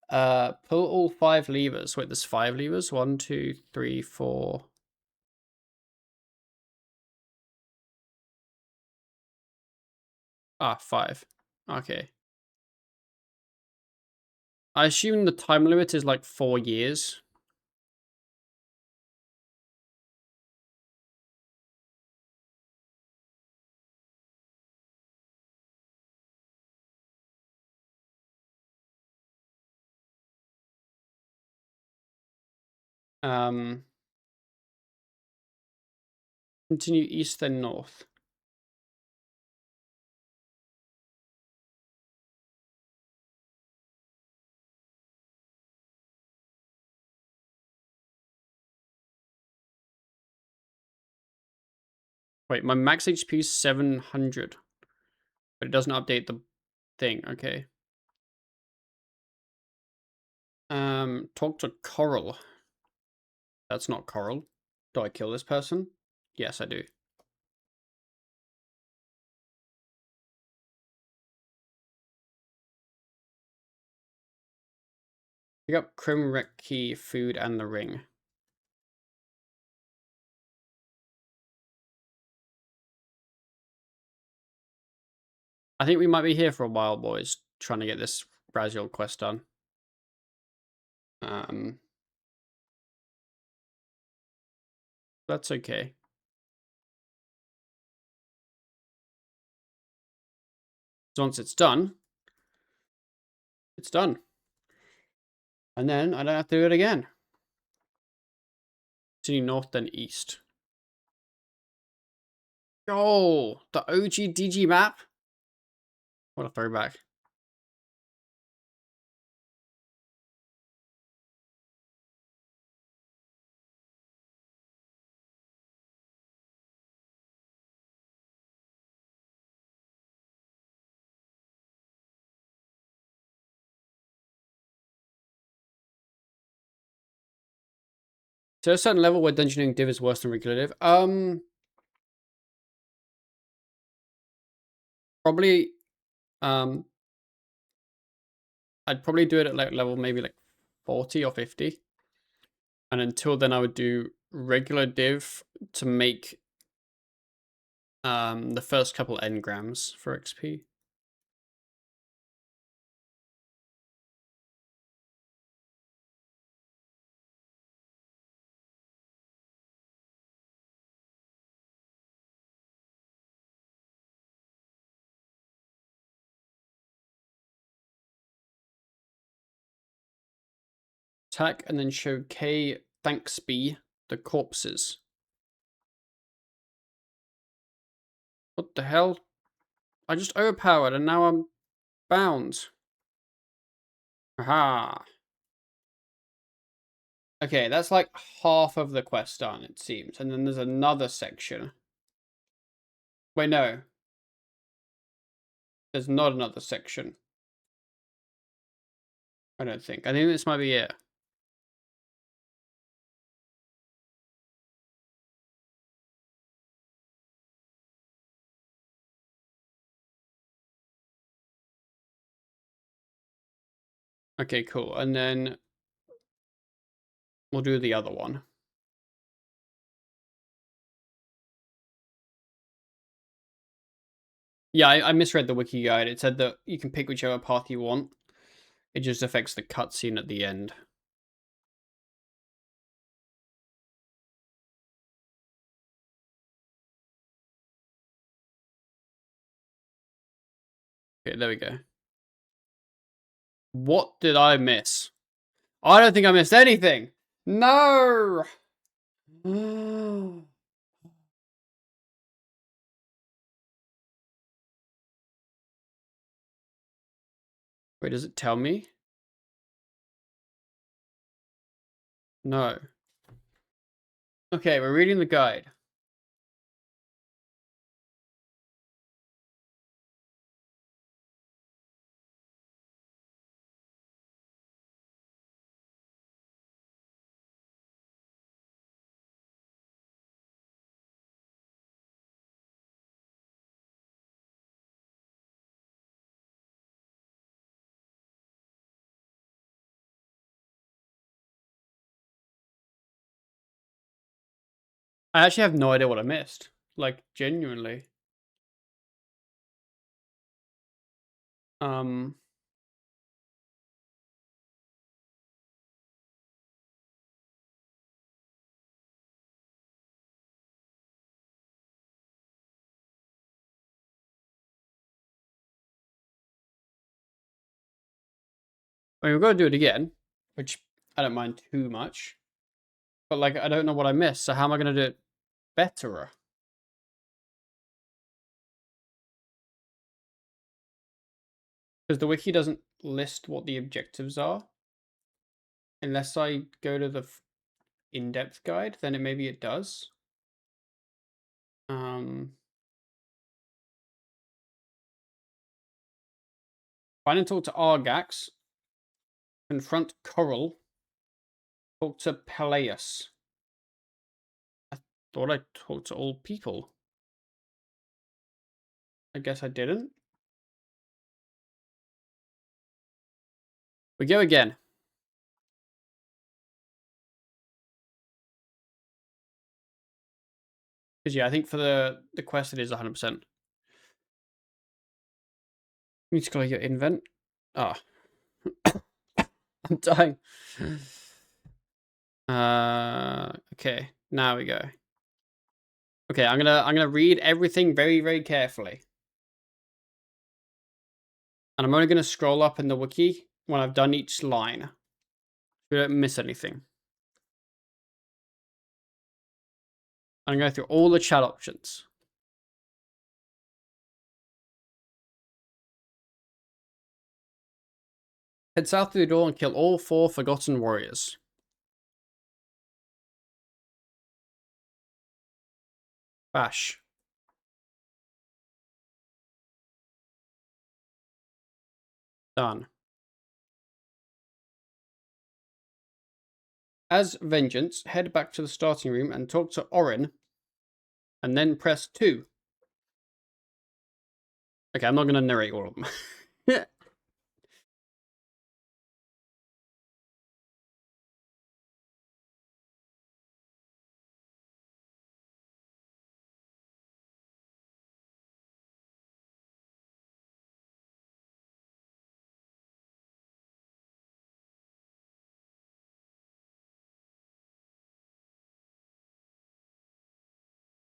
Pull all 5 levers. Wait, there's 5 levers? 1, 2, 3, 4. Ah, 5. Okay. I assume the time limit is like 4 years. Continue east then north. Wait, my max HP is 700. But it doesn't update the thing. Okay. Talk to Coral. That's not Coral. Do I kill this person? Yes, I do. Pick up Crim Wreck Key, food, and the ring. I think we might be here for a while, boys, trying to get this Brazil quest done. That's okay. So once it's done, it's done. And then I don't have to do it again. Continue north, then east. Oh, the OG DG map. What a throwback. To a certain level where dungeoning div is worse than regular div. Probably, I'd probably do it at like level maybe like 40 or 50. And until then I would do regular div to make the first couple engrams for XP. Attack and then show K Thanksby the corpses. What the hell? I just overpowered and now I'm bound. Aha. Okay, that's like half of the quest done, it seems. And then there's another section. Wait, no. There's not another section. I don't think. I think this might be it. Okay, cool. And then we'll do the other one. Yeah, I misread the wiki guide. It said that you can pick whichever path you want. It just affects the cutscene at the end. Okay, there we go. What did I miss? I don't think I missed anything. No! Wait, does it tell me? No. Okay, we're reading the guide. I actually have no idea what I missed. Like, genuinely. Um... I mean, we've got to do it again, which I don't mind too much. But, like, I don't know what I missed, so how am I going to do it better? Because the wiki doesn't list what the objectives are. Unless I go to the in-depth guide, then maybe it does. Find and talk to Argax. Confront Coral. Talk to Peleus. I thought I talked to all people. I guess I didn't. We go again. Because yeah, I think for the quest it is 100%. You need to go your invent. Ah. I'm dying. Okay, now we go. Okay, I'm gonna read everything very, very carefully. And I'm only gonna scroll up in the wiki when I've done each line. We don't miss anything. I'm gonna go through all the chat options. Head south through the door and kill all 4 forgotten warriors. Bash. Done. As Vengeance, head back to the starting room and talk to Orin, and then press 2. Okay, I'm not going to narrate all of them.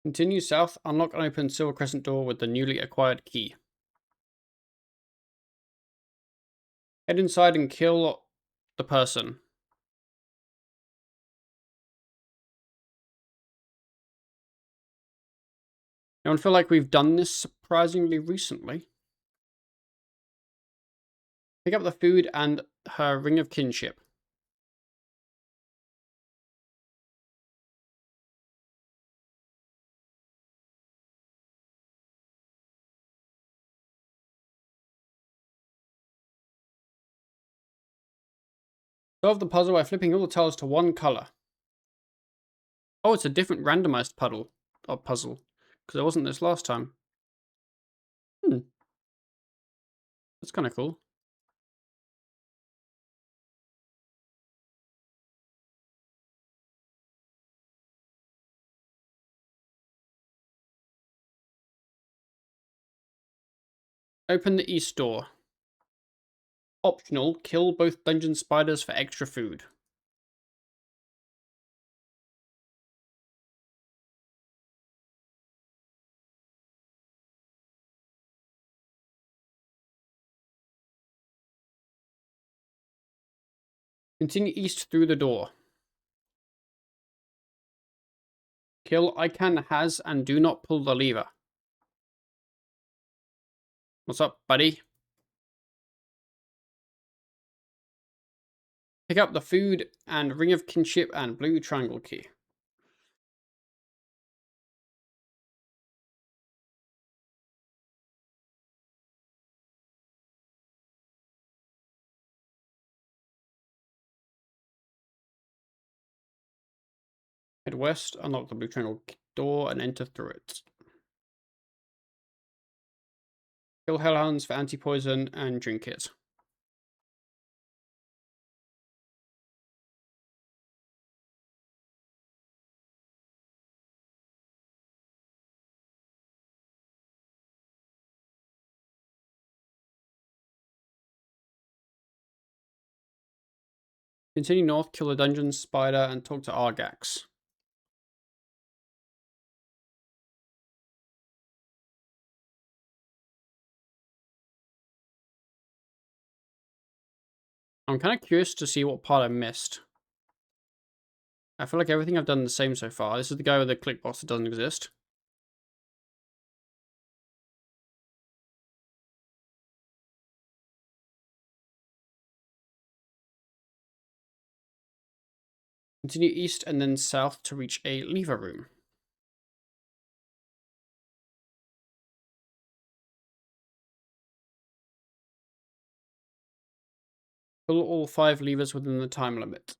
Continue south, unlock and open Silver Crescent door with the newly acquired key. Head inside and kill the person. I don't feel like we've done this surprisingly recently. Pick up the food and her ring of kinship. Solve the puzzle by flipping all the tiles to one color. Oh, it's a different randomized puzzle. Because it wasn't this last time. That's kind of cool. Open the east door. Optional, kill both dungeon spiders for extra food. Continue east through the door. Kill Icon has and do not pull the lever. What's up, buddy? Pick up the food and Ring of Kinship and blue triangle key. Head west, unlock the blue triangle door and enter through it. Kill hellhounds for anti-poison and drink it. Continue north, kill the dungeon spider, and talk to Argax. I'm kind of curious to see what part I missed. I feel like everything I've done the same so far. This is the guy with the click box that doesn't exist. Continue east and then south to reach a lever room. Pull all 5 levers within the time limit.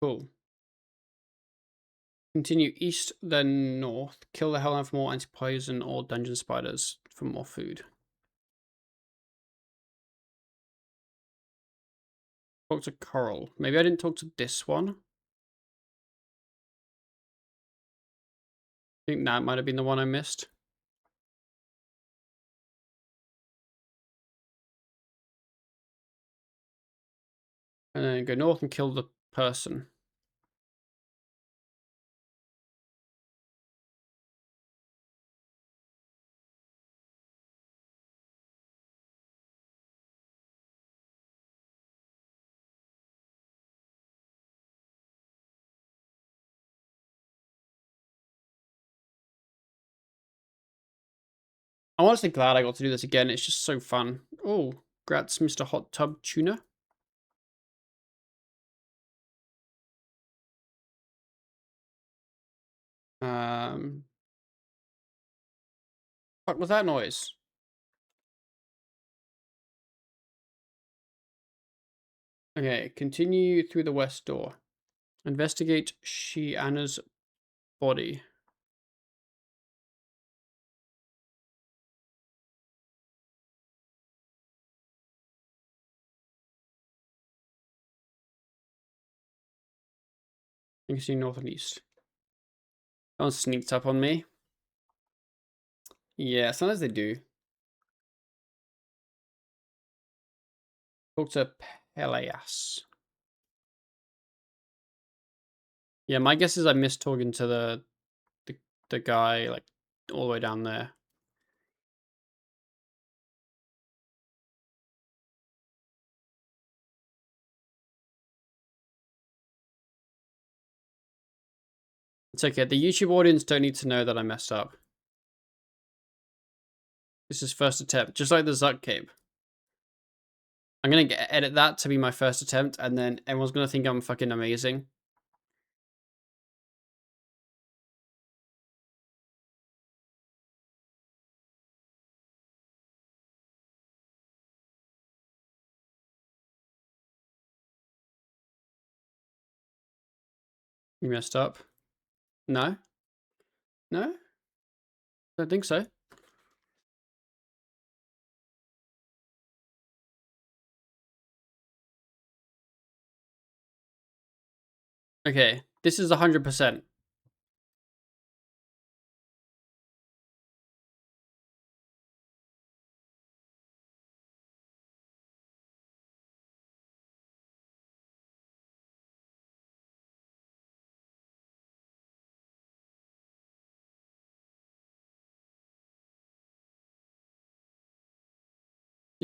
Cool. Continue east, then north. Kill the hellhound for more anti-poison or dungeon spiders for more food. Talk to Coral. Maybe I didn't talk to this one. I think that might have been the one I missed. And then go north and kill the person. I'm honestly glad I got to do this again. It's just so fun. Oh, grats, Mr. Hot Tub Tuna. What was that noise? Okay, continue through the west door. Investigate Shiana's body. You can see north and east. Someone sneaked up on me. Yeah, sometimes they do. Talk to Peleas. Yeah, my guess is I missed talking to the guy like all the way down there. It's okay. The YouTube audience don't need to know that I messed up. This is first attempt, just like the Zuck cape. I'm gonna edit that to be my first attempt, and then everyone's gonna think I'm fucking amazing. You messed up. No? No? Don't think so. Okay, this is 100%.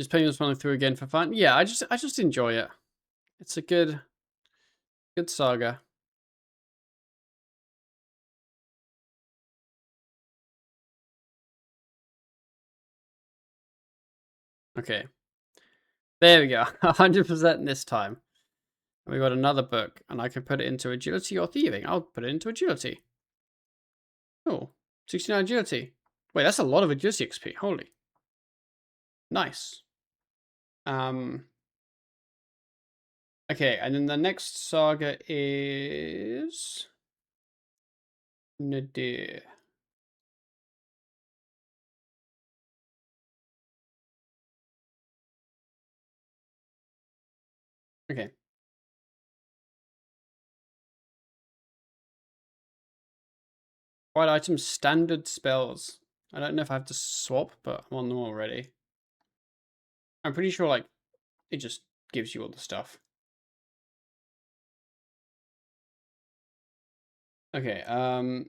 Just playing this one through again for fun. Yeah, I just enjoy it. It's a good saga. Okay. There we go. 100% this time. We got another book, and I can put it into agility or thieving. I'll put it into agility. Oh, 69 agility. Wait, that's a lot of agility XP. Holy. Nice. Okay, and then the next saga is Nadir. Okay. White items, standard spells. I don't know if I have to swap, but I'm on them already. I'm pretty sure, like, it just gives you all the stuff. Okay,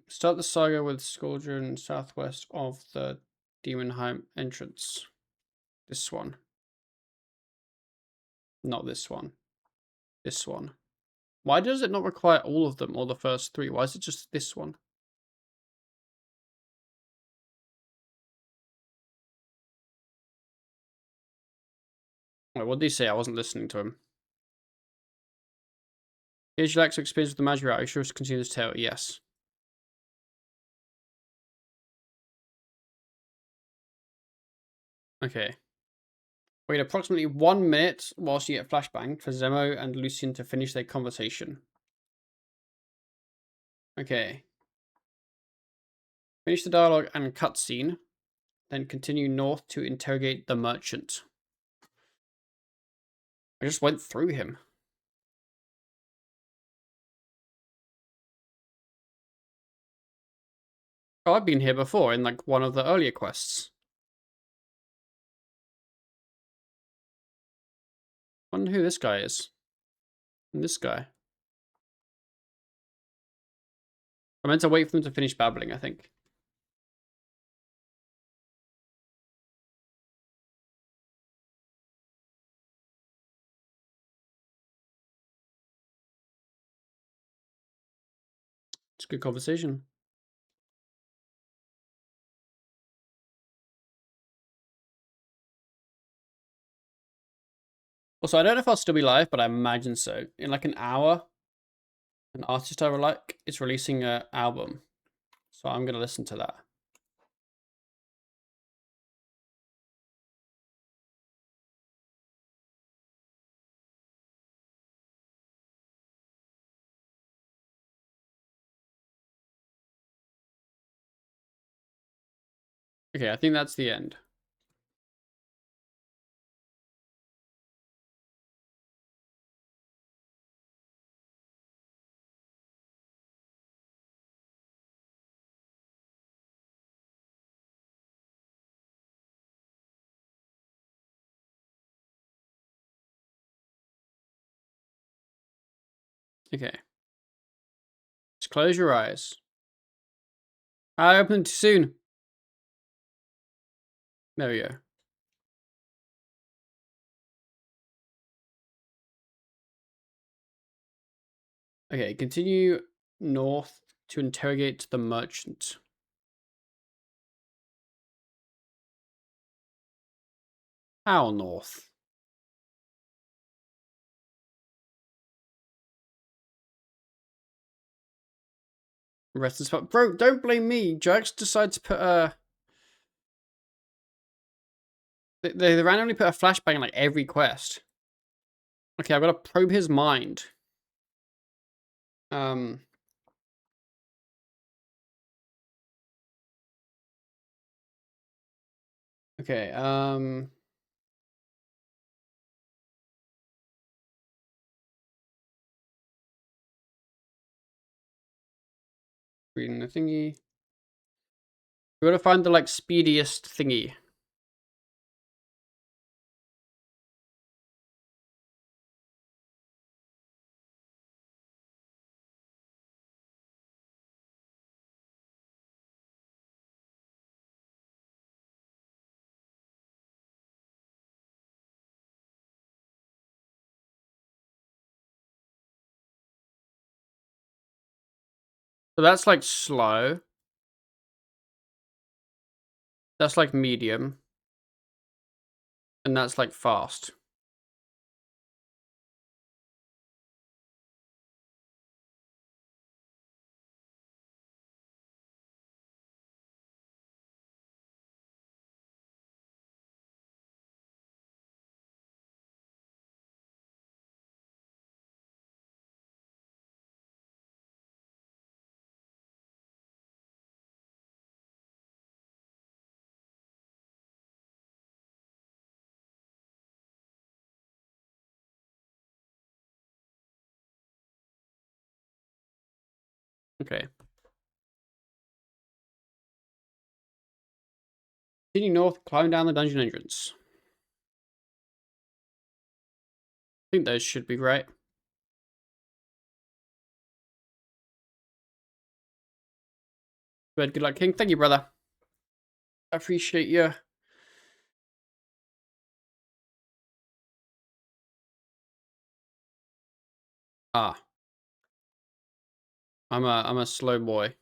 start the saga with Squadron southwest of the Demonheim entrance. This one. Not this one. This one. Why does it not require all of them or the first three? Why is it just this one? Wait, what did he say? I wasn't listening to him. Here's your lax experience with the magic route. Are you sure to continue this tale? Yes. Okay. Wait approximately 1 minute whilst you get flashbanged for Zemo and Lucian to finish their conversation. Okay. Finish the dialogue and cutscene. Then continue north to interrogate the merchant. I just went through him. Oh, I've been here before in like one of the earlier quests. I wonder who this guy is. And this guy. I meant to wait for them to finish babbling, I think. It's a good conversation. Also, I don't know if I'll still be live, but I imagine so. In like an hour, an artist I like is releasing an album. So I'm going to listen to that. Okay, I think that's the end. Okay. Just close your eyes. I opened too soon. There we go. Okay, continue north to interrogate the merchant. How north? Rest of the spot. Bro, don't blame me. Jerks decide to put They randomly put a flashbang in like every quest. Okay, I've got to probe his mind. Okay, reading the thingy. We gotta find the like speediest thingy. So that's like slow. That's like medium. And that's like fast. Okay. Continue north, climb down the dungeon entrance. I think those should be right. Good luck, King. Thank you, brother. I appreciate you. Ah, I'm a slow boy.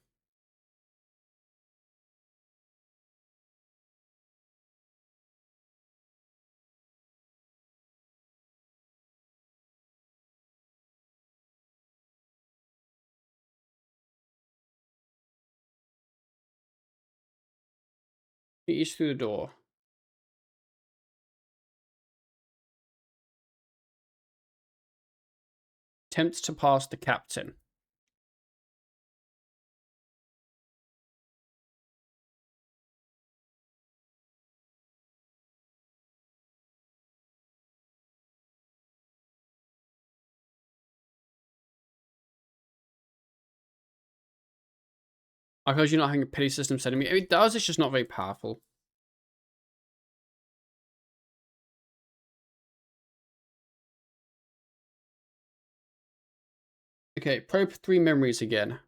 East through the door. Attempts to pass the captain. I suppose you're not having a pity system sending me. It does, it's just not very powerful. Okay, probe 3 memories again.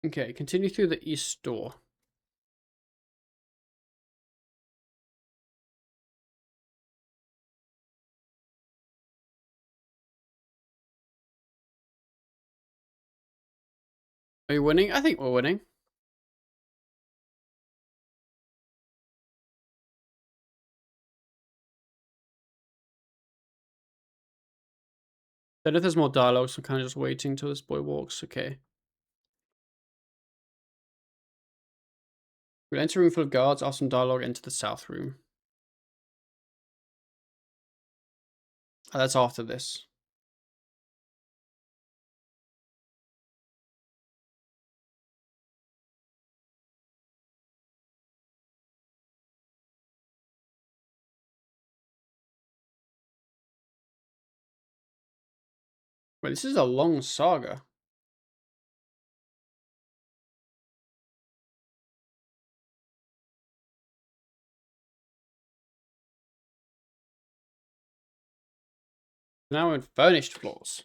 Okay, continue through the east door. Are you winning? I think we're winning. Then if there's more dialogue, so I'm kind of just waiting till this boy walks. Okay. We'll enter a room full of guards, ask some dialogue, enter the south room. Oh, that's after this. Wait, this is a long saga. Now we're in furnished floors.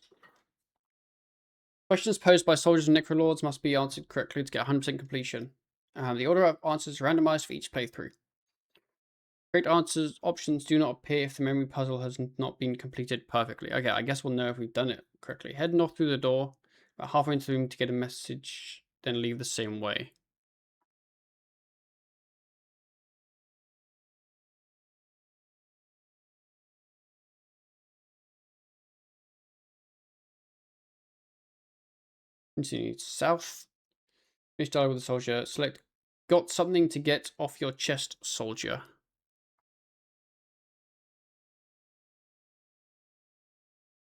Questions posed by soldiers and necrolords must be answered correctly to get 100% completion. The order of answers is randomized for each playthrough. Correct answers options do not appear if the memory puzzle has not been completed perfectly. Okay, I guess we'll know if we've done it correctly. Head north through the door, about halfway into the room to get a message, then leave the same way. Continue south. Finish dialogue with the soldier. Select got something to get off your chest, soldier.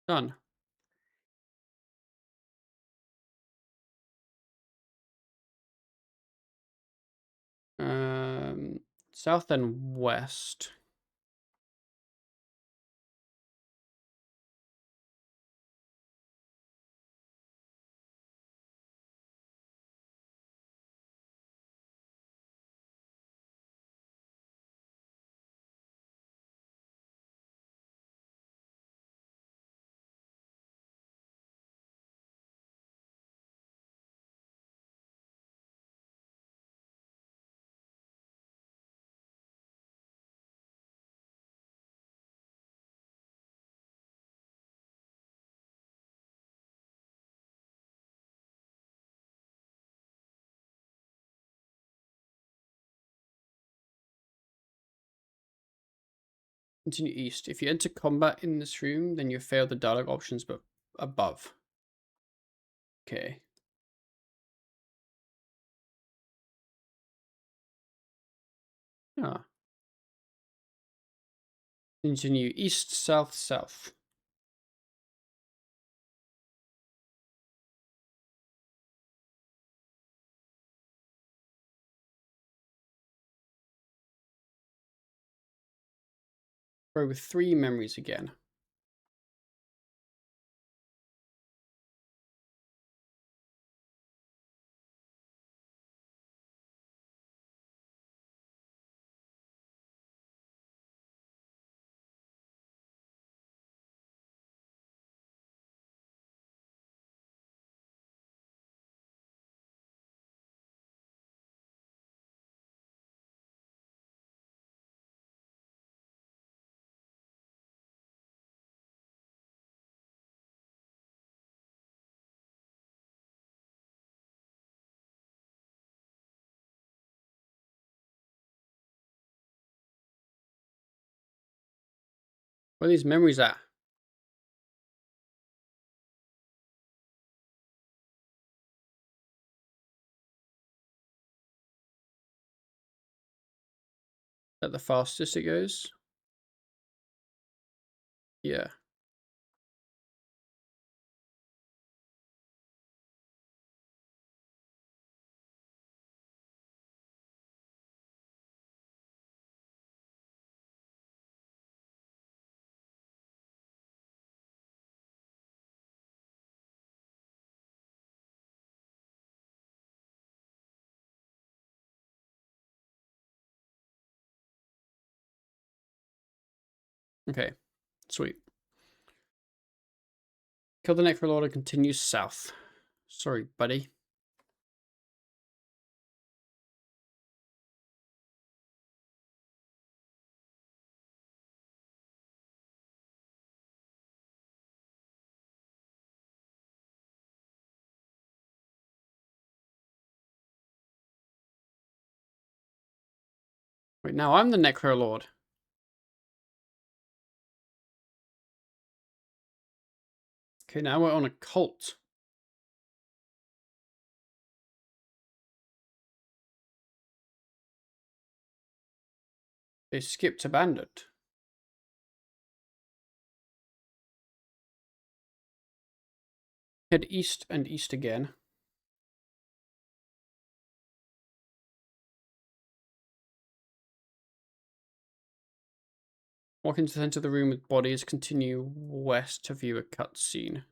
Done. South and west. Continue east. If you enter combat in this room, then you fail the dialogue options but above. Okay. Ah. Continue east, south, south. Row with 3 memories again. Where are these memories at? Is that the fastest it goes? Yeah. Okay. Sweet. Kill the Necrolord and continue south. Sorry, buddy. Wait, now I'm the Necrolord. Okay, now we're on a cult. They skipped abandoned. Head east and east again. Walk into the center of the room with bodies. Continue west to view a cutscene.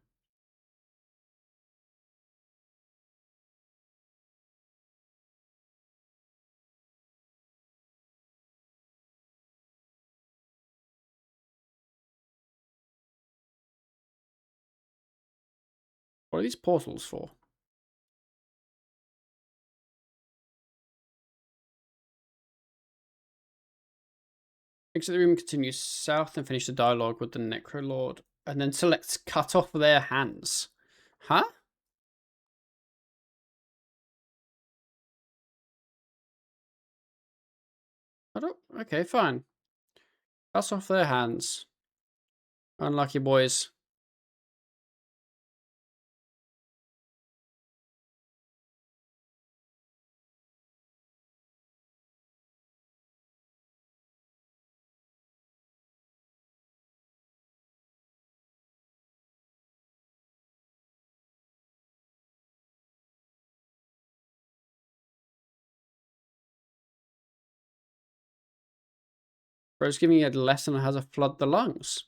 What are these portals for? Exit the room, continue south, and finish the dialogue with the Necrolord. And then select cut off their hands. Huh? I don't... Okay, fine. Cut off their hands. Unlucky boys. Bro, it's giving you a lesson on how to flood the lungs.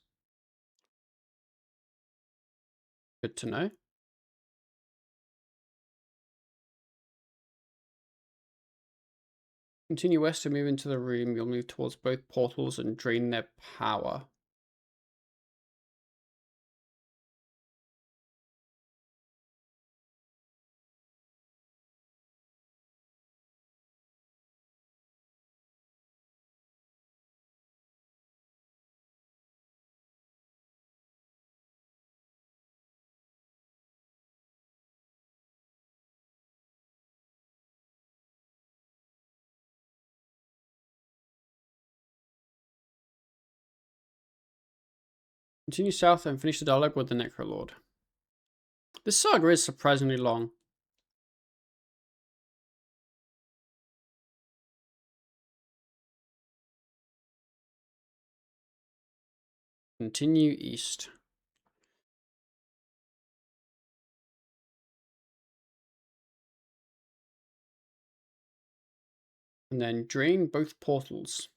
Good to know. Continue west to move into the room. You'll move towards both portals and drain their power. Continue south and finish the dialogue with the Necrolord. This saga is surprisingly long. Continue east. And then drain both portals.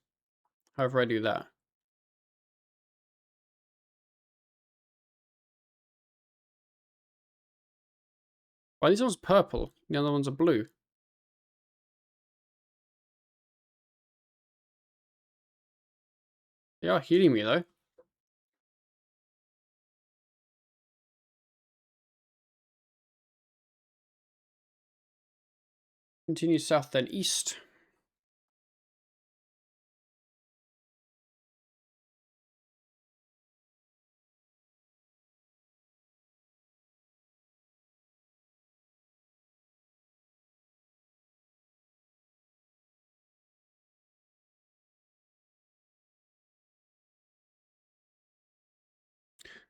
However I do that. Why are these ones purple? The other ones are blue. They are healing me though. Continue south then east.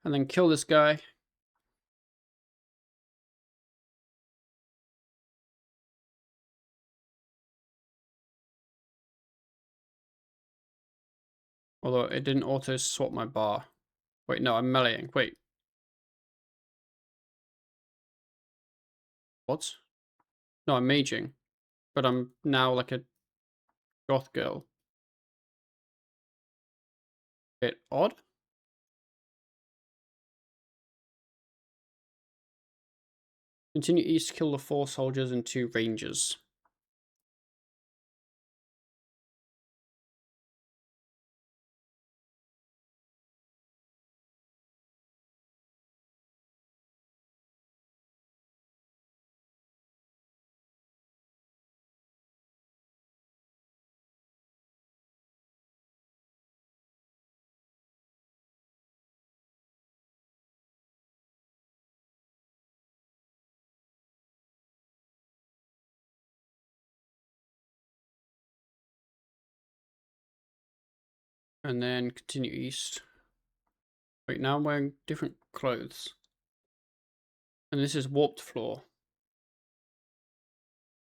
And then kill this guy. Although it didn't auto swap my bar. Wait, no, I'm meleeing. Wait. What? No, I'm maging. But I'm now like a goth girl. Bit odd. Continue east, kill the 4 soldiers and 2 rangers. And then continue east. Wait, now I'm wearing different clothes. And this is warped floor.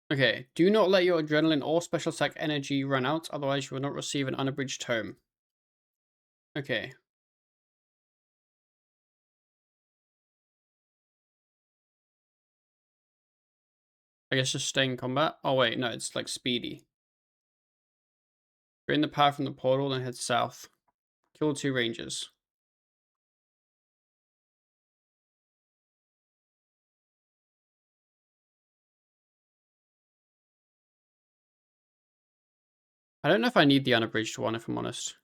Okay, do not let your adrenaline or special attack energy run out, otherwise you will not receive an unabridged tome. Okay. I guess just stay in combat. Oh wait, no, it's like speedy. Drain the power from the portal and head south. Kill 2 rangers. I don't know if I need the unabridged one, if I'm honest.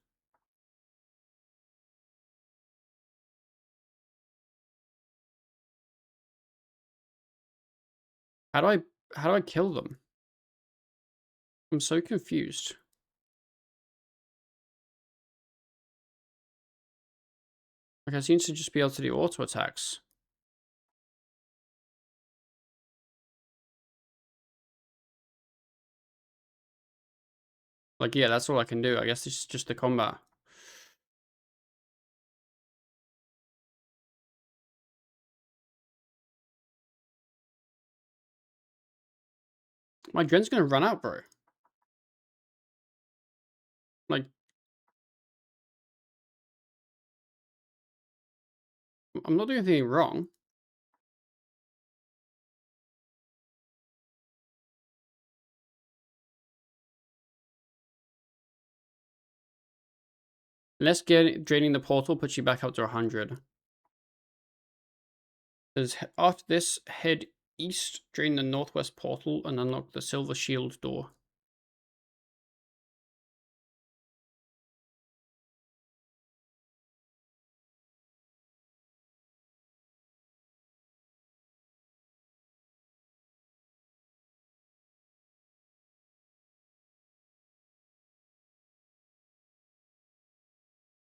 How do I kill them? I'm so confused. Like I seem to just be able to do auto attacks. Like yeah, that's all I can do. I guess it's just the combat. My gen's gonna run out, bro. Like I'm not doing anything wrong. Unless draining the portal puts you back up to 100. After this, head east, drain the northwest portal, and unlock the silver shield door.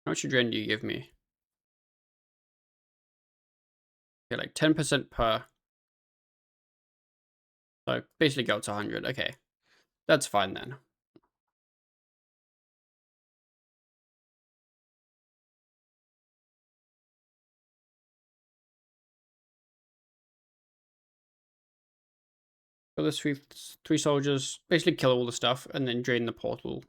How much drain do you give me? Okay, like 10% per. So basically go up to 100. Okay, that's fine then. Kill the three soldiers, basically kill all the stuff, and then drain the portal.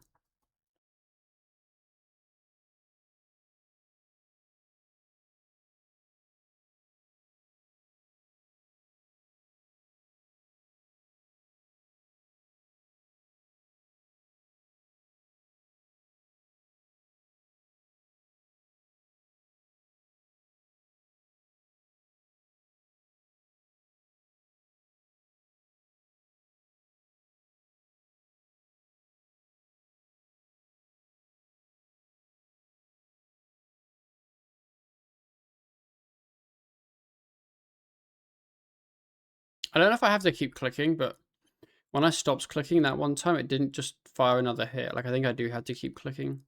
I don't know if I have to keep clicking, but when I stopped clicking that one time, it didn't just fire another hit. Like, I think I do have to keep clicking.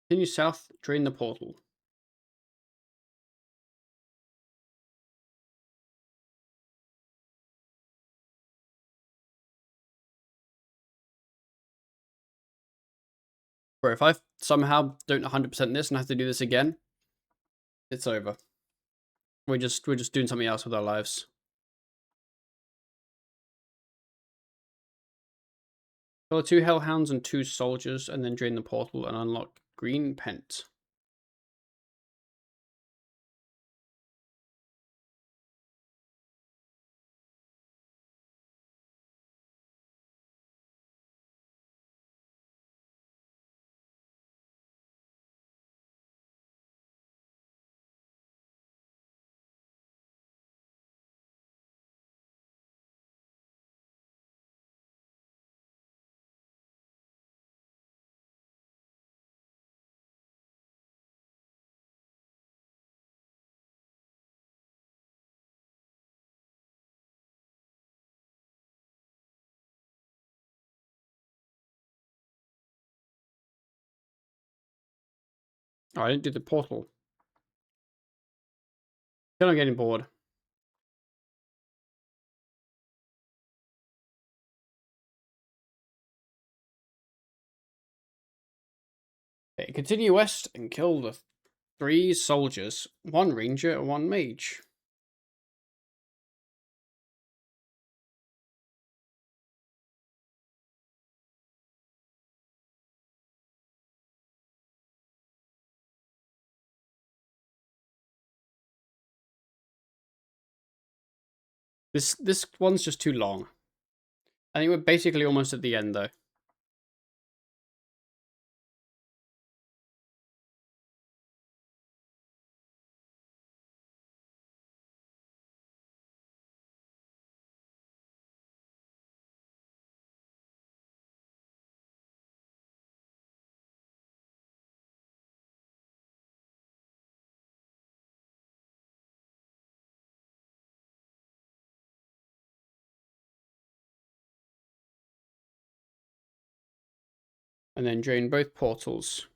Continue south, drain the portal. Or if I somehow don't 100% this and have to do this again, it's over. We're just doing something else with our lives. Kill 2 hellhounds and 2 soldiers, and then drain the portal and unlock green pent. Oh, I didn't do the portal. Still I'm getting bored. Okay, continue west and kill the 3 soldiers, 1 ranger and 1 mage. This one's just too long. I think we're basically almost at the end though. And then drain both portals.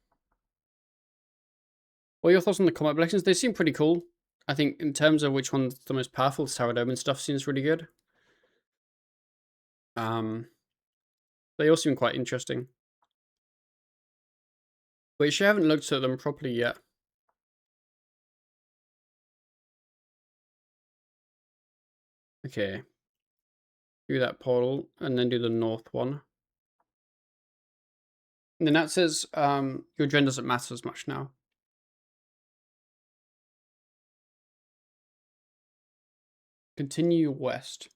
What are your thoughts on the combat collections? They seem pretty cool. I think in terms of which one's the most powerful, Tower Dome and stuff seems really good. They all seem quite interesting. Which I haven't looked at them properly yet. Okay. Do that portal, and then do the north one. And then that says, your gen doesn't matter as much now. Continue west.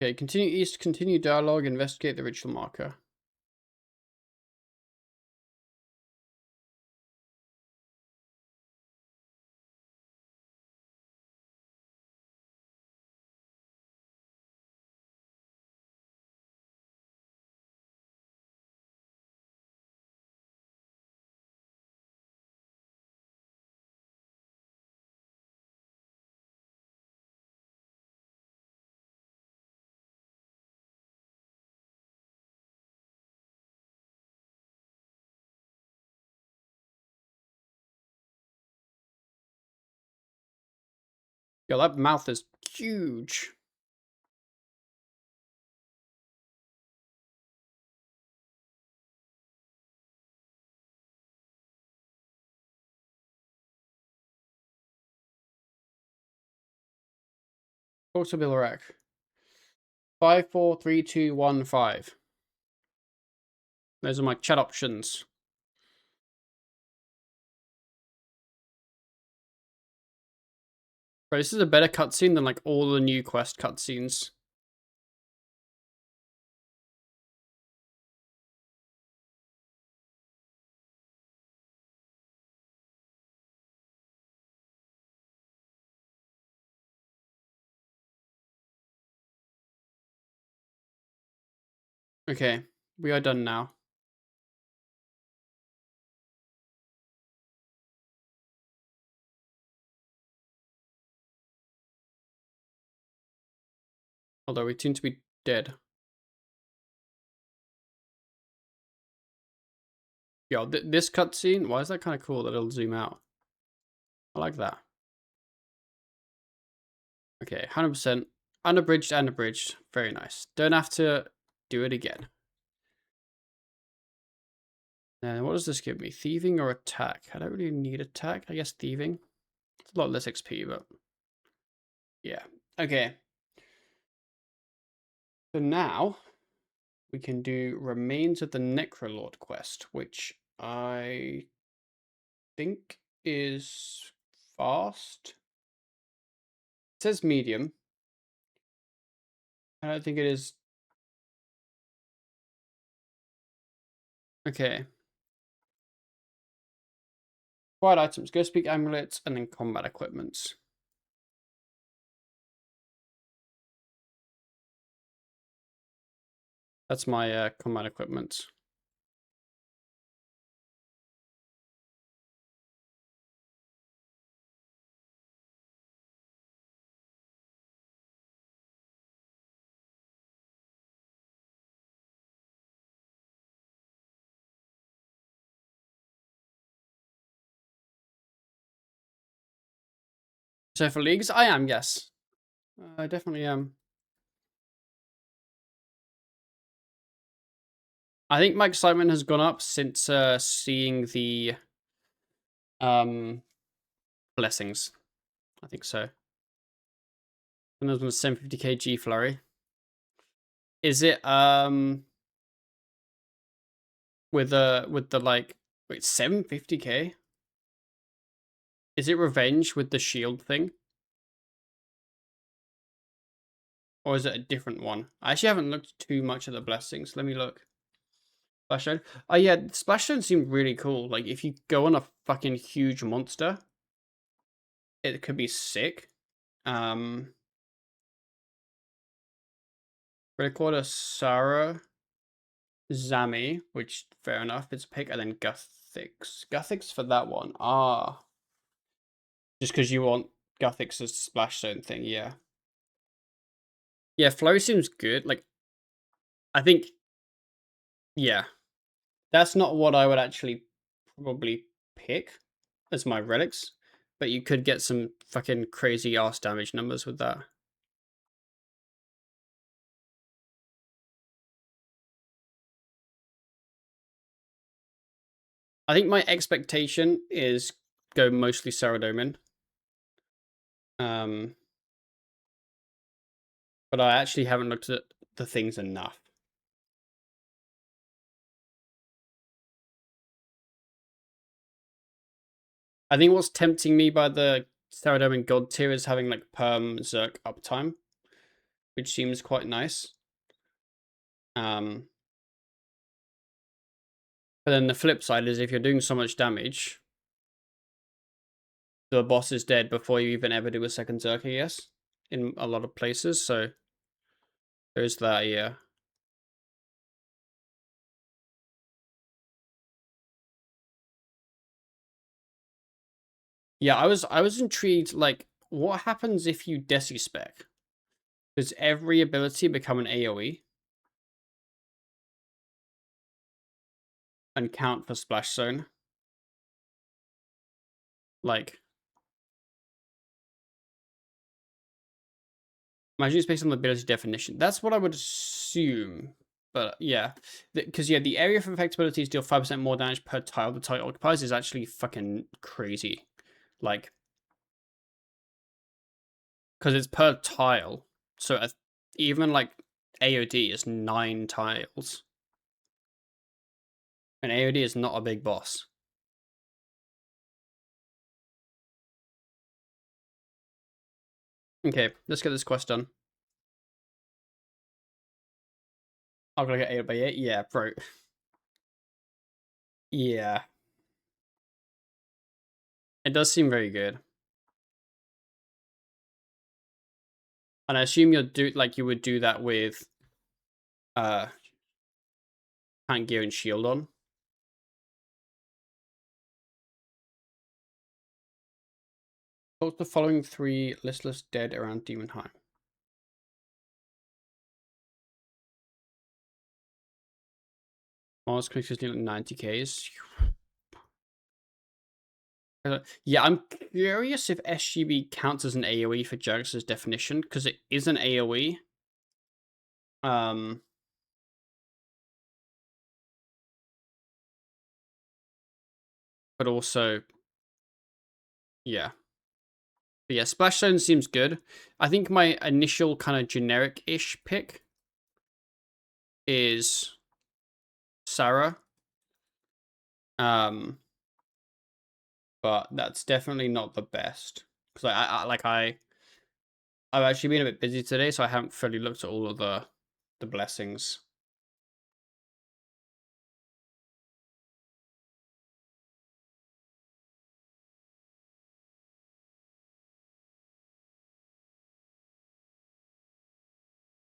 Okay, continue east, continue dialogue, investigate the ritual marker. Yo, that mouth is huge. Portable rack. 5, 4, 3, 2, 1, 5. Those are my chat options. Bro, this is a better cutscene than like all the new quest cutscenes. Okay, we are done now. Although we seem to be dead. Yo, this cutscene, why is that kind of cool that it'll zoom out? I like that. Okay, 100%. Unabridged and abridged. Very nice. Don't have to do it again. And what does this give me? Thieving or attack? I don't really need attack. I guess thieving. It's a lot less XP, but yeah. Okay. So now we can do Remains of the Necrolord quest, which I think is fast. It says medium. I don't think it is. Okay. Quiet items. Go speak amulets and then combat equipments. That's my combat equipment. So for leagues, I am, yes. I definitely am. I think my excitement has gone up since seeing the blessings. I think so. And there's one 750k G flurry. Is it with the like wait 750k? Is it revenge with the shield thing? Or is it a different one? I actually haven't looked too much at the blessings. Let me look. Splashstone. Oh yeah, Splashstone seemed really cool. Like if you go on a fucking huge monster, it could be sick. Recorder Sarah Zami, which fair enough, it's a pick, and then Guthix. Guthix for that one. Ah. Just because you want Guthix as Splashstone thing, yeah. Yeah, Flow seems good. Like I think yeah. That's not what I would actually probably pick as my relics. But you could get some fucking crazy ass damage numbers with that. I think my expectation is go mostly Saradomin. But I actually haven't looked at the things enough. I think what's tempting me by the Saradomin God tier is having like perm Zerk uptime. which seems quite nice. But then the flip side is if you're doing so much damage, the boss is dead before you even ever do a second Zerk, I guess, in a lot of places. So there's that, yeah. Yeah, I was intrigued, like, what happens if you desi-spec? Does every ability become an AoE? And count for Splash Zone? Like, imagine it's based on the ability definition. That's what I would assume. But yeah, because yeah, the area of affectabilities deal 5% more damage per tile the tile occupies is actually fucking crazy. Like, because it's per tile. So even like AOD is 9 tiles. And AOD is not a big boss. Okay, let's get this quest done. I'm gonna get 8 by 8. Yeah, bro. Yeah. It does seem very good. And I assume you would do that with tank gear and shield on. What's the following 3 listless dead around Demonheim? Mars consistently at 90 Ks. Yeah, I'm curious if SGB counts as an AoE for Jax's definition, because it is an AoE. But also, yeah. But yeah, Splash Zone seems good. I think my initial kind of generic-ish pick is Sarah. But that's definitely not the best. Because I've actually been a bit busy today, so I haven't fully looked at all of the blessings.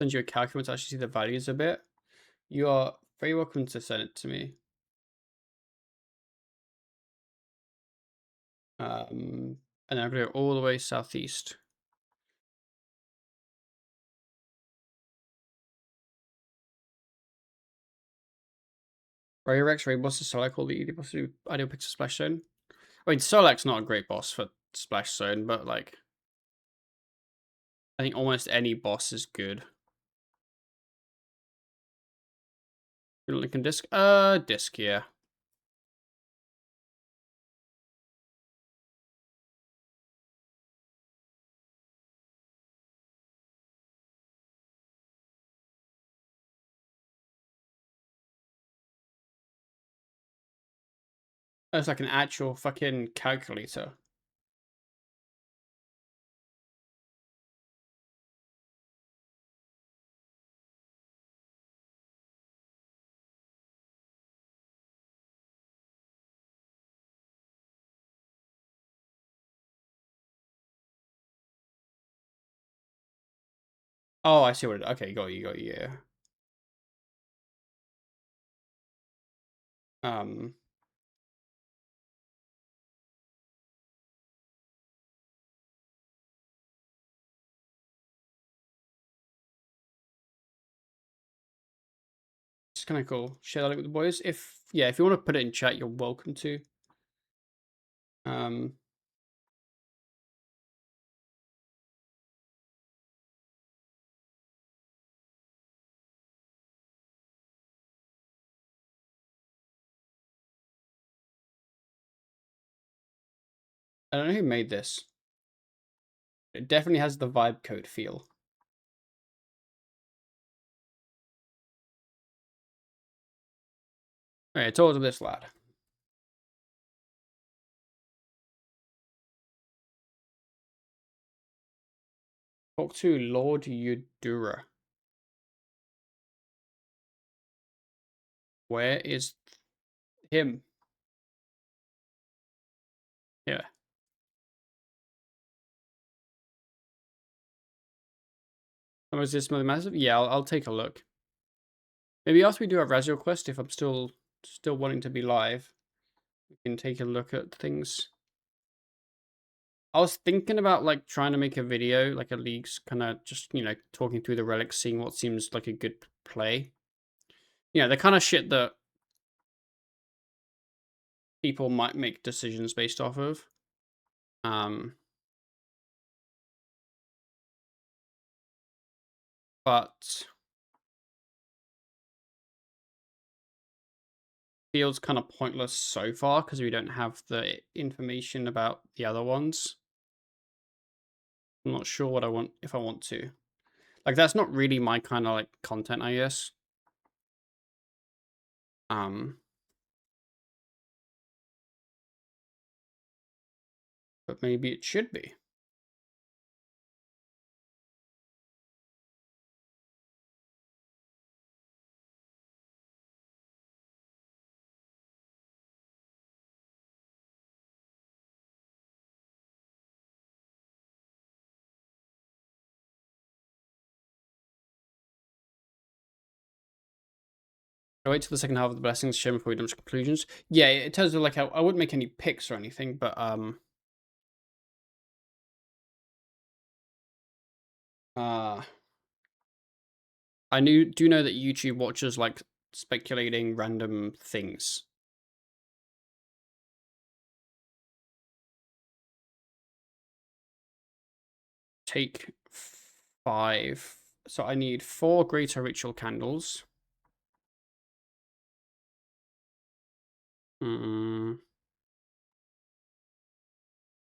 Send you a calculator to actually see the values a bit. You are very welcome to send it to me. And then I'm gonna go all the way southeast. Rex, Ray Boss is Solak, all the boss do ideal picks of Splash Zone. I mean, Solak's not a great boss for Splash Zone, but like, I think almost any boss is good. Lincoln Disc? Disc, yeah. It's like an actual fucking calculator. Oh, I see what it. Okay, got you, yeah. Um, it's kind of cool. Share that link with the boys. If if you want to put it in chat, you're welcome to. I don't know who made this. It definitely has the vibe code feel. Alright, talk to this lad. Talk to Lord Eudura. Where is him? Yeah. Oh, is this massive? Yeah, I'll take a look. Maybe after we do our Razio quest, if I'm still wanting to be live, we can take a look at things. I was thinking about like trying to make a video, like a leagues, kind of just, you know, talking through the relics, seeing what seems like a good play. You know, the kind of shit that people might make decisions based off of. But feels kind of pointless so far because we don't have the information about the other ones. I'm not sure what I want, if I want to. Like, that's not really my kind of like content, I guess. But maybe it should be. I wait till the second half of the blessings show before we jump to conclusions. Yeah, in terms of like, I wouldn't make any picks or anything, but I do know that YouTube watches like speculating random things. Take 5. So I need 4 greater ritual candles.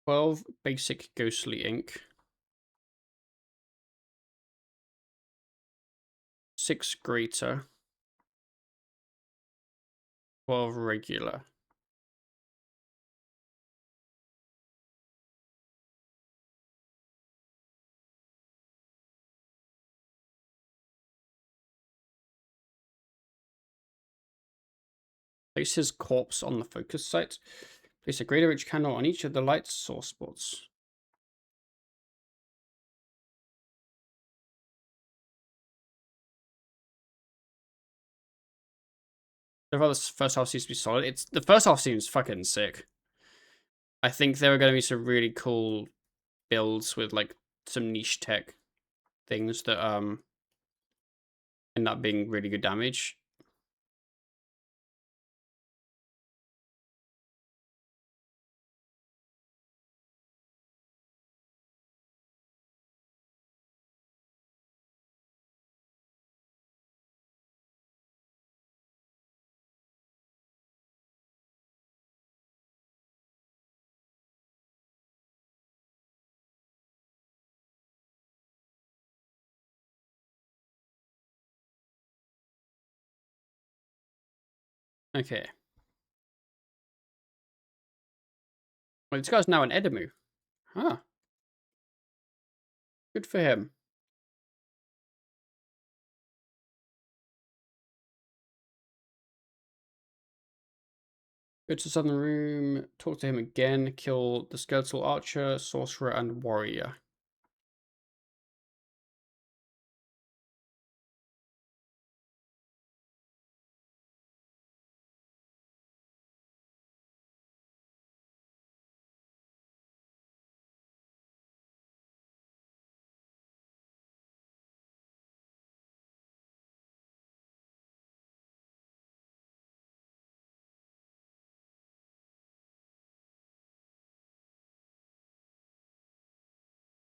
12 basic ghostly ink. 6 greater. 12 regular. Place his corpse on the focus site. Place a greater rich candle on each of the light source spots. So far, this first half seems to be solid. The first half seems fucking sick. I think there are going to be some really cool builds with like some niche tech things that end up being really good damage. Okay. Well, this guy's now an Edemu. Huh. Good for him. Go to the southern room, talk to him again, kill the skeletal archer, sorcerer, and warrior.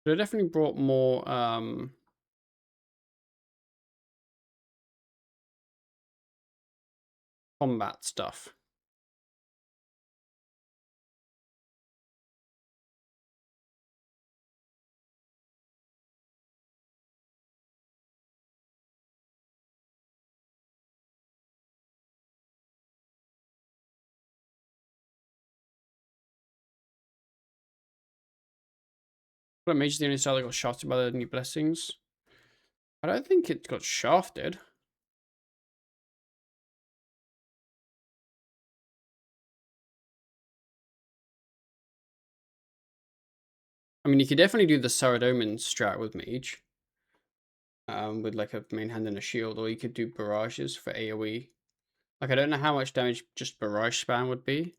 But it definitely brought more combat stuff. But Mage is the only style that got shafted by the new blessings. I don't think it got shafted. I mean, you could definitely do the Saradomin strat with Mage. With like a main hand and a shield, or you could do barrages for AoE. Like, I don't know how much damage just barrage spam would be,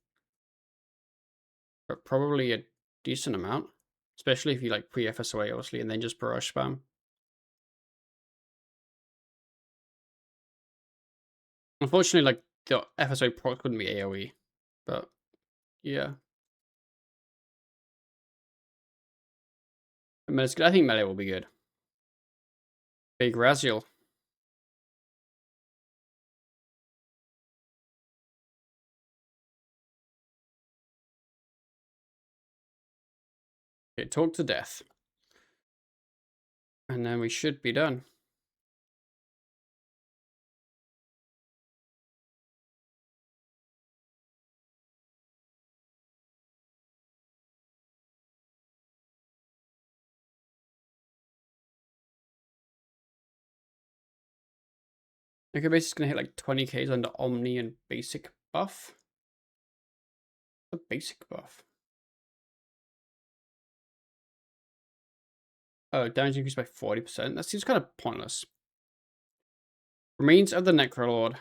but probably a decent amount. Especially if you like pre-FSOA, obviously, and then just barrage spam. Unfortunately, like, the FSOA proc wouldn't be AoE, but yeah. I mean, I think melee will be good. Big Raziel. Okay, talk to death. And then we should be done. Okay, basically gonna hit like 20Ks under Omni and basic buff. The basic buff. Oh, damage increased by 40%. That seems kind of pointless. Remains of the Necrolord.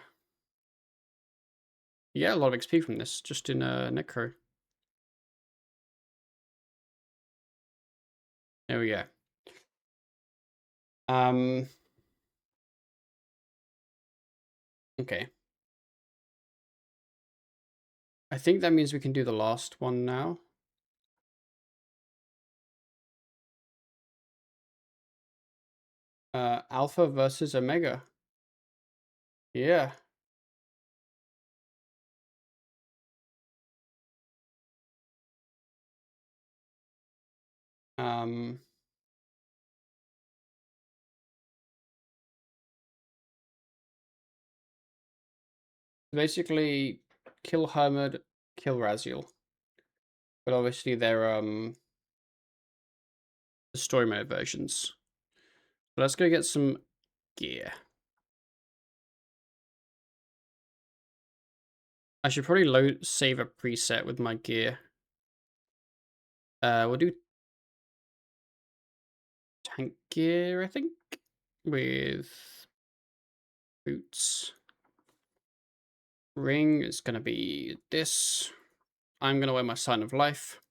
Yeah, a lot of XP from this, just in Necro. There we go. Okay. I think that means we can do the last one now. Alpha versus Omega. Yeah. Um, basically, kill Hermod, kill Raziel. But obviously they're the story mode versions. But let's go get some gear. I should probably save a preset with my gear. We'll do tank gear, I think, with boots. Ring is gonna be this. I'm gonna wear my Sign of Life.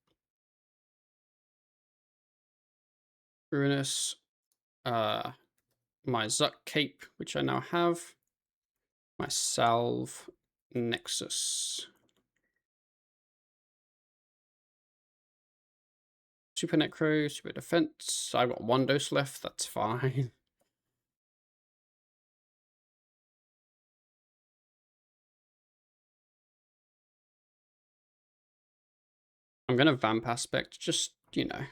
Ruinous. My Zuck cape, which I now have. My Salve Nexus. Super Necro, Super Defense. I've got 1 dose left, that's fine. I'm gonna Vamp Aspect, just, you know.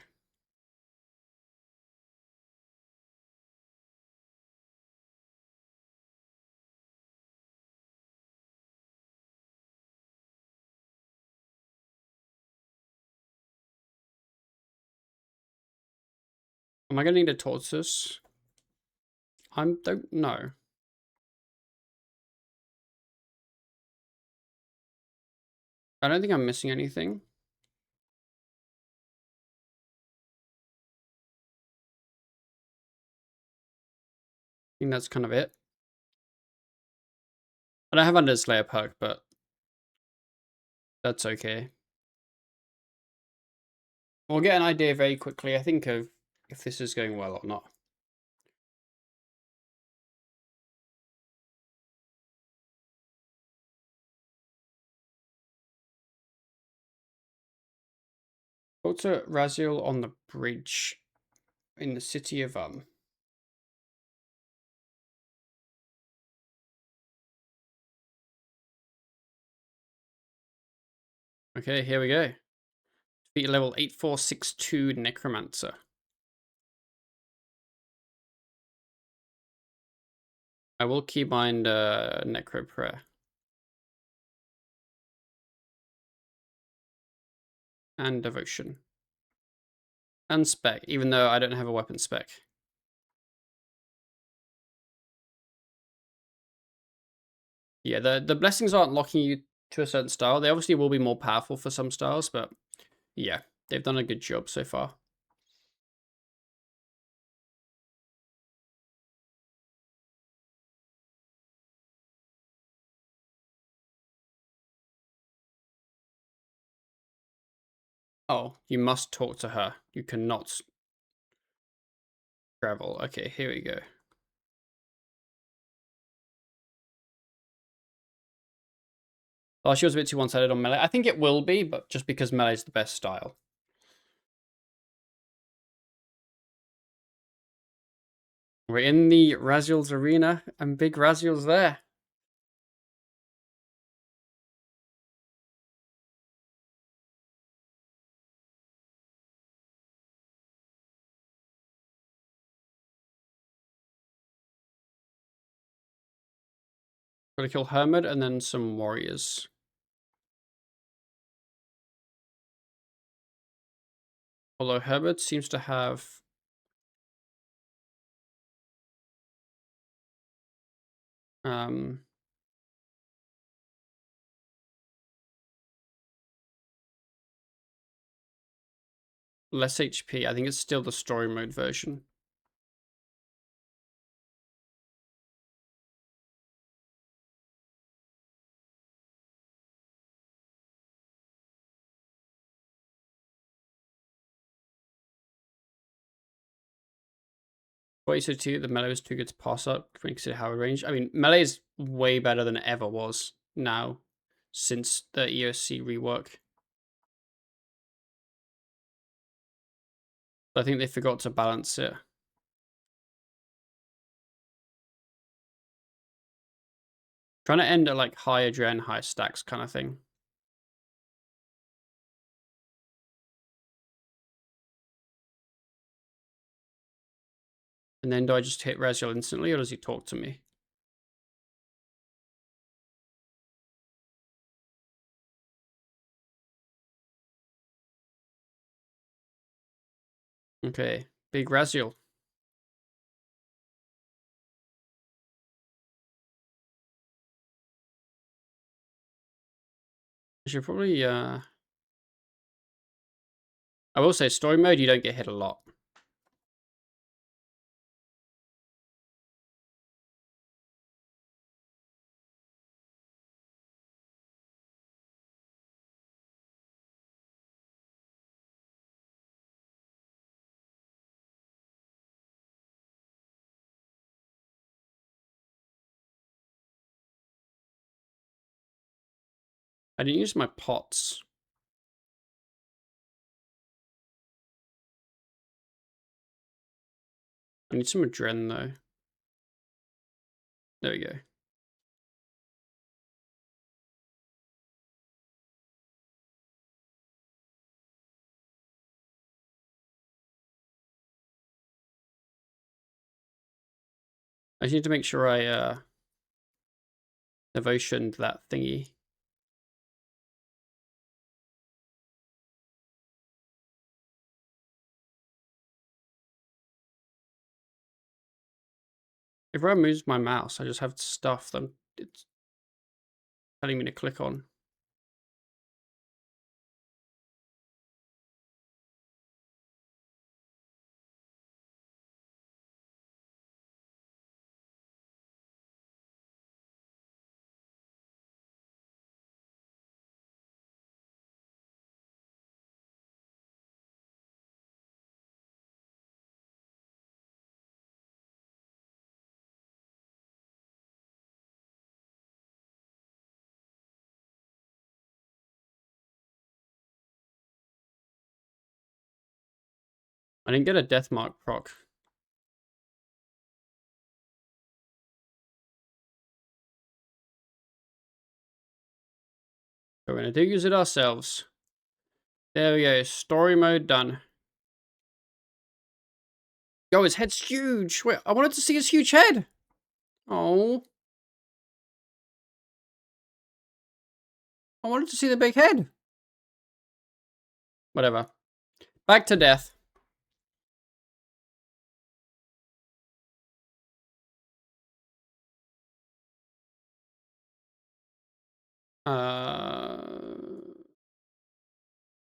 Am I gonna need a Tortoise? I don't know. I don't think I'm missing anything. I think that's kind of it. I don't have Under Slayer perk, but that's okay. We'll get an idea very quickly, I think, of if this is going well or not. Also, Raziel on the bridge in the city of Okay, here we go. Defeat level 8462 Necromancer. I will keybind Necro Prayer. And Devotion. And spec, even though I don't have a weapon spec. Yeah, the blessings aren't locking you to a certain style. They obviously will be more powerful for some styles, but yeah, they've done a good job so far. Oh, you must talk to her. You cannot travel. Okay, here we go. Oh, she was a bit too one-sided on melee. I think it will be, but just because melee is the best style. We're in the Raziel's arena, and big Raziel's there. Gotta kill Hermit and then some warriors. Although Hermit seems to have less HP. I think it's still the story mode version. What you said too, the melee is too good to pass up when you consider how range. I mean, melee is way better than it ever was now since the EOC rework. I think they forgot to balance it. Trying to end at like higher gen, high stacks kind of thing. And then do I just hit Raziel instantly, or does he talk to me? Okay, big Raziel. I should probably, I will say story mode, you don't get hit a lot. I didn't use my pots. I need some adren though. There we go. I just need to make sure I devotioned that thingy. If I move my mouse, I just have stuff that it's telling me to click on. I didn't get a death mark proc. We're gonna do use it ourselves. There we go. Story mode done. Yo, his head's huge. Wait, I wanted to see his huge head. Oh. I wanted to see the big head. Whatever. Back to death.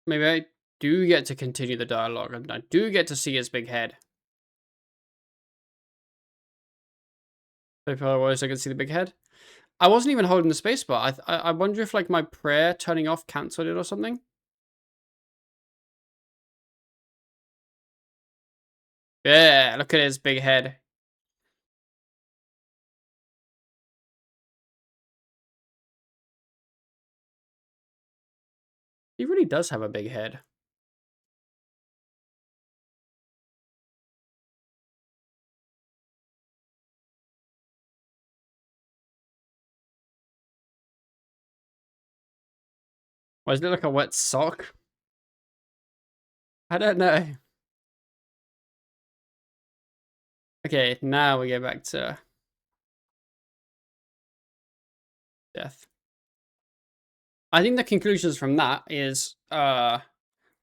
Maybe I do get to continue the dialogue, and I do get to see his big head. If I was, I could see the big head. I wasn't even holding the spacebar. I wonder if like my prayer turning off cancelled it or something. Yeah, look at his big head. He really does have a big head. Why does it look like a wet sock? I don't know. Okay, now we go back to death. I think the conclusions from that is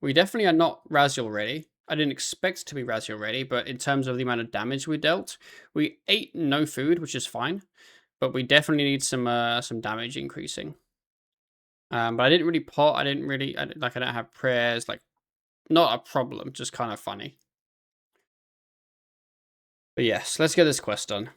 we definitely are not Raziel ready. I didn't expect to be Raziel ready, but in terms of the amount of damage we dealt, we ate no food, which is fine, but we definitely need some damage increasing. But I didn't really pot. I didn't really I don't have prayers. Like, not a problem, just kind of funny. But yes, let's get this quest done.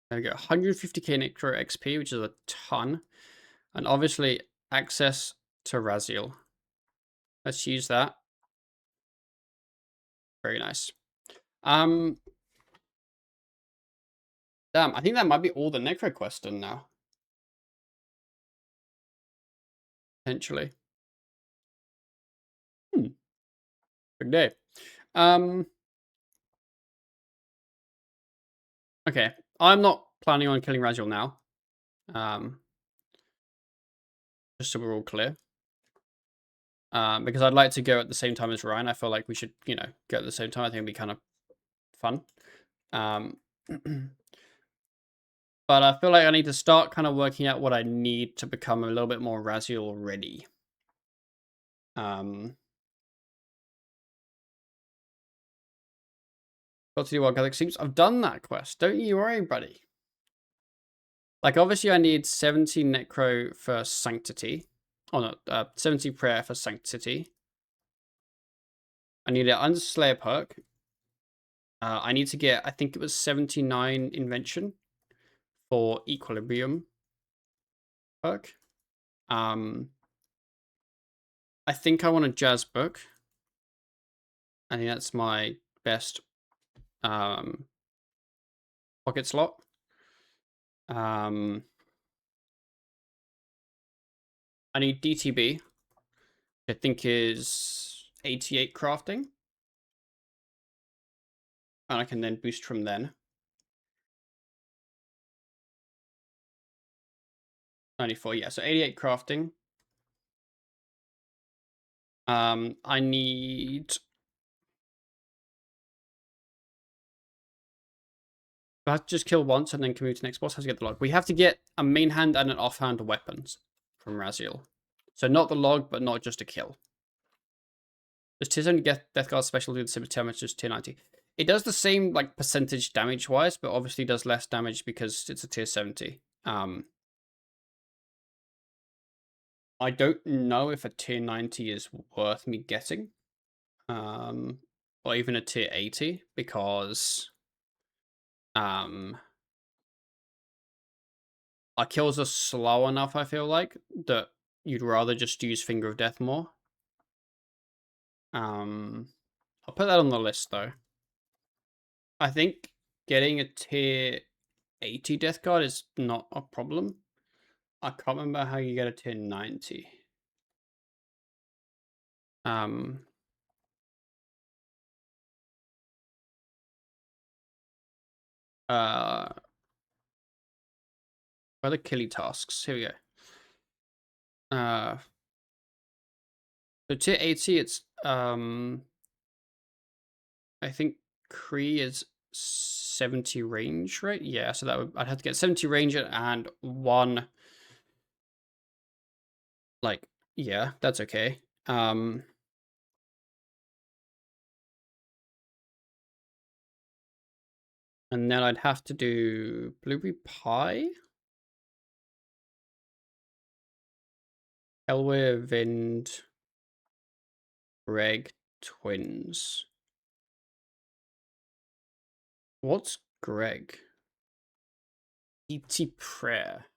There we go, 150k Necro XP, which is a ton. And obviously, access to Raziel. Let's use that. Very nice. Damn, I think that might be all the Necro quest done now. Potentially. Big day. Okay. I'm not planning on killing Raziel now. Just so we're all clear. Because I'd like to go at the same time as Ryan. I feel like we should, go at the same time. I think it'd be kind of fun. But I feel like I need to start kind of working out what I need to become a little bit more Raziel ready. Got to do Wild Galaxy Seems. I've done that quest. Don't you worry, buddy. Like, obviously, I need 70 Necro for Sanctity. Oh, no. 70 Prayer for Sanctity. I need an Unslayer perk. I need to get, I think it was 79 Invention for Equilibrium perk. I think I want a Jazz book. I think that's my best pocket slot. I need DTB, which I think is 88 crafting. And I can then boost from then. 94, yeah, so 88 crafting. I need... I have to just kill once and then can move to the next boss. How to get the log? We have to get a main hand and an offhand weapons from Raziel. So not the log, but not just a kill. Does tier 70 Death Guard special do the same damage as tier 90? It does the same, like, percentage damage-wise, but obviously does less damage because it's a tier 70. I don't know if a tier 90 is worth me getting. Or even a tier 80, because our kills are slow enough, I feel like, that you'd rather just use Finger of Death more. I'll put that on the list, though. I think getting a tier 80 Death Guard is not a problem. I can't remember how you get a tier 90. Where are the killy tasks? Here we go. So tier 80, it's I think Kree is 70 range, right? Yeah, so that would, I'd have to get 70 range and one, like, yeah, that's okay. And then I'd have to do blueberry pie. Elwe, Vind, Greg, twins. What's Greg? E.T. Prayer.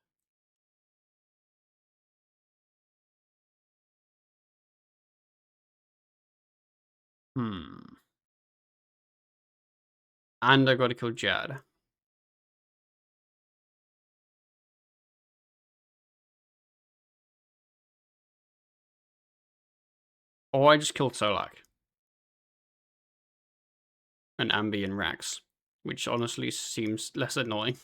And I gotta kill Jad. Or I just killed Solak. And Ambi and Rax. Which honestly seems less annoying.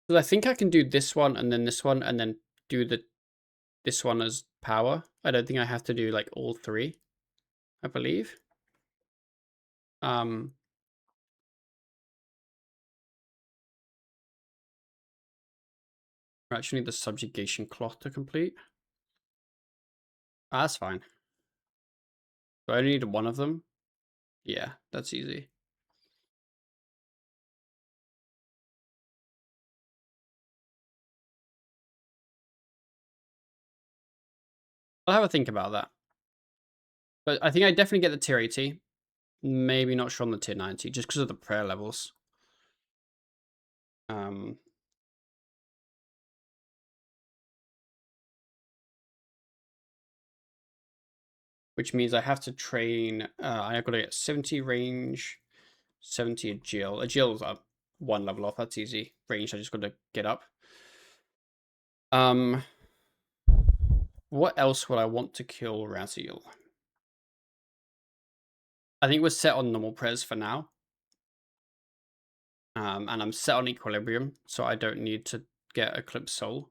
Because I think I can do this one and then this one and then do this one as power. I don't think I have to do like all three, I believe. I actually need the subjugation cloth to complete. That's fine. Do I only need one of them? Yeah, that's easy. I'll have a think about that. But I think I definitely get the tier 80. Maybe not sure on the tier 90, just because of the prayer levels. Which means I have to train. I've got to get 70 range, 70 agile. Agile's up one level off. That's easy. Range, I just got to get up. What else would I want to kill Raziel? I think we're set on normal pres for now. And I'm set on equilibrium, so I don't need to get Eclipse Soul.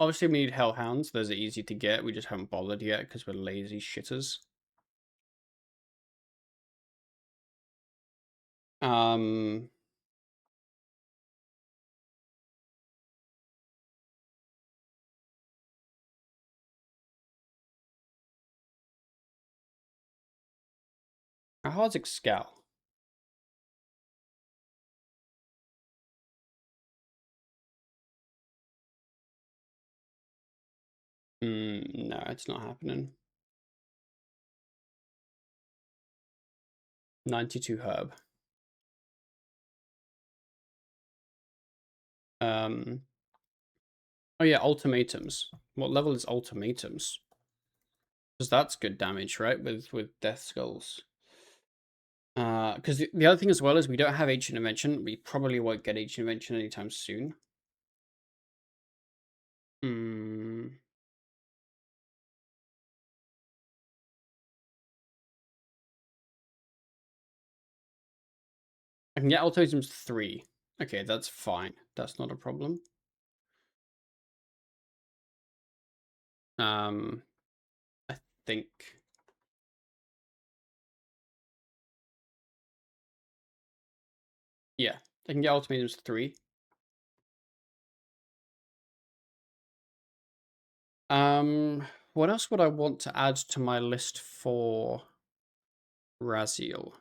Obviously, we need Hellhounds. Those are easy to get. We just haven't bothered yet because we're lazy shitters. How hard's Excal? No, it's not happening. 92 herb. Oh yeah, ultimatums. What level is ultimatums? Because that's good damage, right? With death skulls. Because the other thing as well is we don't have ancient invention. We probably won't get ancient invention anytime soon. I can get ultimatums 3. Okay, that's fine. That's not a problem. I think. Yeah, I can get ultimatums 3. What else would I want to add to my list for Raziel?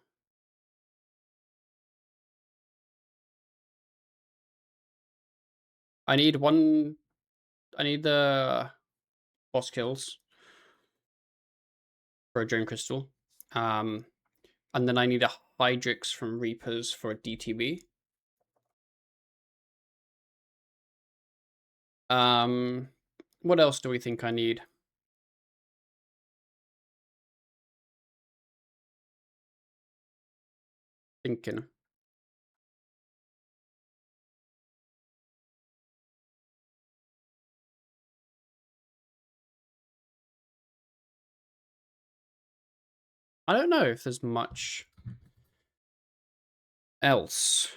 I need the boss kills for a Drone Crystal. And then I need a Hydrix from Reapers for a DTB. What else do we think I need? Thinking. I don't know if there's much else.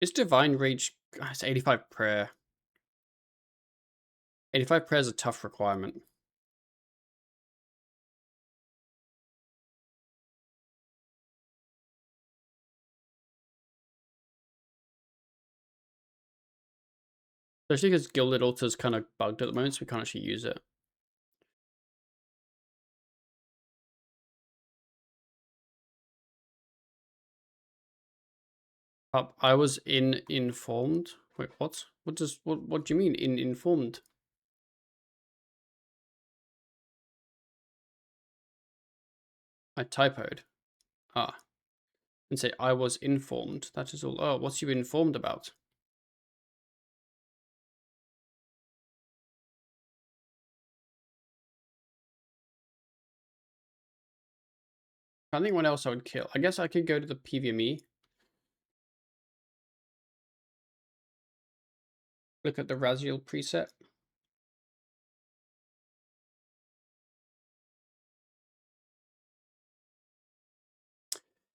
Is Divine Rage... It's 85 prayer. 85 prayer is a tough requirement. Especially because Gilded Altar's kind of bugged at the moment, so we can't actually use it. I was informed. Wait, what? What do you mean informed? I typoed. Ah. And say I was informed. That is all. Oh, what's you informed about? I think what else I would kill. I guess I could go to the PVME. Look at the Raziel preset.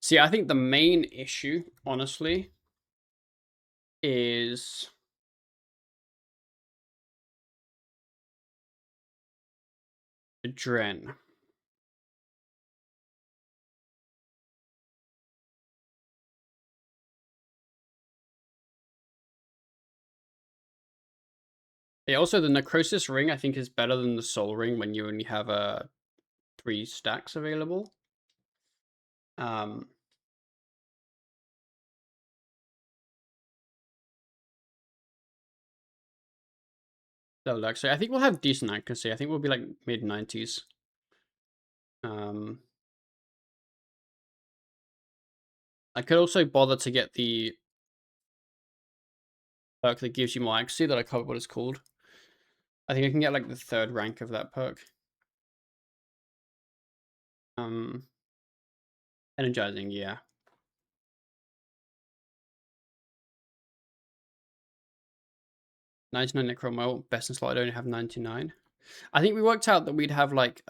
See, I think the main issue, honestly, is the Dren. Yeah, also the Necrosis ring I think is better than the Soul ring when you only have 3 stacks available. So actually, I think we'll have decent accuracy. I think we'll be like mid-90s. I could also bother to get the perk that gives you more accuracy that I covered what it's called. I think I can get like the 3rd rank of that perk. Energizing, yeah. $99 Necromo, best in slot, I only have 99. I think we worked out that we'd have like,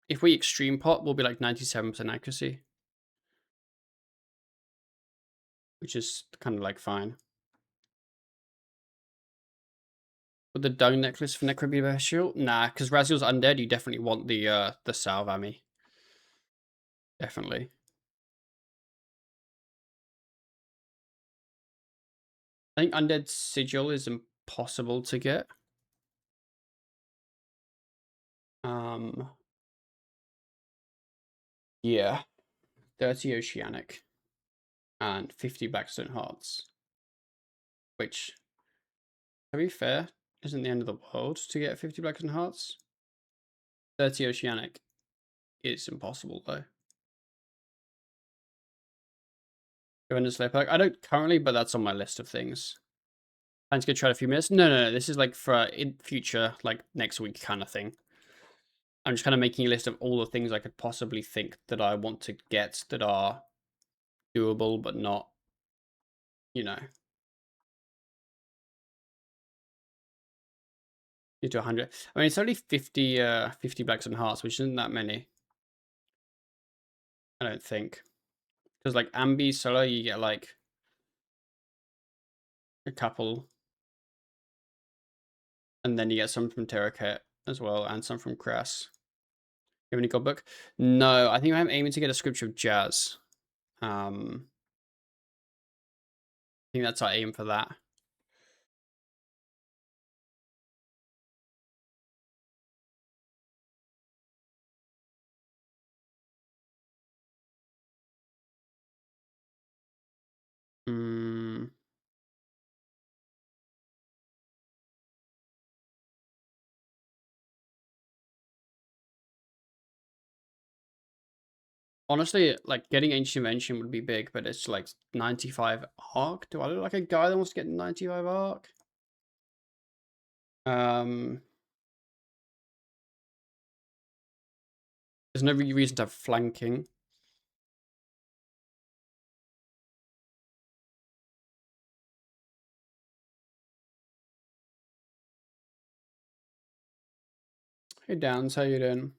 if we extreme pot, we'll be like 97% accuracy. Which is kind of like fine. With the dung necklace for Necrobestial? Nah, because Raziel's undead, you definitely want the Salvami. Definitely. I think Undead Sigil is impossible to get. Yeah. 30 Oceanic. And 50 Blackstone Hearts. Which, to be fair, isn't the end of the world to get 50 Blackstone Hearts. 30 Oceanic is impossible, though. Govinda Slayer perk. I don't currently, but that's on my list of things. Plan to go try a few minutes. No. This is like for in future, like next week kind of thing. I'm just kind of making a list of all the things I could possibly think that I want to get that are doable, but not, you know, get to 100. I mean, it's only 50, 50 blacks and hearts, which isn't that many. I don't think. Because like Ambi solo, you get like a couple. And then you get some from Terraket as well, and some from Crass. You have any god book? No, I think I'm aiming to get a scripture of jazz. I think that's our aim for that. Honestly, like getting Ancient Invention would be big, but it's like 95 arc. Do I look like a guy that wants to get 95 arc? There's no reason to have flanking. Hey Downs, how you doing?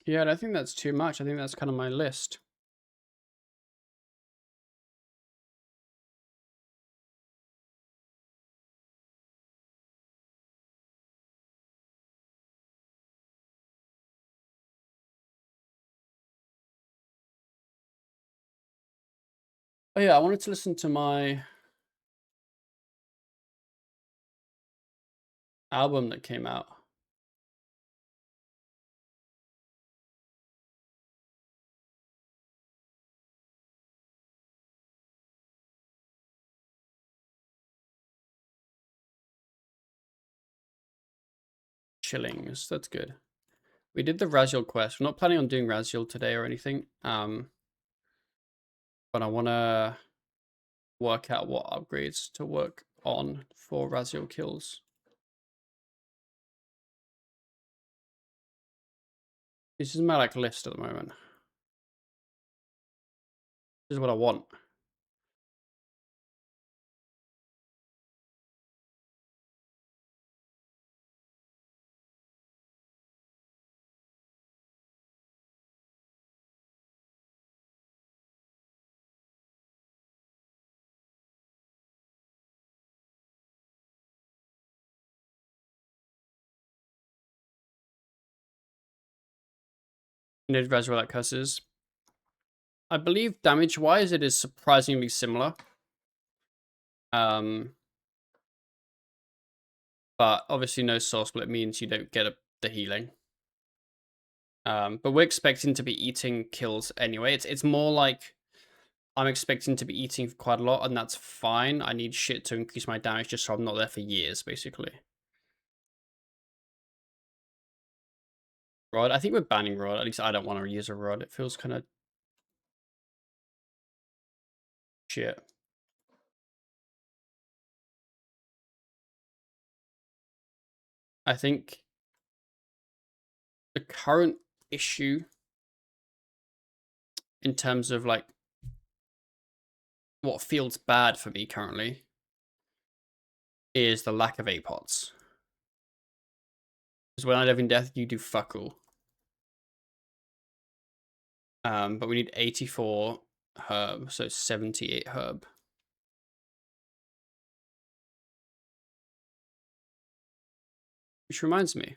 Yeah, I don't think that's too much. I think that's kind of my list. Oh yeah, I wanted to listen to my album that came out. Shillings, that's good. We did the Raziel quest. We're not planning on doing Raziel today or anything. But I want to work out what upgrades to work on for Raziel kills. This is my like list at the moment. This is what I want. You know, Raziel that curses. I believe damage-wise, it is surprisingly similar. But obviously no soul split means you don't get the healing. But we're expecting to be eating kills anyway. It's more like I'm expecting to be eating quite a lot, and that's fine. I need shit to increase my damage just so I'm not there for years, basically. Rod, I think we're banning Rod. At least I don't want to use a Rod. It feels kind of shit. I think the current issue in terms of like what feels bad for me currently is the lack of APOTs. Because when I live in death, you do fuck all. But we need 84 herb, so 78 herb. Which reminds me.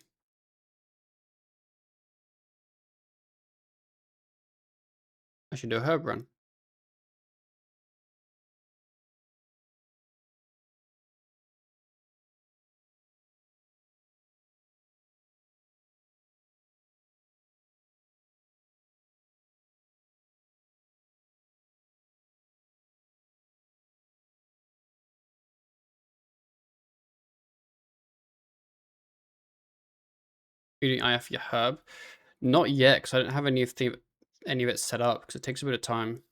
I should do a herb run. Feeding IF your herb. Not yet, because I don't have any of it set up, because it takes a bit of time.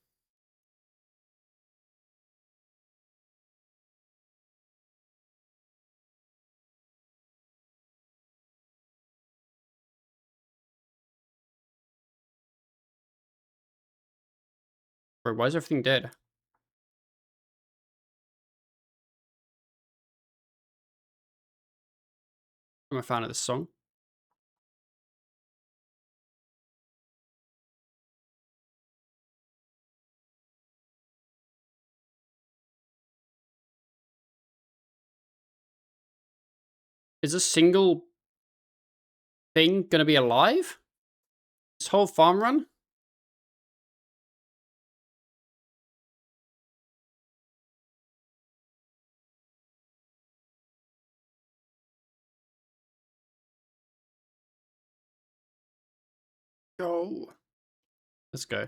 Bro, why is everything dead? I'm a fan of this song. Is a single thing gonna be alive? This whole farm run? Go. Let's go.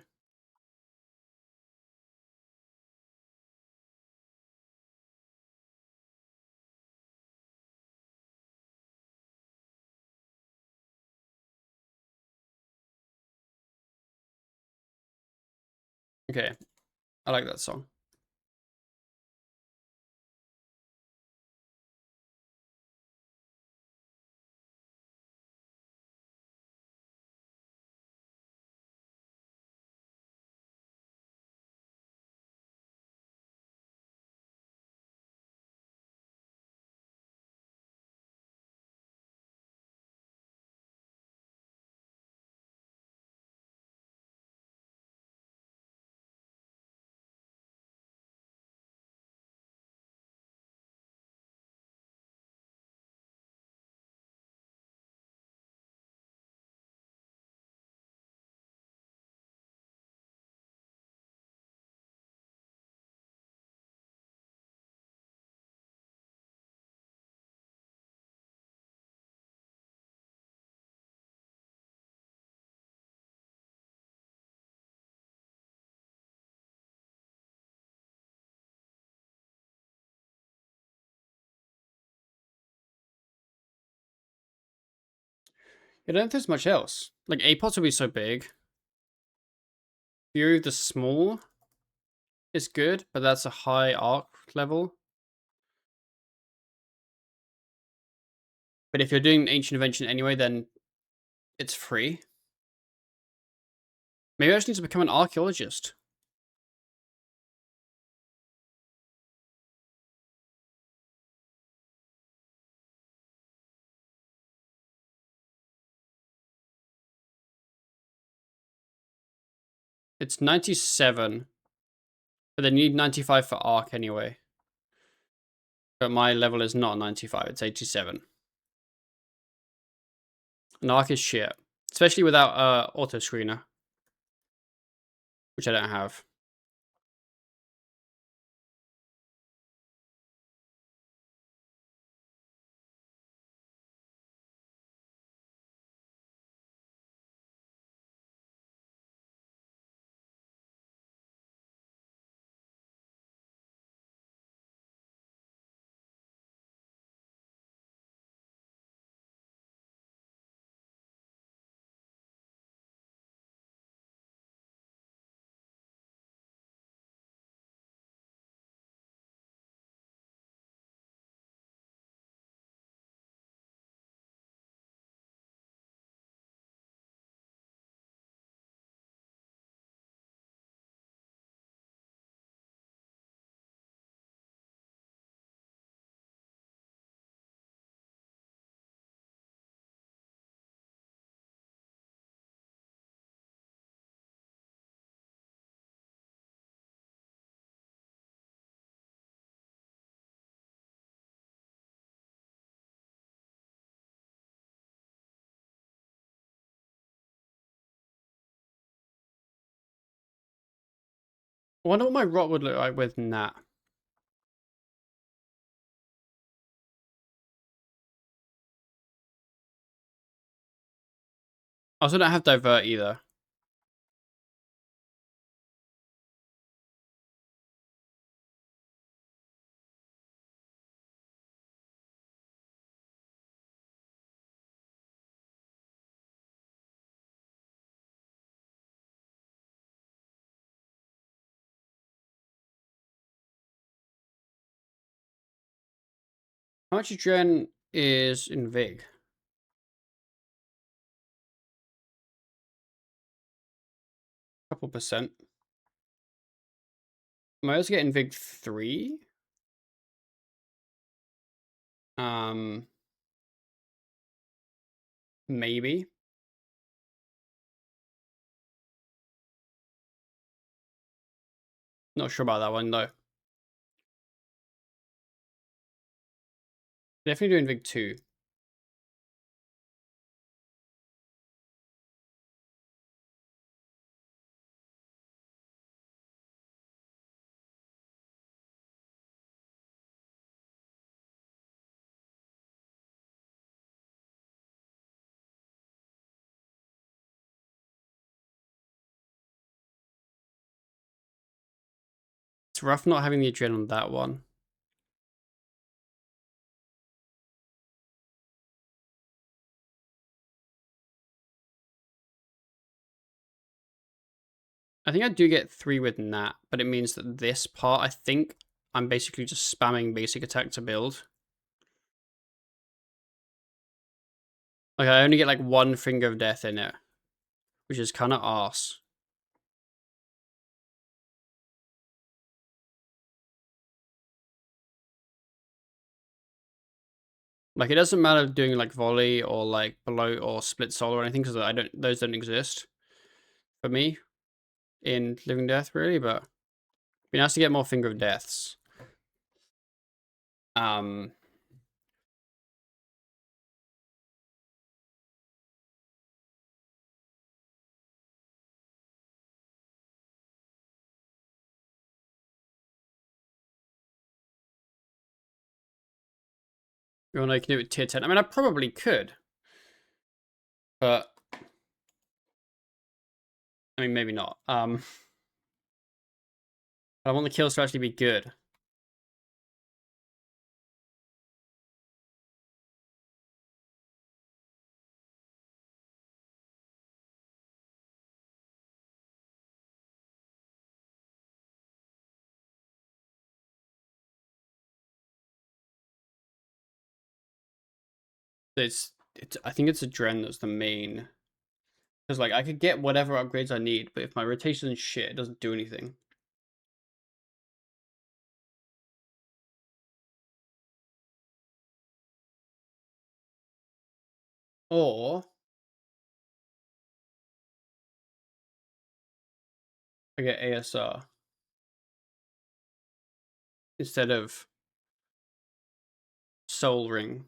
Okay. I like that song. I don't think there's much else. Like, A-pots will be so big. Fury of the Small is good, but that's a high arc level. But if you're doing Ancient Invention anyway, then it's free. Maybe I just need to become an archaeologist. It's 97. But they need 95 for arc anyway. But my level is not 95, it's 87. And arc is shit. Especially without auto screener. Which I don't have. I wonder what my rot would look like with Nat. I also don't have Divert either. How much Adren is in Vig? Couple percent. Am I also getting Vig 3? Maybe. Not sure about that one though. Definitely doing Vig 2. It's rough not having the Adren on that one. I think I do get 3 with Nat, but it means that this part, I think I'm basically just spamming basic attack to build. Like, I only get like 1 Finger of Death in it, which is kind of arse. Like, it doesn't matter doing like volley or like below or split soul or anything, because those don't exist for me in Living Death really, but it'd be nice to get more Finger of Deaths. You want to do it tier 10? I mean, I probably could, but I mean, maybe not. I want the kills to actually be good. I think it's a Dren that's the main. Because, like, I could get whatever upgrades I need, but if my rotation is shit, it doesn't do anything. Or I get ASR instead of Soul Ring.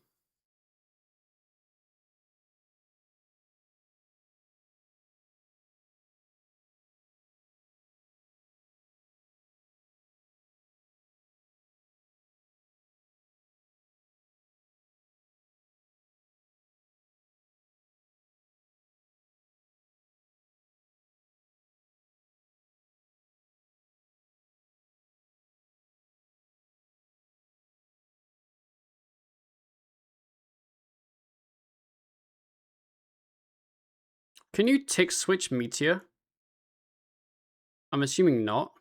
Can you tick switch Meteor? I'm assuming not.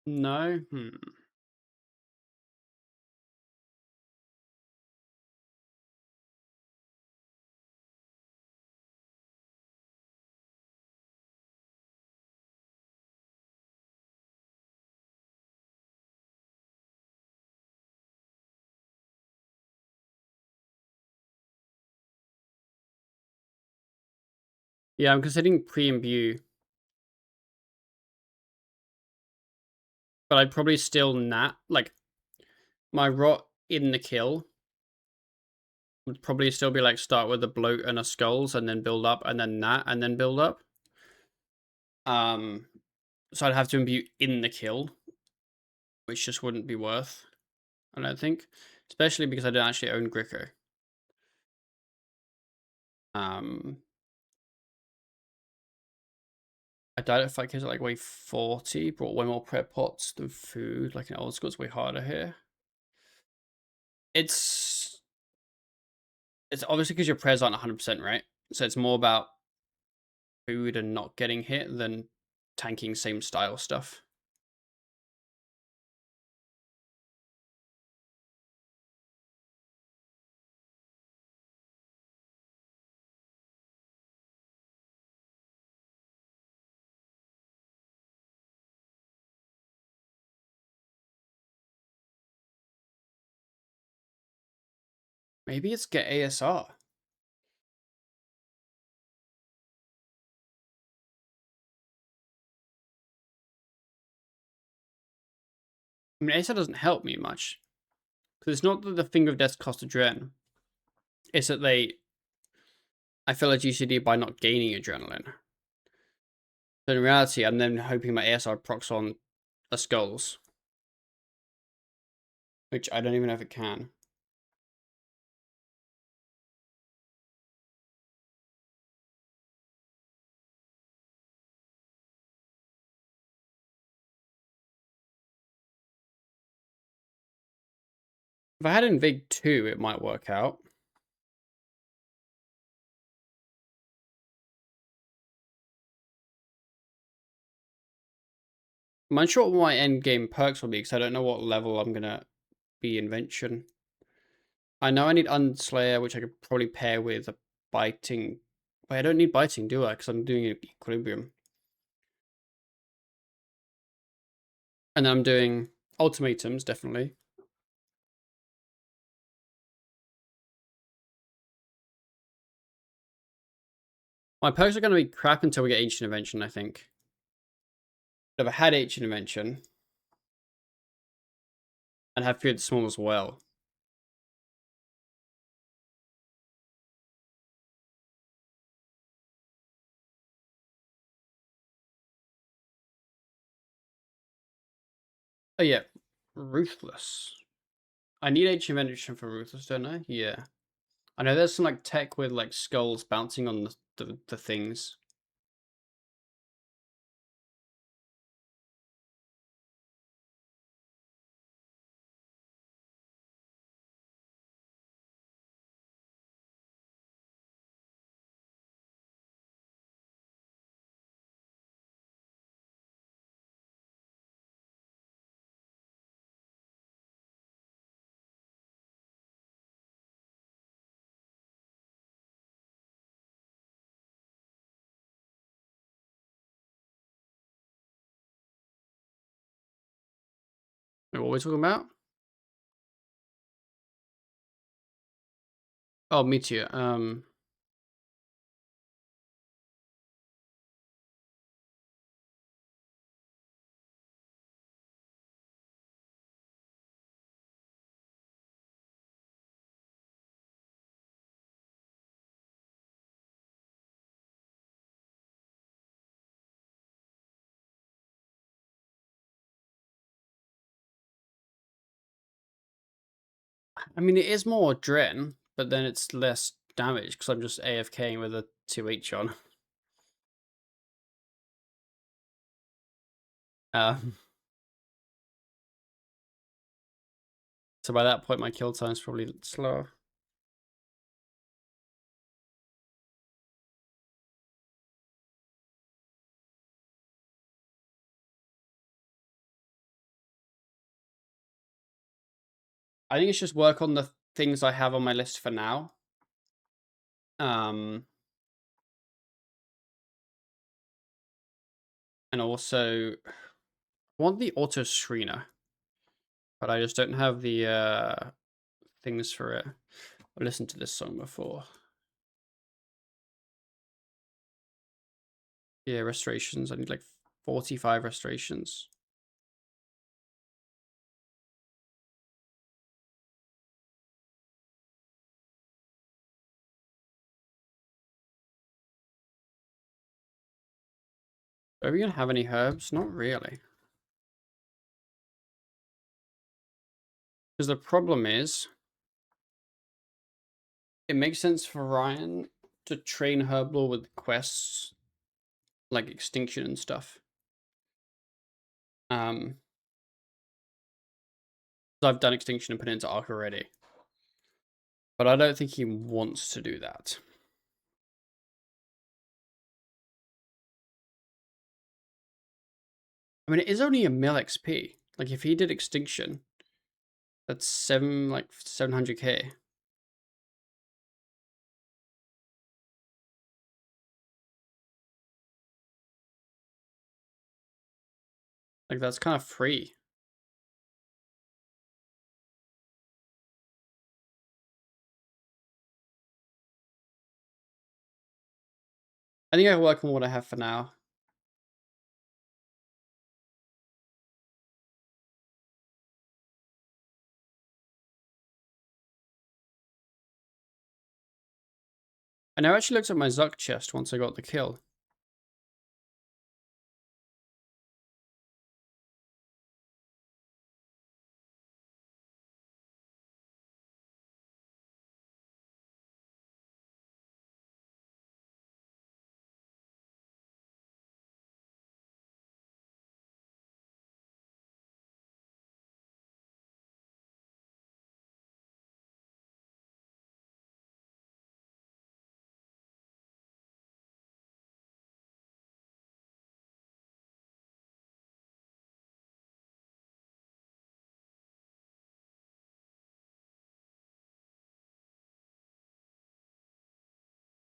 No? Yeah, I'm considering pre-imbue. But I'd probably still like, my rot in the kill would probably still be like start with a bloat and a skulls and then build up and then that and then build up. So I'd have to imbue in the kill, which just wouldn't be worth, I don't think. Especially because I don't actually own Gricko. I doubt if I get like wave 40, brought way more prep pots than food. Like in old school, it's way harder here. It's obviously because your prayers aren't 100%, right? So it's more about food and not getting hit than tanking same style stuff. Maybe it's get ASR. I mean, ASR doesn't help me much. Because it's not that the Finger of Death cost a Dren. It's that I feel like GCD by not gaining adrenaline. But in reality, I'm then hoping my ASR procs on a Skulls. Which I don't even know if it can. If I had Invig 2, it might work out. I'm unsure what my end game perks will be because I don't know what level I'm gonna be Invention. I know I need Unslayer, which I could probably pair with a Biting. Wait, I don't need Biting, do I? Because I'm doing Equilibrium. And then I'm doing Ultimatums, definitely. My perks are going to be crap until we get Ancient Invention, I think. But if I had Ancient Invention, I'd have Fear the Small as well. Oh yeah, Ruthless. I need HM Edition for Ruthless, don't I? Yeah. I know there's some like tech with like skulls bouncing on the things. Wait, what are we talking about? Oh, Meteor. I mean, it is more Dren, but then it's less damage because I'm just AFKing with a 2H on. Um, so by that point, my kill time's probably slower. I think it's just work on the things I have on my list for now. And also, I want the auto screener, but I just don't have the things for it. I've listened to this song before. Yeah, restorations. I need like 45 restorations. Are we gonna have any herbs? Not really. Because the problem is, it makes sense for Ryan to train Herblore with quests like Extinction and stuff. So I've done Extinction and put it into Arc already. But I don't think he wants to do that. I mean, it is only a mil XP. Like, if he did Extinction, that's 700k. Like, that's kind of free. I think I work on what I have for now. I never actually looked at my Zuck chest once I got the kill.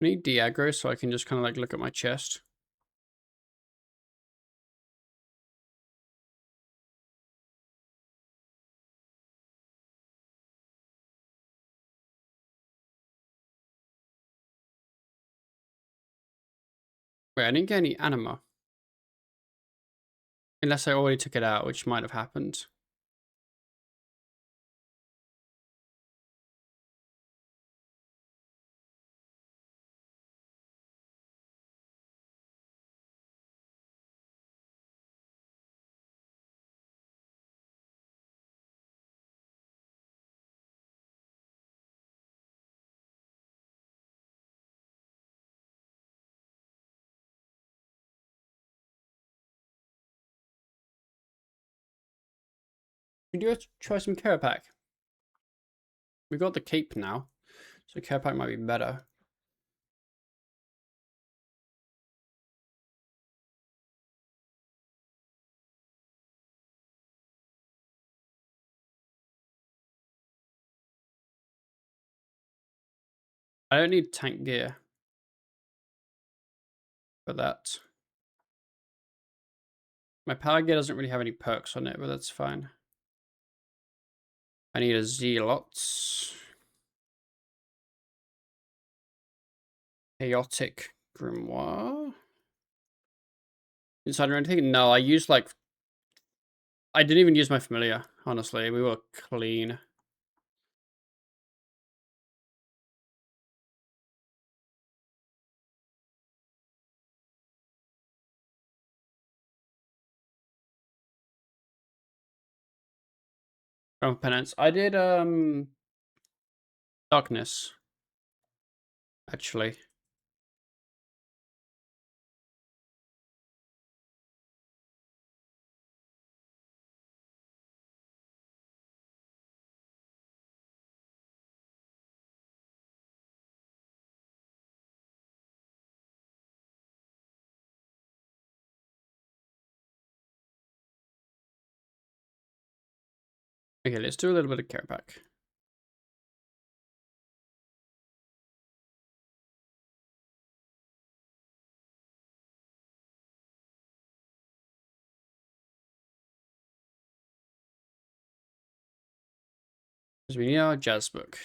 I need de-aggro so I can just kind of like look at my chest. Wait, I didn't get any anima. Unless I already took it out, which might have happened. We do try some care pack. We got the cape now, so care pack might be better. I don't need tank gear for that. My power gear doesn't really have any perks on it, but that's fine. I need a zealot. Chaotic grimoire. Inside or anything? No, I used like... I didn't even use my familiar, honestly. We were clean. Oh, penance. I did darkness, actually. Okay, let's do a little bit of care pack. Because we need our jazz book.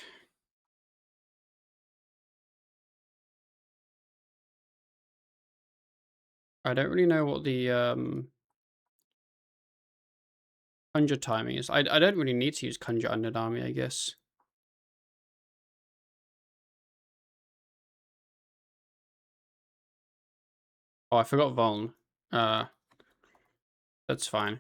I don't really know what the conjure timing is. I don't really need to use conjure under an army, I guess. Oh, I forgot Voln. That's fine.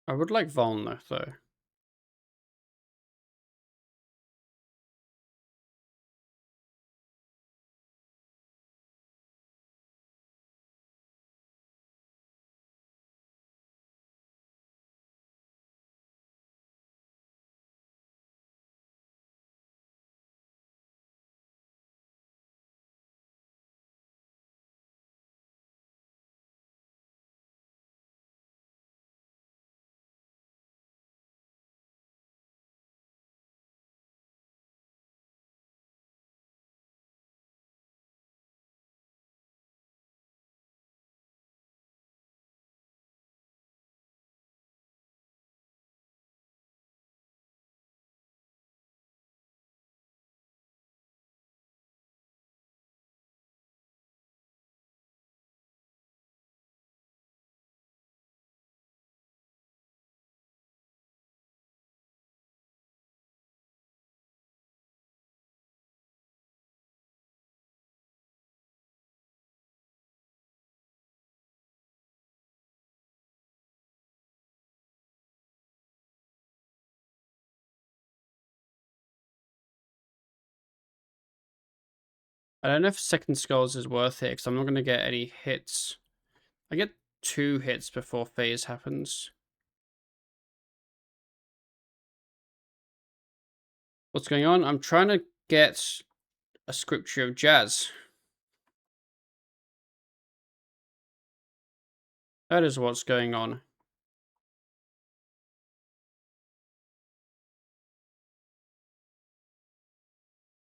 I would like Voln though. I don't know if second skulls is worth it because I'm not going to get any hits. I get 2 hits before phase happens. What's going on? I'm trying to get a scripture of jazz. That is what's going on.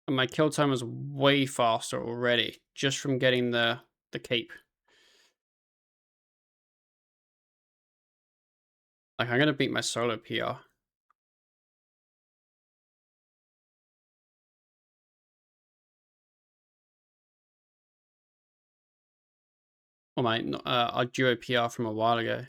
And my kill time is way faster already, just from getting the cape. Like, I'm gonna beat my solo PR. Or my our duo PR from a while ago.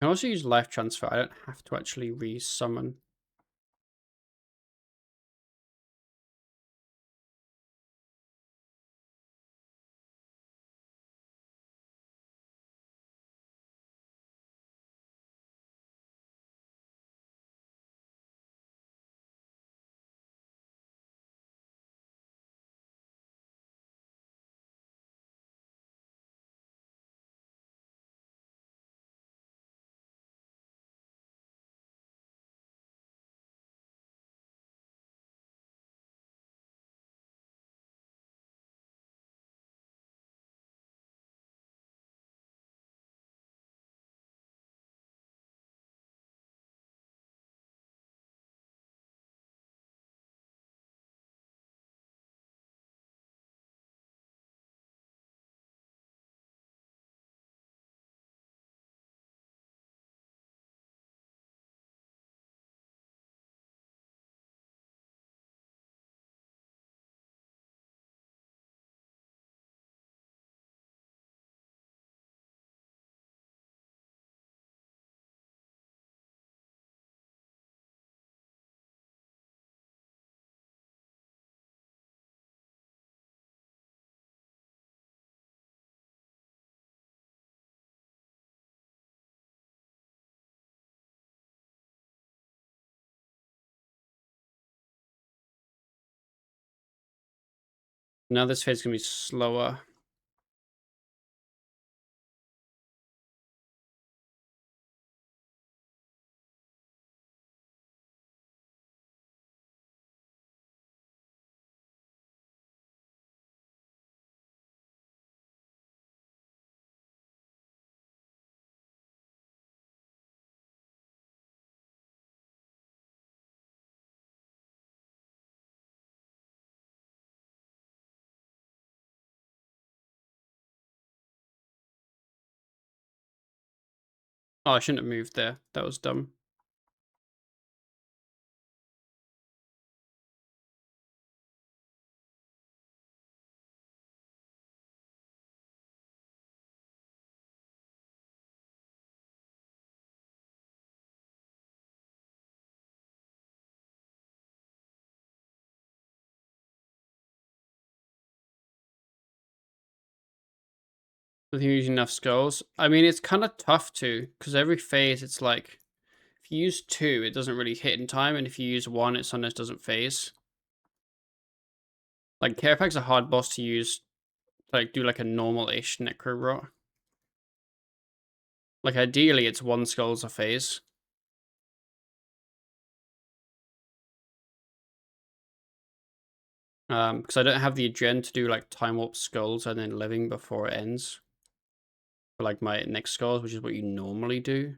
can also use life transfer. I don't have to actually re-summon. Now this phase is gonna be slower. Oh, I shouldn't have moved there. That was dumb. With using enough skulls. I mean, it's kind of tough to, because every phase it's like, if you use 2, it doesn't really hit in time, and if you use 1, it sometimes doesn't phase. Like, Carapac's a hard boss to use, like, do like a normal-ish Necro Rot. Like, ideally, it's 1 skulls a phase. Because I don't have the gen to do, like, Time Warp Skulls and then Living before it ends. For, like, my next skulls, which is what you normally do.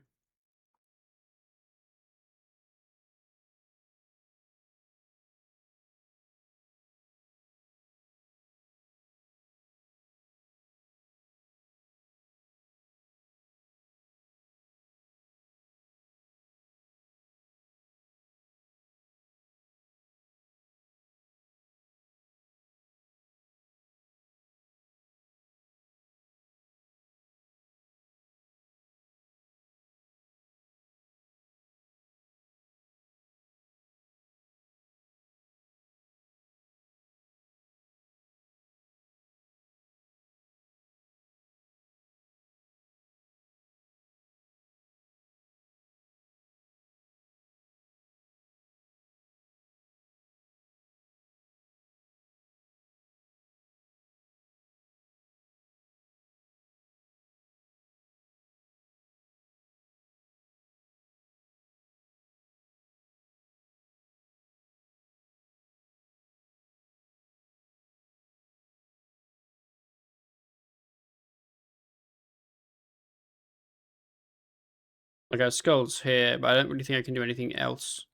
Like, I have skulls here, but I don't really think I can do anything else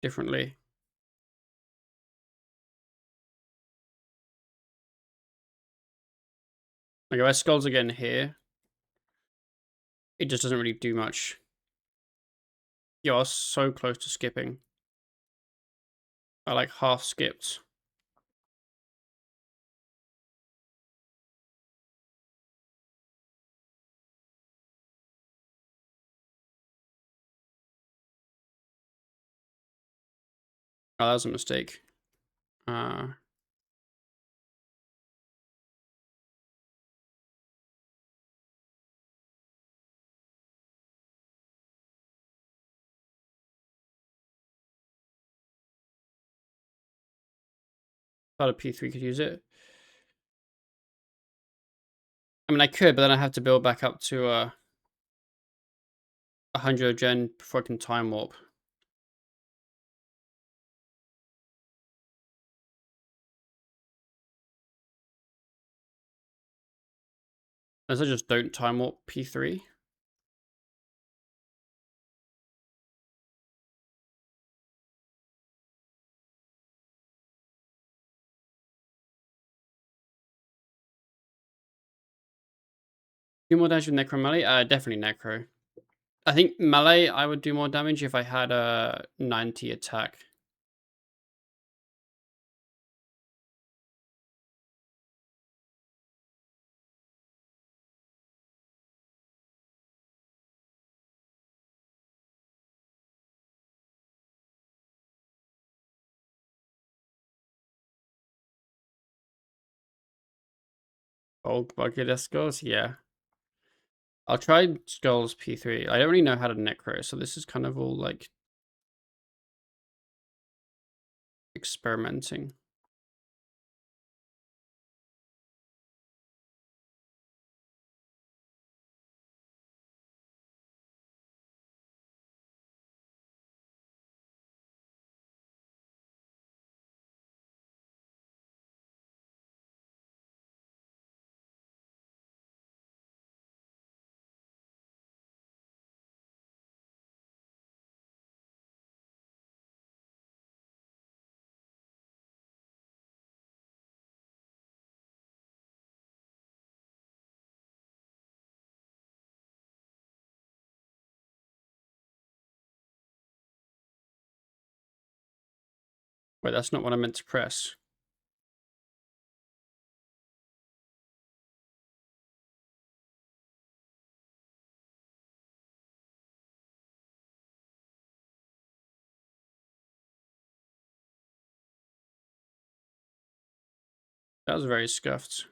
differently. Like, if I skulls again here, it just doesn't really do much. Yo, I was so close to skipping. I, like, half skipped. Oh, that was a mistake. Thought a P3 could use it. I mean, I could, but then I have to build back up to 100 gen before I can time warp. Unless I just don't time warp P3. Do more damage with Necro Melee? Definitely Necro. I think Melee, I would do more damage if I had a 90 attack. Bulk Bucket Skulls? Yeah. I'll try Skulls P3. I don't really know how to Necro, so this is kind of all like experimenting. Wait, that's not what I meant to press. That was very scuffed.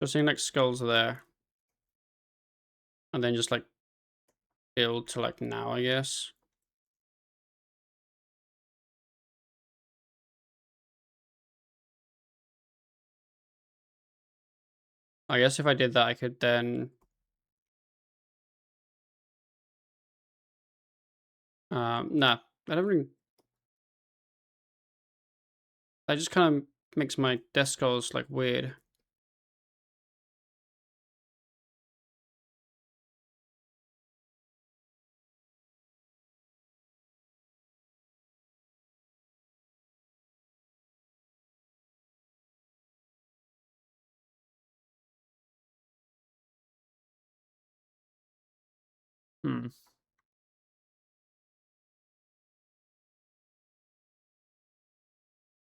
Just seeing like skulls there. And then just like build to like now, I guess. I guess if I did that, I could then nah, I don't really. That just kind of makes my death skulls like weird. Hmm.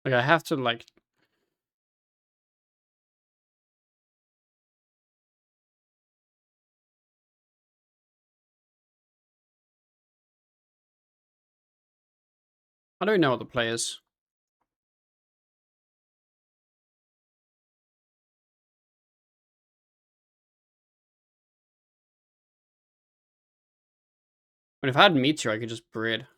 Like I have to like. I don't know what the play is. But if I had Meteor, I could just breed.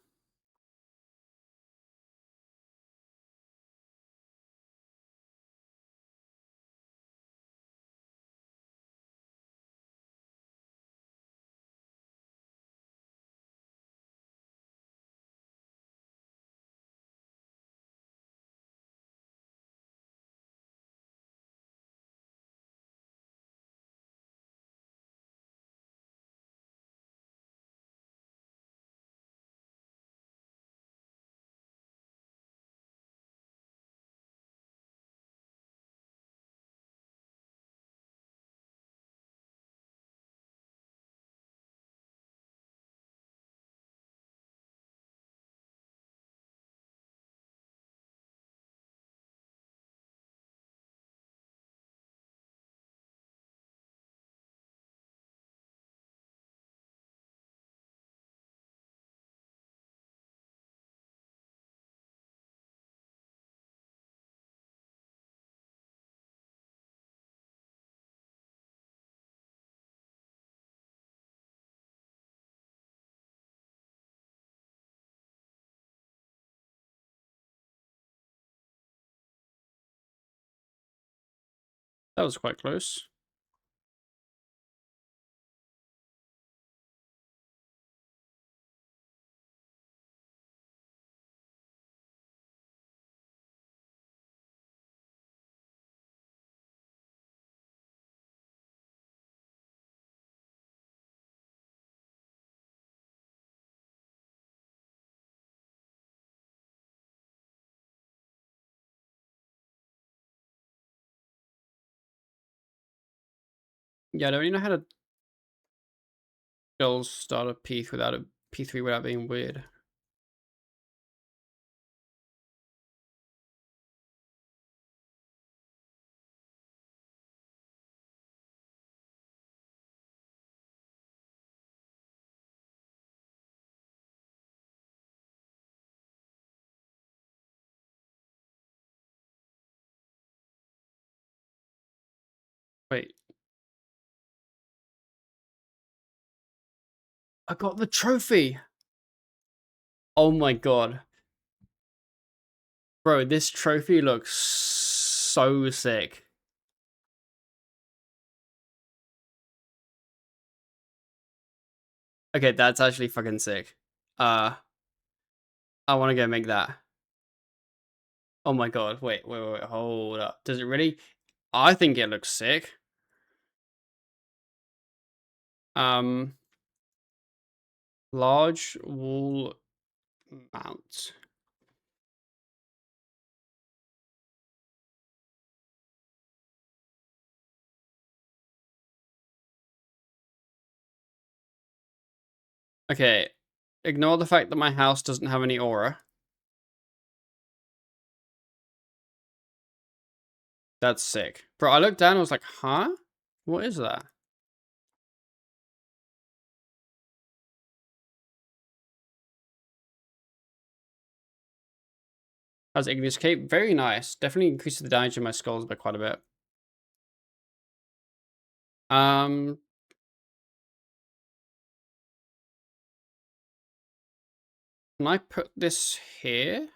That was quite close. Yeah, I don't really know how to build start a P3 without a P3 without being weird. Wait. I got the trophy! Oh my god. Bro, this trophy looks so sick. Okay, that's actually fucking sick. I want to go make that. Oh my god, wait, hold up. Does it really? I think it looks sick. Um, large wall mount. Okay, ignore the fact that my house doesn't have any aura. That's sick. Bro, I looked down and I was like, huh? What is that? How's Igneous Cape? Very nice. Definitely increases the damage in my skulls by quite a bit. Um, can I put this here?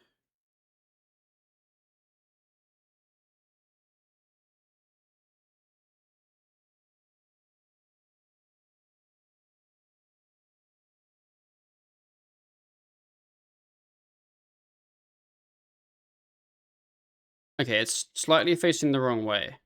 Okay, it's slightly facing the wrong way.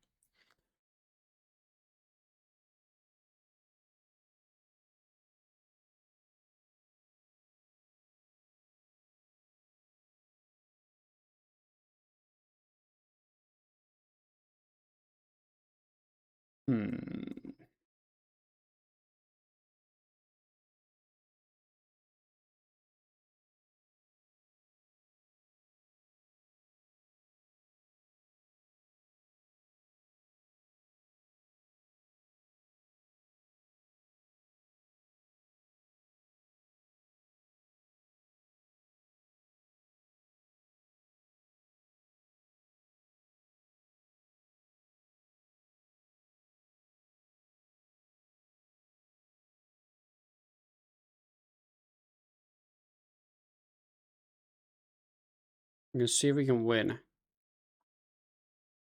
Hmm. I'm gonna see if we can win.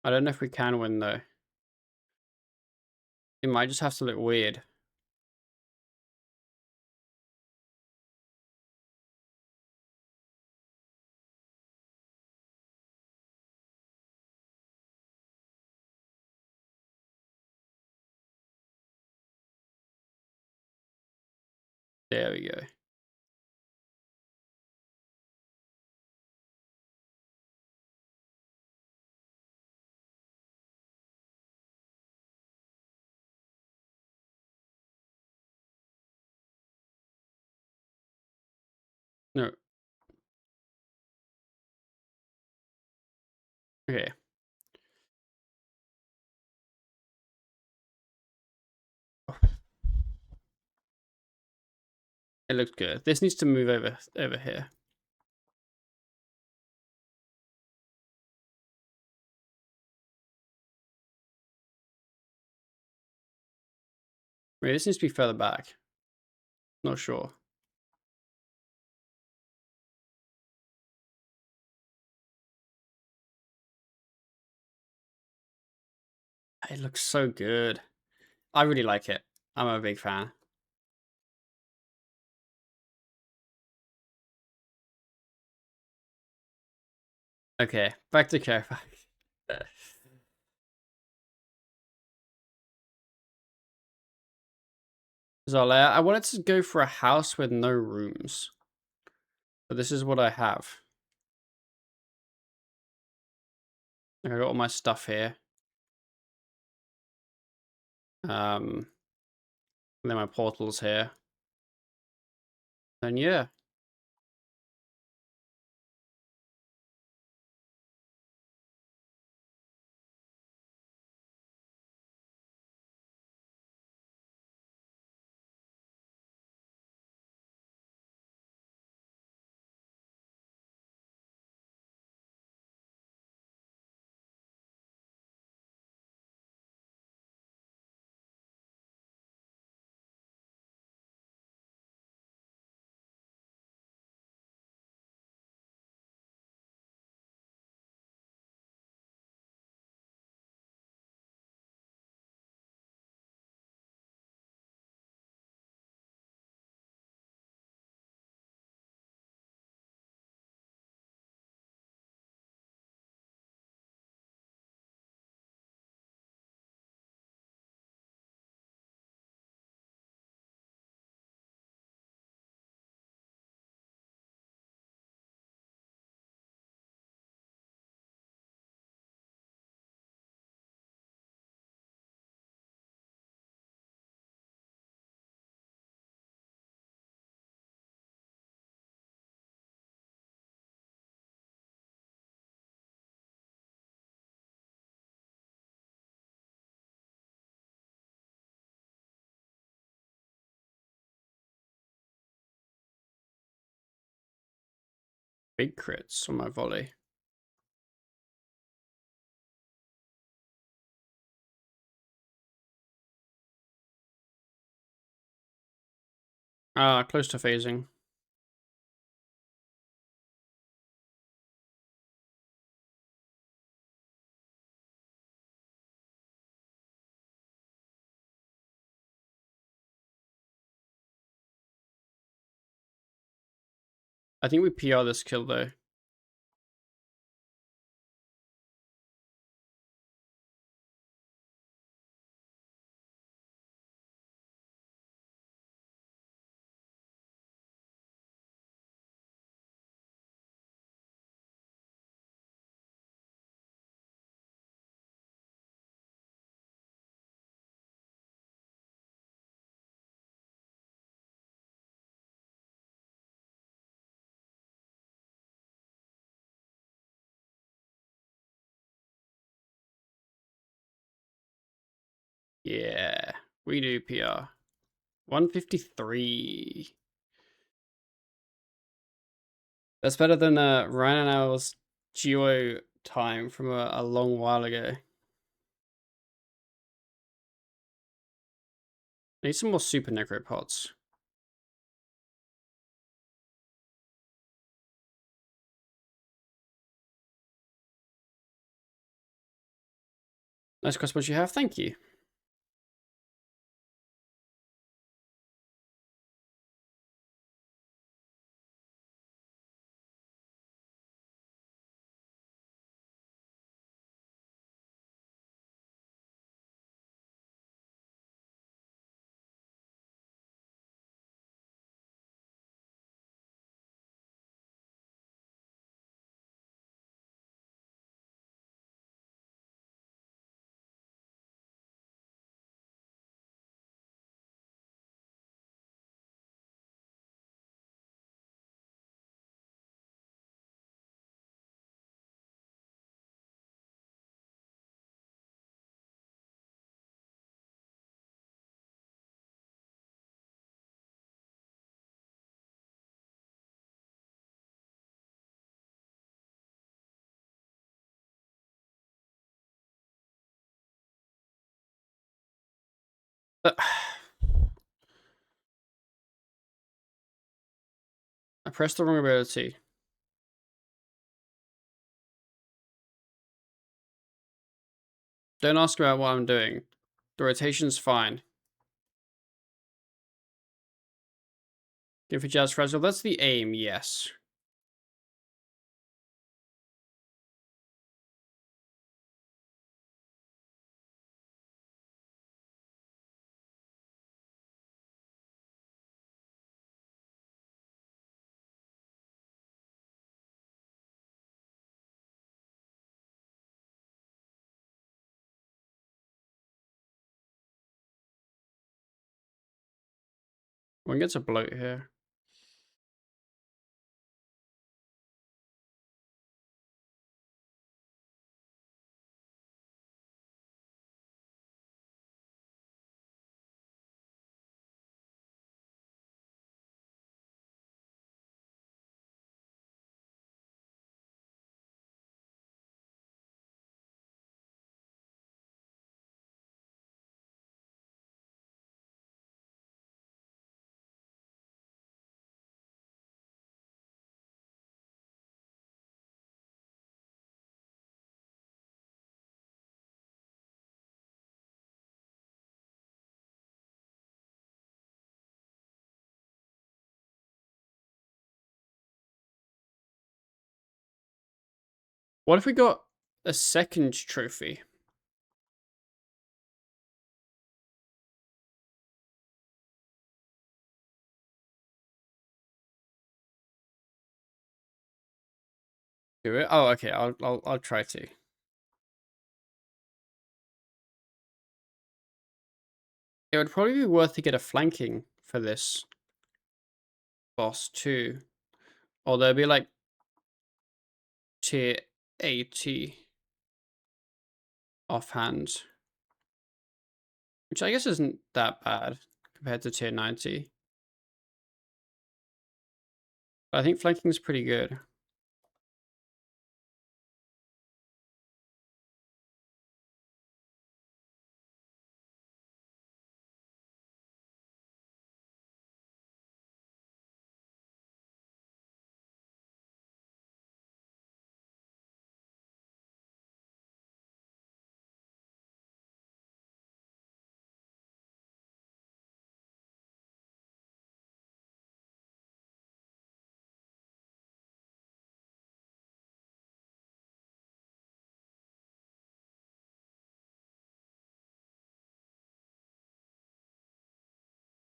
I don't know if we can win though. It might just have to look weird. There we go. No. Okay. It looks good. This needs to move over here. Wait, this needs to be further back. Not sure. It looks so good. I really like it. I'm a big fan. Okay, back to Carify. Zola, I wanted to go for a house with no rooms. But this is what I have. I got all my stuff here. And then my portal's here. And yeah. Big crits on my volley. Close to phasing. I think we PR this kill though. Yeah, we do PR. 153. That's better than Ryan and Owl's Geo time from a long while ago. I need some more super necropods. Nice crossbows you have, thank you. I pressed the wrong ability. Don't ask about what I'm doing. The rotation's fine. Go for Jazz Frazzle. That's the aim, yes. One gets a bloat here. What if we got a second trophy? Do it? Oh, okay. I'll try to. It would probably be worth to get a flanking for this boss too. Or there'd be like tier 80 offhand. Which I guess isn't that bad compared to tier 90. But I think flanking is pretty good.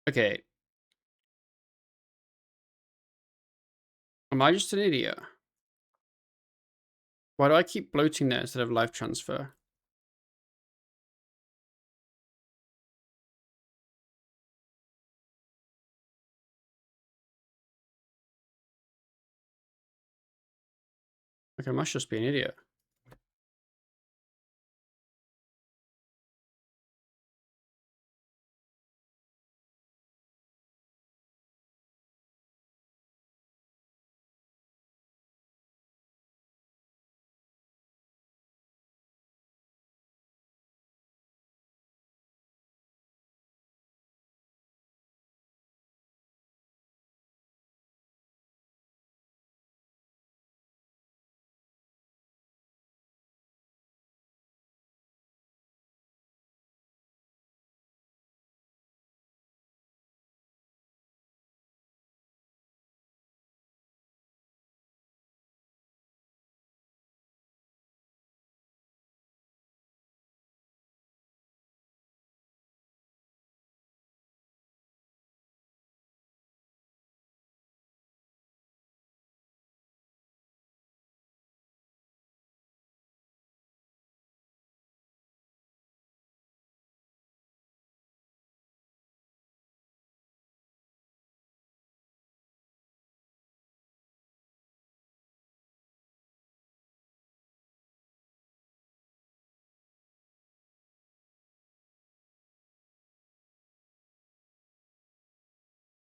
Okay. Am I just an idiot? Why do I keep bloating there instead of life transfer? Okay, I must just be an idiot.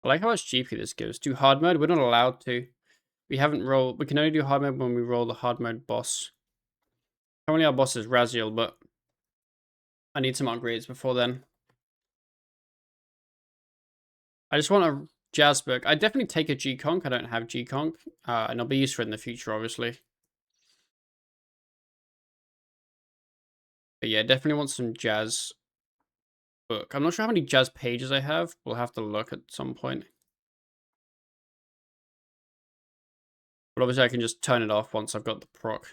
I like how much GP this gives. Do hard mode? We're not allowed to. We haven't rolled. We can only do hard mode when we roll the hard mode boss. Currently our boss is Raziel, but I need some upgrades before then. I just want a Jazz book. I definitely take a G-Conk. I don't have G-Conk. And I'll be used for it in the future, obviously. But yeah, definitely want some jazz book. I'm not sure how many jazz pages I have. We'll have to look at some point. But obviously I can just turn it off once I've got the proc.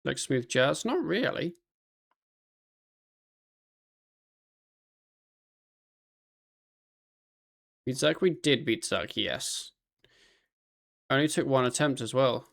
Like smooth jazz? Not really. Beat Zuck, we did beat Zuck, yes. Only took one attempt as well.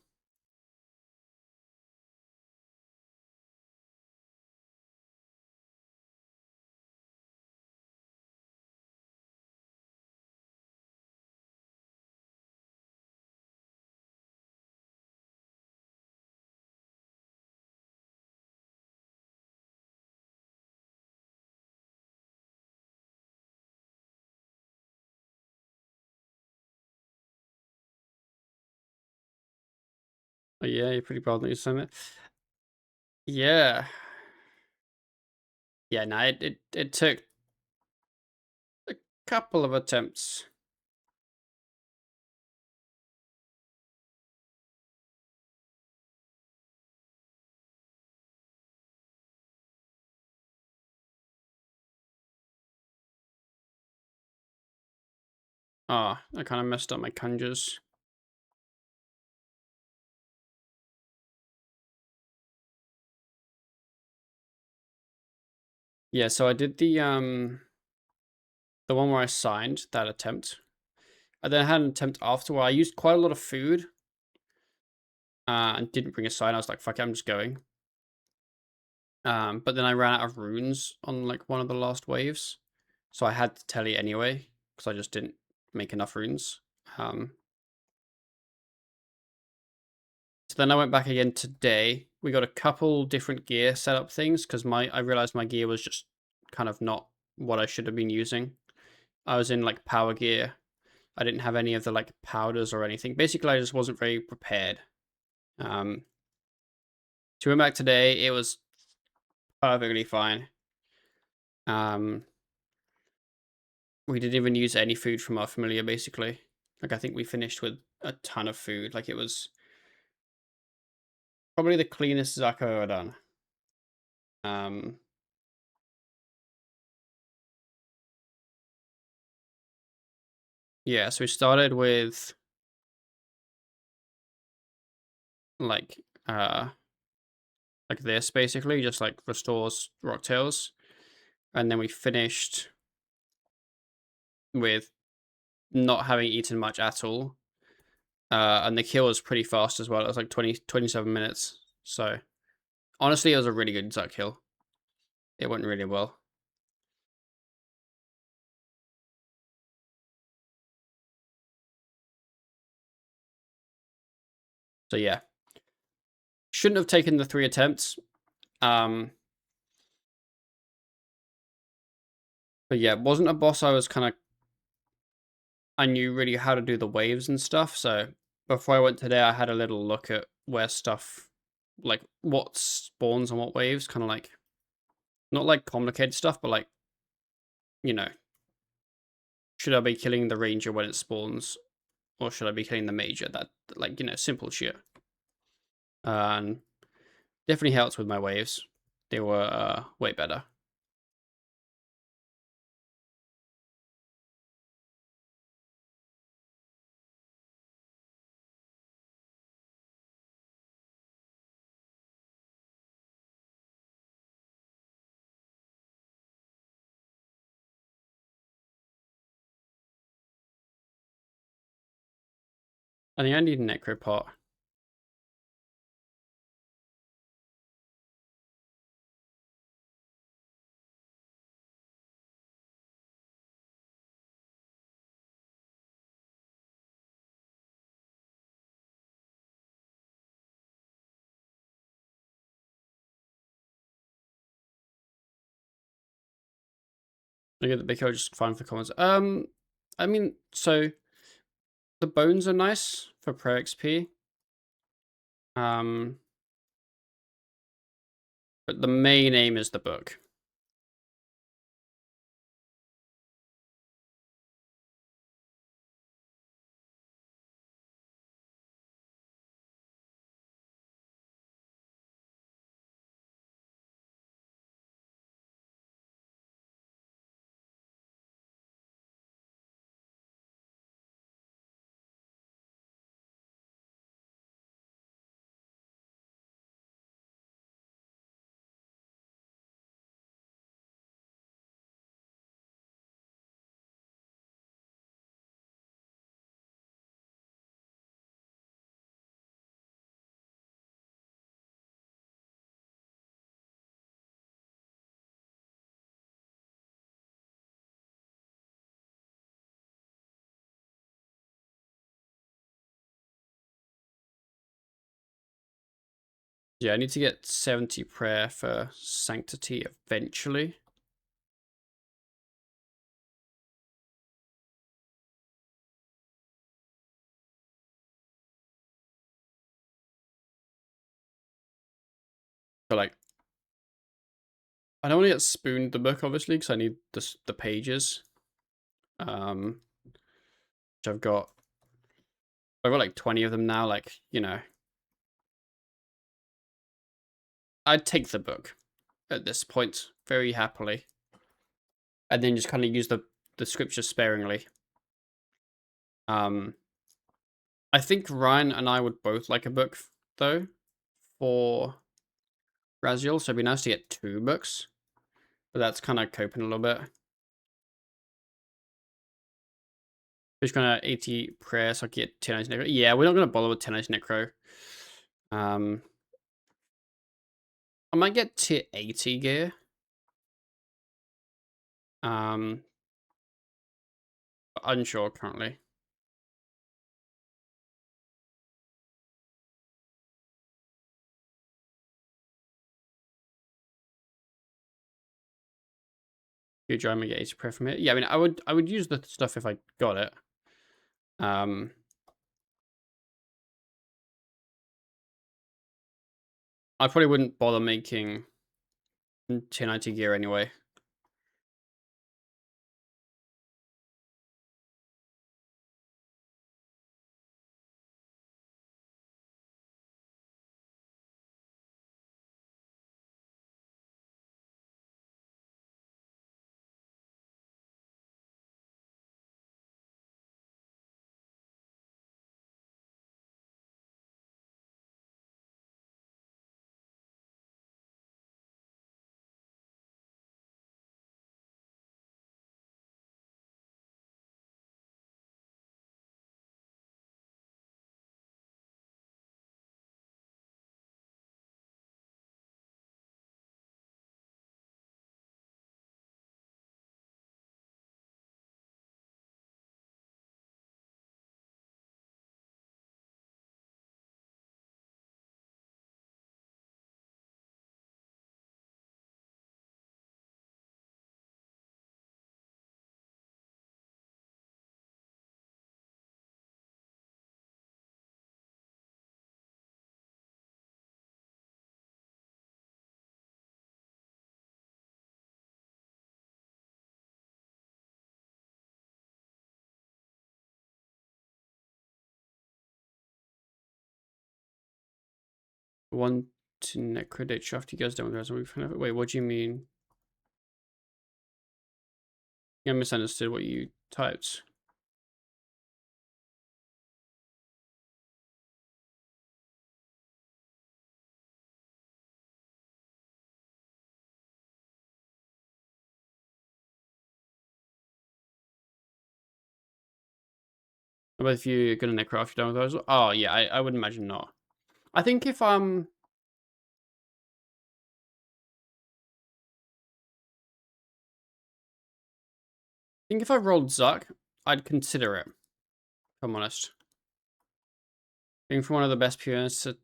Oh, yeah, you're pretty proud that you sent it. Yeah. Yeah, no, it took a couple of attempts. Ah, I kind of messed up my conjures. Yeah, so I did the one where I signed that attempt. I then had an attempt after where I used quite a lot of food and didn't bring a sign. I was like, fuck it, I'm just going. But then I ran out of runes on like one of the last waves. So I had to tell you anyway, because I just didn't make enough runes. So then I went back again today. We got a couple different gear setup things because I realized my gear was just kind of not what I should have been using. I was in like power gear. I didn't have any of the like powders or anything. Basically, I just wasn't very prepared. So we went back today. It was perfectly fine. We didn't even use any food from our familiar, basically. Like, I think we finished with a ton of food. Like, it was probably the cleanest Zuck I've ever done. Yeah, so we started with like uh like this basically, just like restores rocktails. And then we finished with not having eaten much at all. And the kill was pretty fast as well. It was like 27 minutes. So honestly, it was a really good Zuck kill. It went really well. So yeah. Shouldn't have taken the 3 attempts. But yeah, it wasn't a boss I knew really how to do the waves and stuff. So before I went today, I had a little look at where stuff, like what spawns and what waves, kind of like, not like complicated stuff, but like, you know, should I be killing the ranger when it spawns, or should I be killing the major? That, like, simple shit. And definitely helped with my waves. They were way better. I think I need a necropot. I get the big just fine for the comments. I mean, so the bones are nice for pro XP. But the main aim is the book. Yeah, I need to get 70 prayer for sanctity eventually. But like, I don't want to get spooned the book, obviously, because I need the pages. Which I've got like 20 of them now. Like, you know, I'd take the book at this point very happily, and then just kind of use the scripture sparingly. I think Ryan and I would both like a book though for Raziel, so it'd be nice to get 2 books, but that's kind of coping a little bit. Just gonna 80 prayer, so I get 10 Necro. Yeah, we're not gonna bother with 10 Necro. I might get tier 80 gear. Unsure currently. Good job, I get 80 prayer from it. Yeah, I mean, I would use the stuff if I got it. I probably wouldn't bother making 1090 gear anyway. One to necrodate after you guys don't guys. Wait, what do you mean? I misunderstood what you typed. But if you're gonna necro after you're done with those, oh yeah, I would imagine not. I think if I think if I rolled Zuck, I'd consider it. If I'm honest. Being from one of the best PUNs to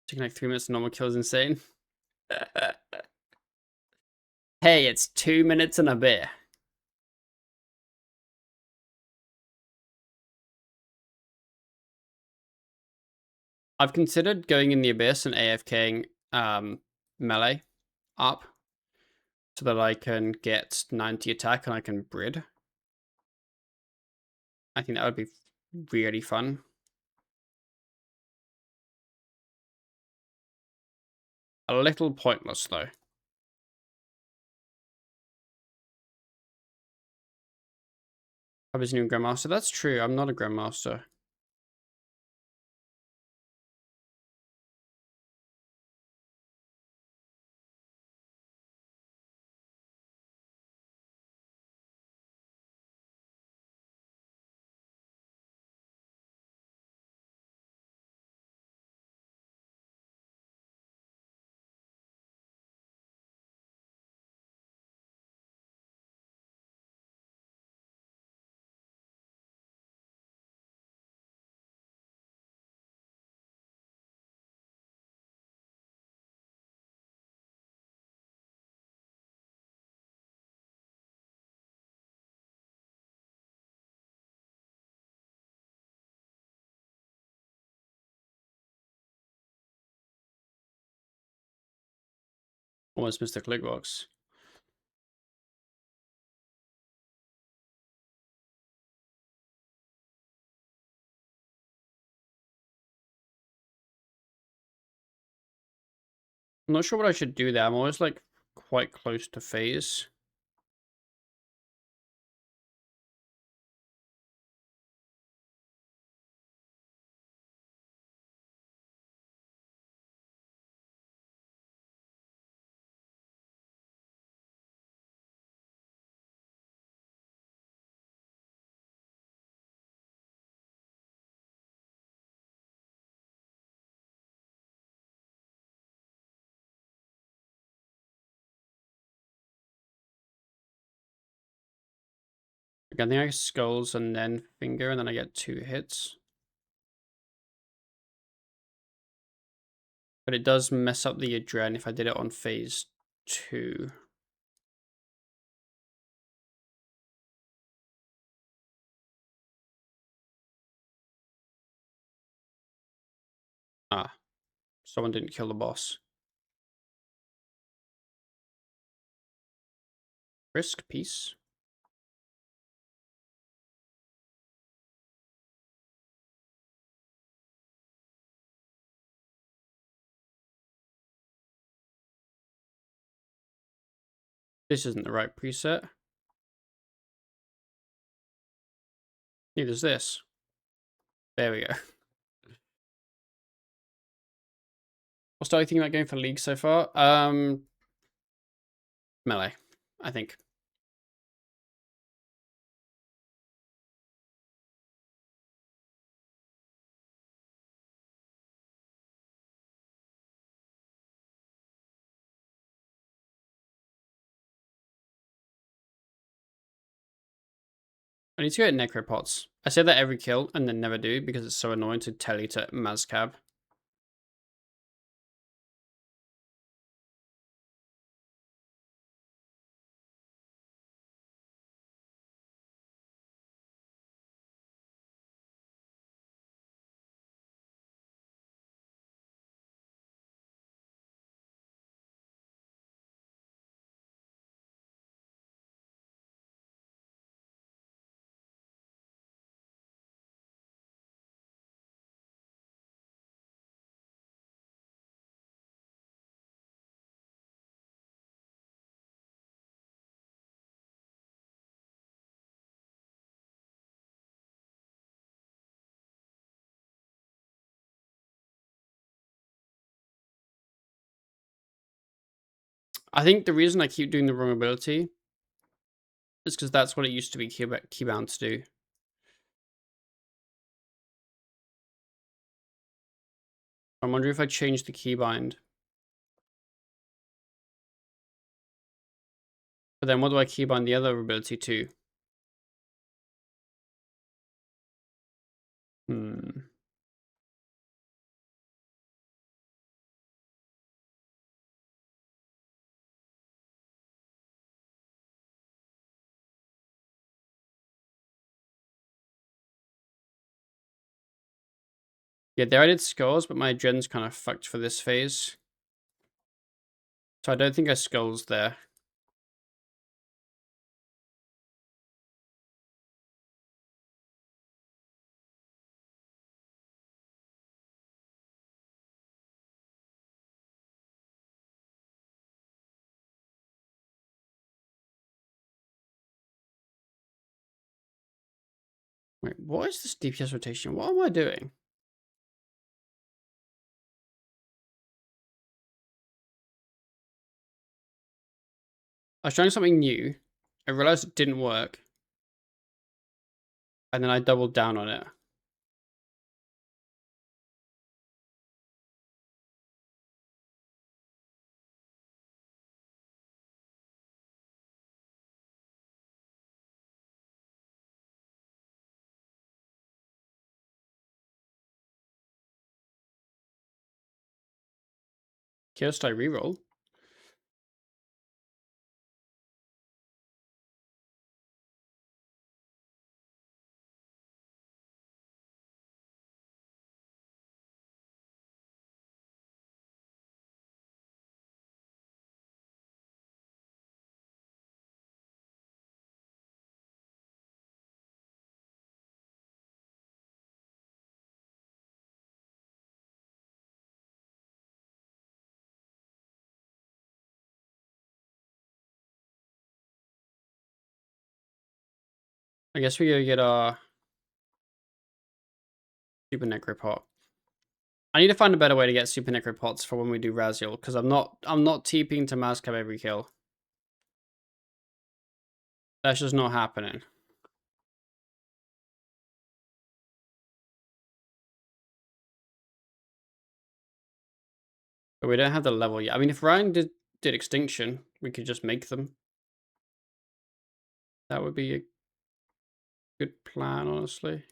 taking like 3 minutes to normal kill is insane. Hey, it's 2 minutes and a bit. I've considered going in the Abyss and AFKing melee up so that I can get 90 attack and I can Brid. I think that would be really fun. A little pointless, though. I was a new Grandmaster. That's true. I'm not a Grandmaster. Almost missed the click box. I'm not sure what I should do there. I'm always like quite close to phase. I think I skulls and then finger, and then I get 2 hits. But it does mess up the adren if I did it on phase 2. Ah, someone didn't kill the boss. Risk piece. This isn't the right preset. Neither is this. There we go. What's I thinking about going for League so far? Melee, I think. I need to get Necropots. I say that every kill and then never do because it's so annoying to tell you to Mazcab. I think the reason I keep doing the wrong ability is because that's what it used to be keybound to do. I'm wondering if I change the keybind. But then what do I keybind the other ability to? Hmm. Yeah, there I did skulls, but my gen's kind of fucked for this phase. So I don't think I skulls there. Wait, what is this DPS rotation? What am I doing? I was trying something new. I realized it didn't work. And then I doubled down on it. Chaos die reroll. I guess we gotta get our super necropot. I need to find a better way to get super necropots for when we do Raziel, because I'm not TPing to Mazcab every kill. That's just not happening. But we don't have the level yet. I mean, if Ryan did Extinction, we could just make them. That would be a good plan, honestly.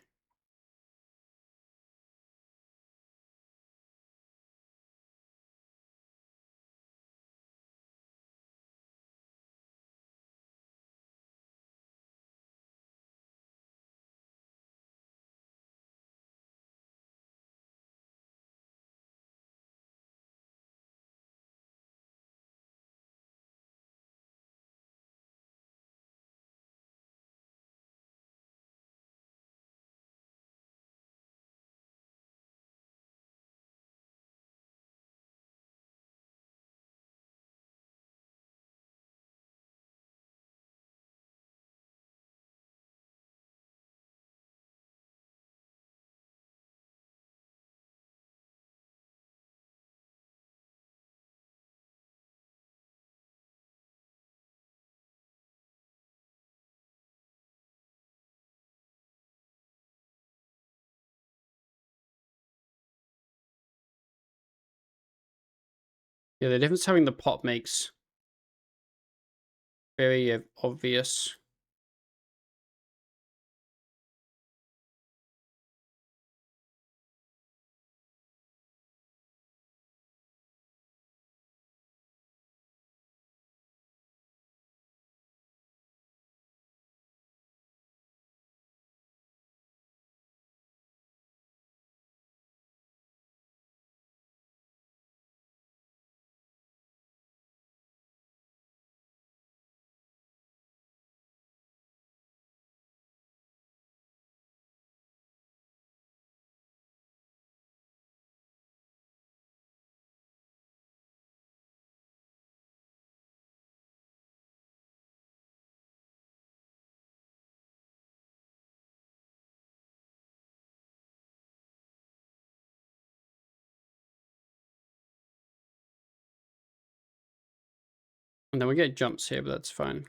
Yeah, the difference having the pot makes very obvious. And then we get jumps here, but that's fine.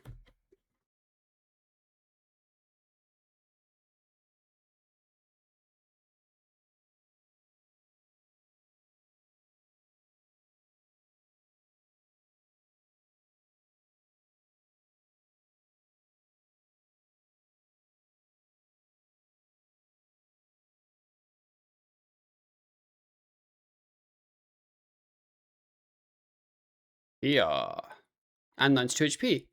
Yeah. And that's 2 HP.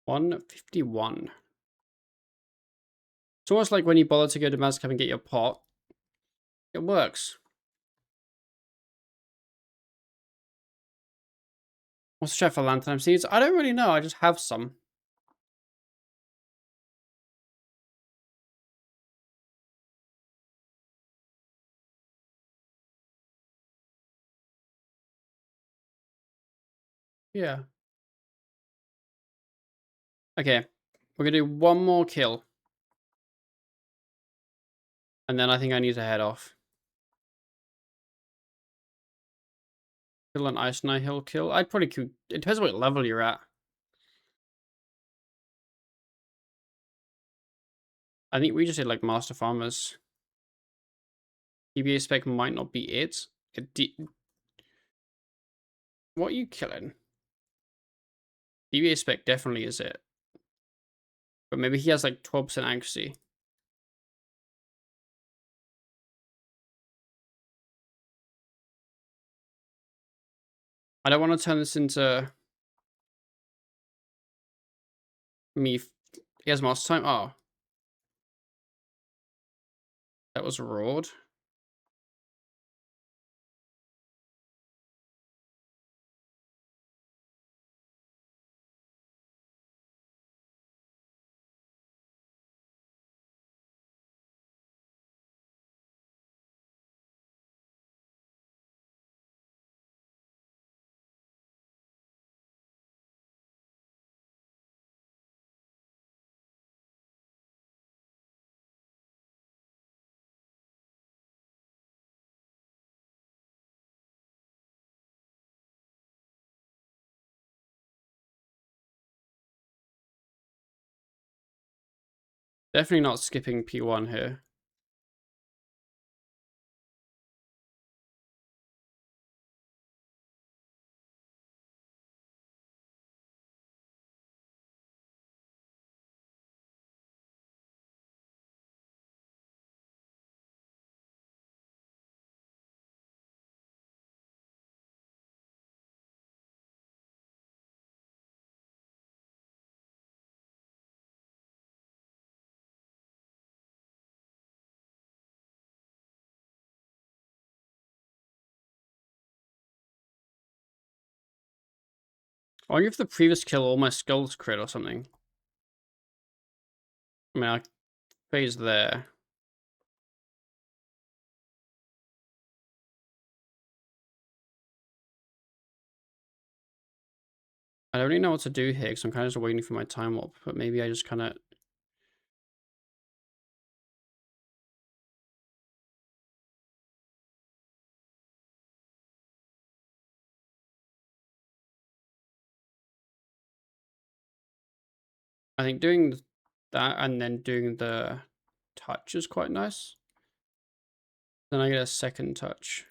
151. It's almost like when you bother to go to Mazcab and get your pot, It works. What's the check for lantern seeds? I don't really know. I just have some. Yeah. Okay. We're gonna do one more kill. And then I think I need to head off. Kill an Ice Knight Hill kill. I'd probably it depends what level you're at. I think we just did like Master Farmers. DBA spec might not be it. What are you killing? DBA spec definitely is it. But maybe he has like 12% accuracy. I don't want to turn this into me. He has Master Time. Oh. That was Roared. Definitely not skipping P1 here. I wonder if the previous kill all my skulls crit or something. I mean, I phase there. I don't really know what to do here because I'm kind of just waiting for my time up. But maybe I just kind of... I think doing that and then doing the touch is quite nice. Then I get a second touch.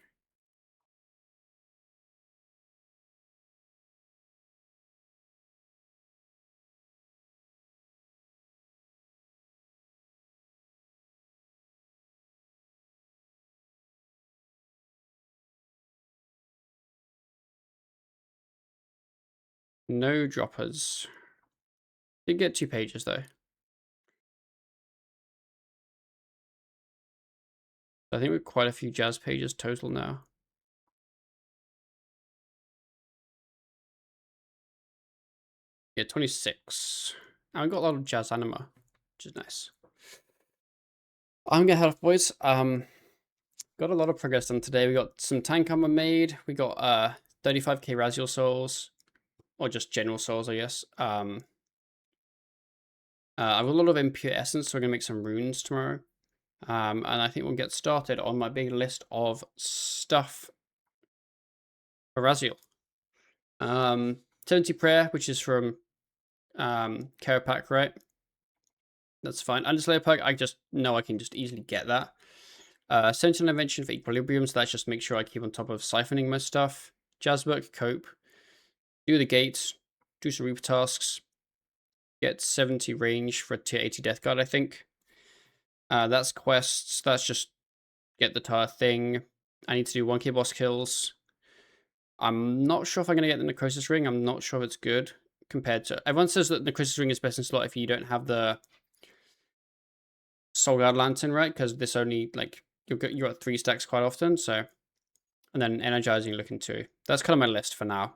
No droppers. Did get 2 pages though. I think we're quite a few jazz pages total now. Yeah, 26. And we got a lot of jazz anima, which is nice. I'm gonna head off, boys. Got a lot of progress done today. We got some tank armor made. We got 35k Raziel souls, or just general souls, I guess. I've got a lot of impure essence, so we're gonna make some runes tomorrow. And I think we'll get started on my big list of stuff for Raziel. 70 prayer, which is from Karapak, right? That's fine. Underslayer perk, I just know I can just easily get that. Sentinel Invention for Equilibrium, so that's just make sure I keep on top of siphoning my stuff. Jazzwork, Cope. Do the gates. Do some Reaper tasks. Get 70 range for a tier 80 Death Guard, I think. That's quests. That's just get the entire thing. I need to do 1k boss kills. I'm not sure if I'm going to get the Necrosis Ring. I'm not sure if it's good compared to... Everyone says that the Necrosis Ring is best in slot if you don't have the Soul Guard Lantern, right? Because this only, like, you got 3 stacks quite often. So, and then energizing looking 2. That's kind of my list for now.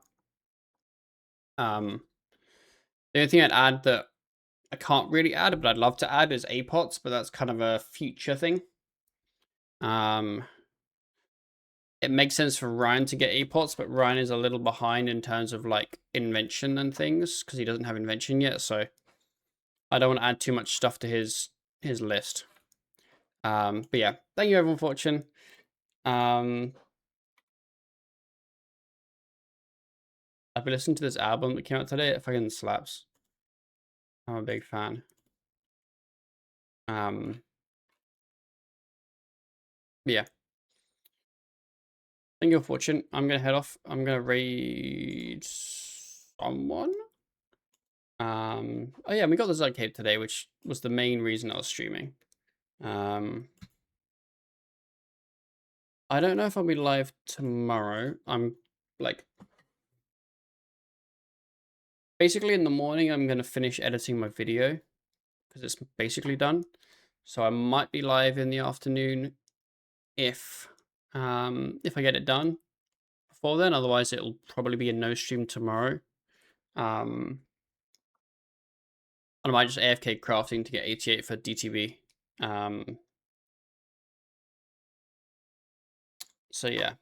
The only thing I'd add that I can't really add, but I'd love to add is apots, but that's kind of a future thing. It makes sense for Ryan to get apots, but Ryan is a little behind in terms of like invention and things because he doesn't have invention yet. So I don't want to add too much stuff to his list. But yeah, thank you everyone for watching. I've been listening to this album that came out today. It fucking slaps. I'm a big fan. Yeah. Thank you for watching. I'm gonna head off. I'm gonna raid someone. Oh yeah, we got the Zug Cape today, which was the main reason I was streaming. I don't know if I'll be live tomorrow. I'm like, basically in the morning, I'm gonna finish editing my video because it's basically done. So I might be live in the afternoon if I get it done before then. Otherwise, it'll probably be a no stream tomorrow. And I might just AFK crafting to get 88 for DTB. So yeah,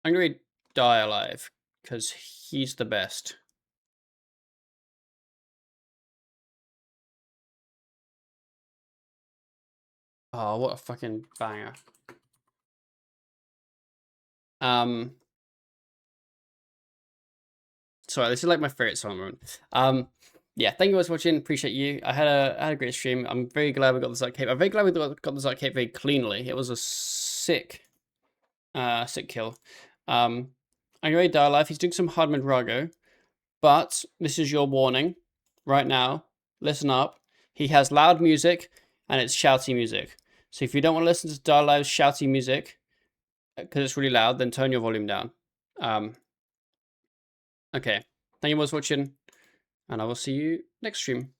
I'm gonna read Die Alive because he's the best. Oh, what a fucking banger. Sorry, this is like my favorite song. Yeah, thank you guys for watching. Appreciate you. I had a great stream. I'm very glad we got this Zut Cape. I'm very glad we got the Zut Cape very cleanly. It was a sick kill. I'm gonna Die Alive. He's doing some hard mode Rago, but this is your warning right now. Listen up. He has loud music and it's shouty music. So if you don't want to listen to Die Alive's shouty music because it's really loud, then turn your volume down. Okay. Thank you guys for watching, and I will see you next stream.